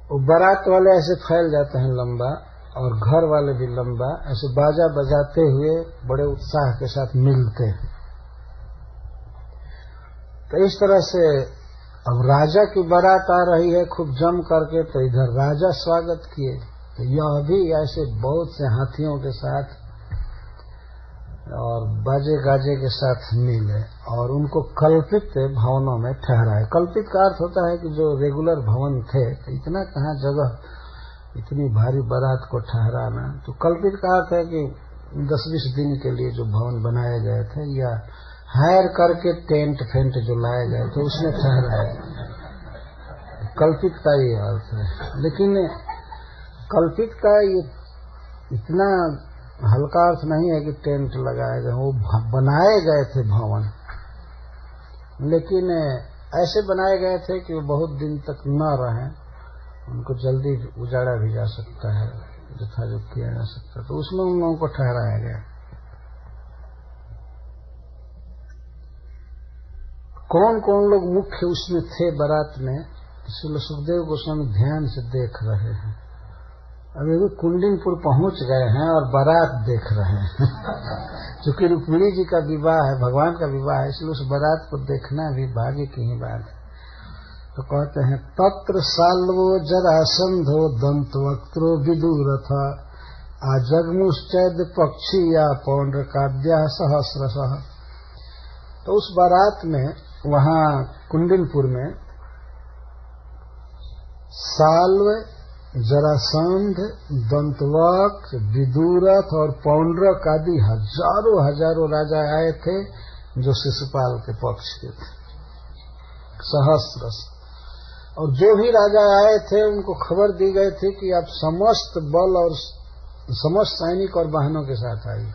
तो बारात वाले ऐसे फैल जाते हैं लंबा, और घर वाले भी लंबा, ऐसे बाजा बजाते हुए बड़े उत्साह के साथ मिलते हैं। तो इस तरह से अब राजा की बारात आ रही है खूब जम करके, तो इधर राजा स्वागत किए, यह भी ऐसे बहुत से हाथियों के साथ और बाजे गाजे के साथ मिले और उनको कल्पित भवनों में ठहराए। कल्पित का अर्थ होता है कि जो रेगुलर भवन थे तो इतना कहाँ जगह इतनी भारी बारात को ठहराना। तो कल्पित का अर्थ है कि 10-20 दिन के लिए जो भवन बनाए गए थे या हायर करके टेंट फेंट जो लाए गए थे उसमें ठहराए। कल्पित का ये अर्थ है। लेकिन कल्पित का ये इतना हल्का अर्थ नहीं है कि टेंट लगाए गए, वो बनाए गए थे भवन, लेकिन ऐसे बनाए गए थे कि वो बहुत दिन तक न रहे, उनको जल्दी उजाड़ा भी जा सकता है, यथायोग्य किया जा सकता है, तो उसमें उन लोगों को ठहराया गया। कौन कौन लोग मुख्य उसमें थे बारात में, इसलिए सुखदेव गोस्वामी ध्यान से देख रहे हैं। अभी भी कुंडिनपुर पहुंच गए हैं और बारात देख रहे हैं क्योंकि रुक्मिणी जी का विवाह है, भगवान का विवाह है, इसलिए उस बारात को देखना भी भाग्य की ही बात है। तो कहते हैं तत्र साल्वो जरासंधो दंतवक्त्रो विदुरथ आजग्मुश्चैद पक्षी या पौंड्रकाद्या सहस्रशः। तो उस बारात में वहां कुंडिनपुर में साल्व, जरासंध, दंतवक्त्र, विदुरथ और पौंड्रक आदि हजारों राजा आए थे जो शिशुपाल के पक्ष के थे, सहस्र। और जो भी राजा आए थे उनको खबर दी गई थी कि आप समस्त बल और समस्त सैनिक और वाहनों के साथ आइए।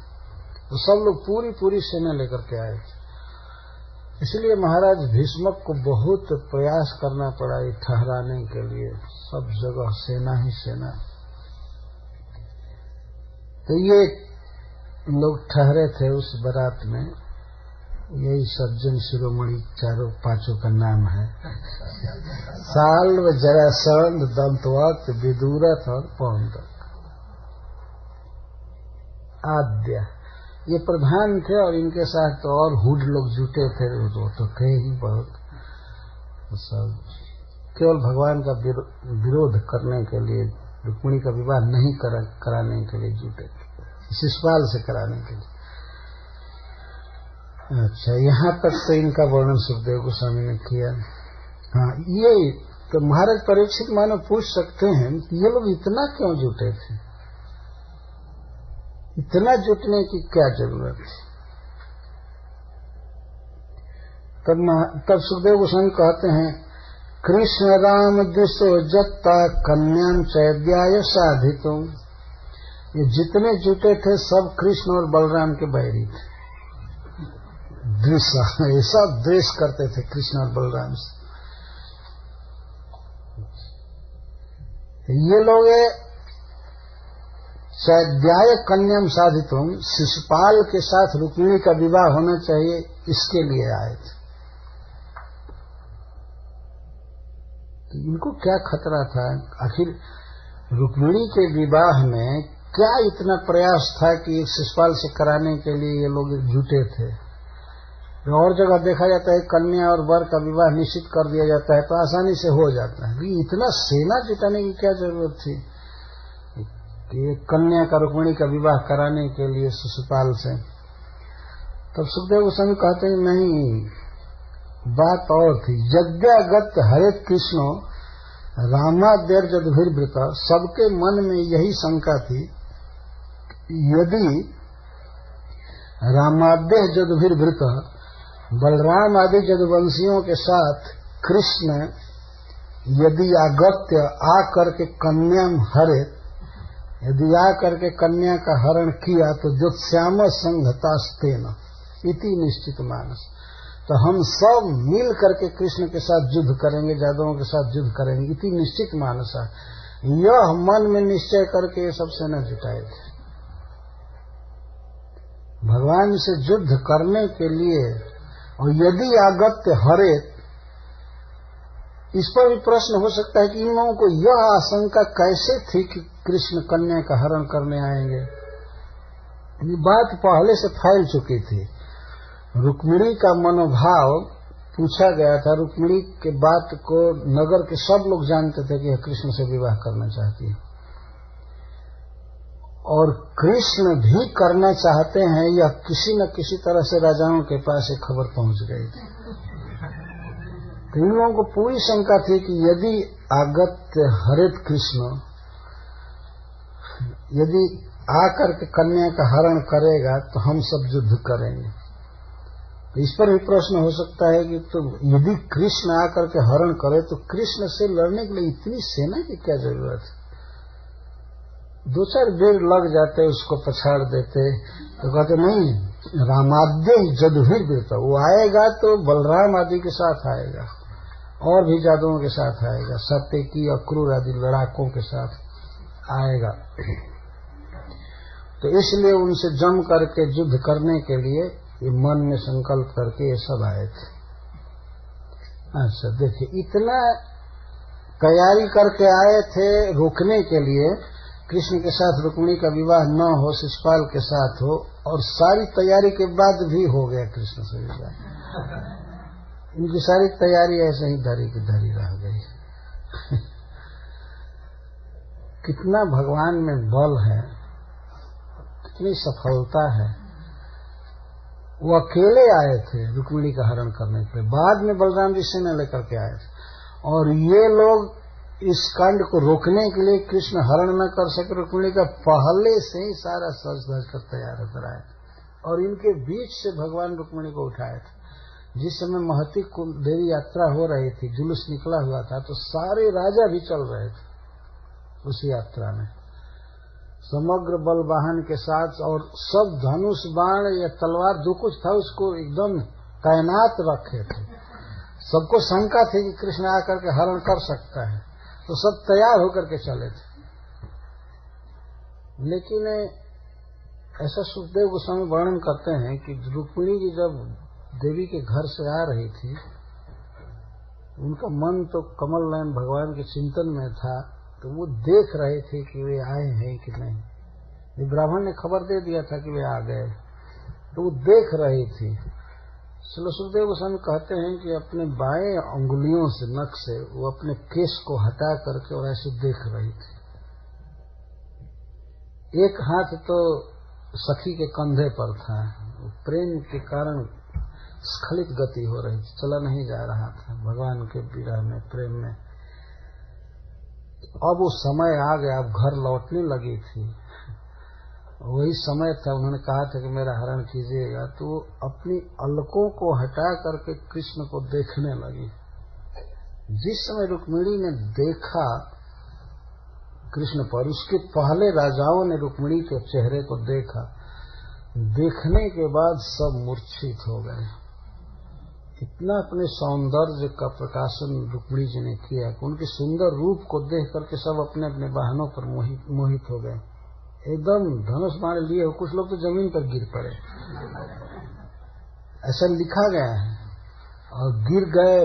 तो सब लोग पूरी सेना लेकर के आए थे। इसलिए महाराज भीष्मक को बहुत प्रयास करना पड़ा ये ठहराने के लिए, सब जगह सेना ही सेना। तो ये लोग ठहरे थे उस बारात में, यही सज्जन शिरोमणि चारों पांचों का नाम है। साल्व, जरासंध, दंतवक्त्र, विदुरथ और पौंड्रक आद्य ये प्रधान थे। और इनके साथ तो और हुड लोग जुटे थे, वो तो थे ही बहुत। सब केवल भगवान का विरोध करने के लिए, रुक्मिणी का विवाह नहीं कराने के लिए जुटे थे, शिशुपाल से कराने के लिए। अच्छा, यहाँ तक तो इनका वर्णन सुखदेव गोस्वामी ने किया। हाँ, ये तो महाराज परीक्षित मानो पूछ सकते हैं कि ये लोग इतना क्यों जुटे थे, इतना जुटने की क्या जरूरत थी। तब सुखदेव गोस्वामी कहते हैं कृष्ण राम दिशो जत्ता कन्याम चैद्याय साधितुम। ये जितने जुटे थे सब कृष्ण और बलराम के बैरी थे, ऐसा द्वेष करते थे कृष्ण और बलराम से। ये लोग चैद्याय कन्याम साधितुम, शिशुपाल के साथ रुक्मिणी का विवाह होना चाहिए, इसके लिए आए थे। तो इनको क्या खतरा था, आखिर रुक्मिणी के विवाह में क्या इतना प्रयास था कि शिशुपाल से कराने के लिए ये लोग जुटे थे। और जगह देखा जाता है कन्या और वर का विवाह निश्चित कर दिया जाता है तो आसानी से हो जाता है, इतना सेना जुटाने की क्या जरूरत थी कि कन्या का रुक्मिणी का विवाह कराने के लिए शिशुपाल से। तब सुखदेव गोस्वामी कहते हैं नहीं, बात और थी। यज्ञागत हरे कृष्णो रामाद्यर जदुभिर्वृत। सबके मन में यही शंका थी, यदि रामाद्य जदुभिर्वृत, बलराम आदि जदुवंशियों के साथ कृष्ण यदि आगत्य आकर के कन्या हरे, यदि आकर के कन्या का हरण किया तो ज्योत्स्याम संघतास्तेन इति निश्चित मानस। तो हम सब मिल करके कृष्ण के साथ युद्ध करेंगे, यादवों के साथ युद्ध करेंगे, इति निश्चित मानस है। यह मन में निश्चय करके सब सेना जुटाए थे भगवान से युद्ध करने के लिए। और यदि आगत्य हरे, इस पर भी प्रश्न हो सकता है कि इन लोगों को यह आशंका कैसे थी कि कृष्ण कन्या का हरण करने आएंगे। ये बात पहले से फैल चुकी थी। रुक्मिणी का मनोभाव पूछा गया था, रुक्मिणी के बात को नगर के सब लोग जानते थे कि यह कृष्ण से विवाह करना चाहती है। और कृष्ण भी करना चाहते हैं, यह किसी न किसी तरह से राजाओं के पास एक खबर पहुंच गई थी। तो इन लोगों को पूरी शंका थी कि यदि अगत्य हरित कृष्ण यदि आकर के कन्या का हरण करेगा तो हम सब युद्ध करेंगे। तो इस पर भी प्रश्न हो सकता है कि तो यदि कृष्ण आकर के हरण करे तो कृष्ण से लड़ने के लिए इतनी सेना की क्या जरूरत है? 2-4 बेर लग जाते, उसको पछाड़ देते। तो कहते नहीं, रामाद्य जदुवीर बीरता, वो आएगा तो बलराम आदि के साथ आएगा और भी जादुओं के साथ आएगा, सात्यकी अक्रूर आदि लड़ाकों के साथ आएगा। तो इसलिए उनसे जम करके युद्ध करने के लिए ये मन में संकल्प करके ये सब आए थे। अच्छा देखिए, इतना तैयारी करके आए थे रोकने के लिए कृष्ण के साथ रुक्मिणी का विवाह न हो, शिशुपाल के साथ हो, और सारी तैयारी के बाद भी हो गया कृष्ण से विवाह। इनकी सारी तैयारी ऐसे ही धरी की धरी रह गई। कितना भगवान में बल है, कितनी सफलता है। वो अकेले आए थे रुक्मिणी का हरण करने के लिए, बाद में बलराम जी सेना लेकर के आए थे, और ये लोग इस कांड को रोकने के लिए कृष्ण हरण न कर सके रुक्मिणी का, पहले से ही सारा सज धज कर तैयार होकर आए थे, और इनके बीच से भगवान रुक्मिणी को उठाए थे। जिस समय महती देवी यात्रा हो रही थी, जुलूस निकला हुआ था, तो सारे राजा भी चल रहे थे उस यात्रा में, समग्र बल वाहन के साथ, और सब धनुष बाण या तलवार जो कुछ था उसको एकदम तैनात रखे थे। सबको शंका थी कि कृष्ण आकर के हरण कर सकता है, तो सब तैयार होकर के चले थे। लेकिन ऐसा सुखदेव गोस्वामी वर्णन करते हैं कि रुक्मिणी जी जब देवी के घर से आ रही थी, उनका मन तो कमल नयन भगवान के चिंतन में था, तो वो देख रहे थे कि वे आए हैं कि नहीं। ये ब्राह्मण ने खबर दे दिया था कि वे आ गए, तो वो देख रही थी। श्री सुखदेव गोस्वामी कहते हैं कि अपने बाएं अंगुलियों से, नख से, वो अपने केश को हटा करके और ऐसे देख रही थी। एक हाथ तो सखी के कंधे पर था, प्रेम के कारण स्खलित गति हो रही थी, चला नहीं जा रहा था भगवान के विरह में, प्रेम में। अब वो समय आ गया, अब घर लौटने लगी थी, वही समय था, उन्होंने कहा था कि मेरा हरण कीजिएगा, तो वो अपनी अलकों को हटा करके कृष्ण को देखने लगी। जिस समय रुक्मिणी ने देखा कृष्ण पर, उसके पहले राजाओं ने रुक्मिणी के चेहरे को देखा, देखने के बाद सब मूर्छित हो गए। इतना अपने सौंदर्य का प्रकाशन रुक्मिणी जी ने किया कि उनके सुंदर रूप को देख करके सब अपने अपने वाहनों पर मोहित हो गए, एकदम धनुष बाण लिए। कुछ लोग तो जमीन पर गिर पड़े, ऐसा लिखा गया है, और गिर गए।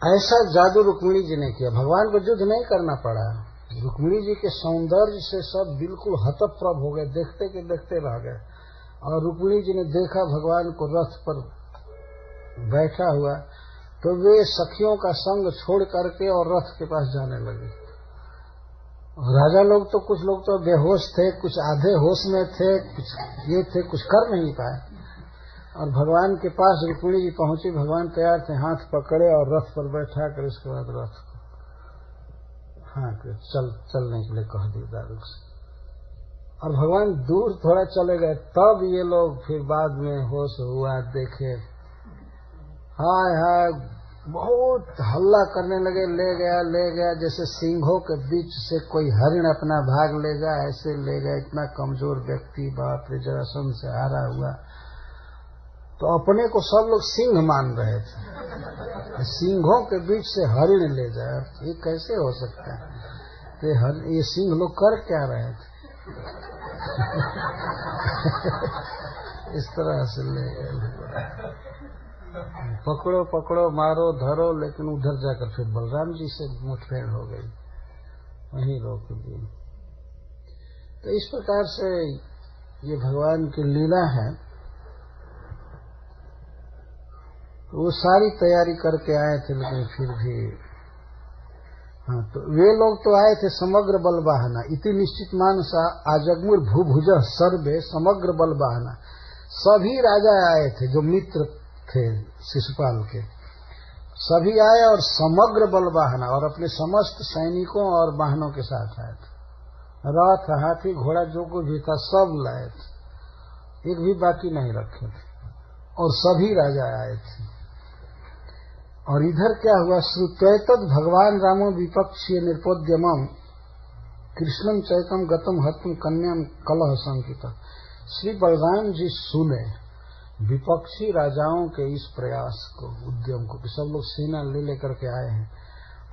ऐसा जादू रुक्मिणी जी ने किया, भगवान को युद्ध नहीं करना पड़ा। रुक्मिणी जी के सौंदर्य से सब बिल्कुल हतप्रभ हो गए, देखते के देखते रह गए। और रुक्मिणी जी ने देखा भगवान को रथ पर बैठा हुआ, तो वे सखियों का संग छोड़ करके और रथ के पास जाने लगे। राजा लोग तो, कुछ लोग तो बेहोश थे, कुछ आधे होश में थे, कुछ ये थे, कुछ कर नहीं पाए। और भगवान के पास रुक्मिणी जी पहुंची, भगवान तैयार थे, हाथ पकड़े और रथ पर बैठा कर उसके बाद रथ को चलने के लिए कह दिया दारुक से। और भगवान दूर थोड़ा चले गए, तब ये लोग फिर बाद में होश हुआ, देखे, हाय हाय, बहुत हल्ला करने लगे, ले गया जैसे सिंहों के बीच से कोई हरिण अपना भाग ले गया, ऐसे ले गया। इतना कमजोर व्यक्ति, बाप रे, जरासंध से हारा हुआ। तो अपने को सब लोग सिंह मान रहे थे, सिंहों के बीच से हरिण ले जाए, ये कैसे हो सकता है? तो ये सिंह लोग कर क्या रहे थे? इस तरह से ले गए, पकड़ो पकड़ो, मारो धरो, लेकिन उधर जाकर फिर बलराम जी से मुठभेड़ हो गई, वहीं रोक दी। तो इस प्रकार से ये भगवान की लीला है। वो सारी तैयारी करके आए थे, लेकिन फिर भी हाँ, तो वे लोग तो आए थे समग्र बल वाहना, इति निश्चित मानसा आजगमुर भूभुज सर्वे समग्र बल वाहना। सभी राजा आए थे जो मित्र थे शिशुपाल के, सभी आए और समग्र बल वाहना और अपने समस्त सैनिकों और वाहनों के साथ आए थे। रथ हाथी घोड़ा जो कुछ भी था सब लाए थे, एक भी बाकी नहीं रखे थे, और सभी राजा आए थे। और इधर क्या हुआ, श्रुत्वैतद भगवान रामो विपक्षीय निरुपद्यमम कृष्णम चैतम गतम हतम कन्याम कलह संकिता। श्री बलराम जी सुने विपक्षी राजाओं के इस प्रयास को, उद्यम को, कि सब लोग सेना ले लेकर के आए हैं,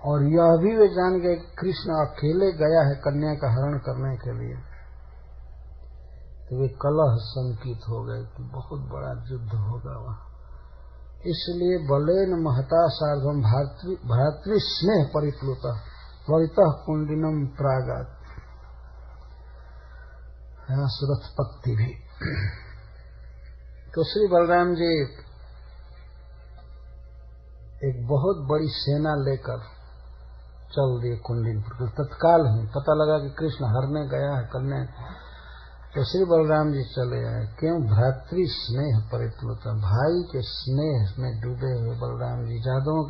और यह भी वे जान गए कि कृष्ण अकेले गया है कन्या का हरण करने के लिए, तो वे कलह संकित हो गए कि बहुत बड़ा युद्ध होगा वहां। इसलिए बलेन महता सार्धम भ्रातृ स्नेह परिप्लुत त्वरितः कुंडिनम प्रागात सुरथपत्ति भी। तो श्री बलराम जी एक बहुत बड़ी सेना लेकर चल दिए कुंडिनपुर। तत्काल ही पता लगा कि कृष्ण हरने गया है कन्या, तो श्री बलराम जी चले आए। क्यों? भ्रातृ स्नेह परिप्लुत, भाई के स्नेह में डूबे हुए बलराम जी, यादवों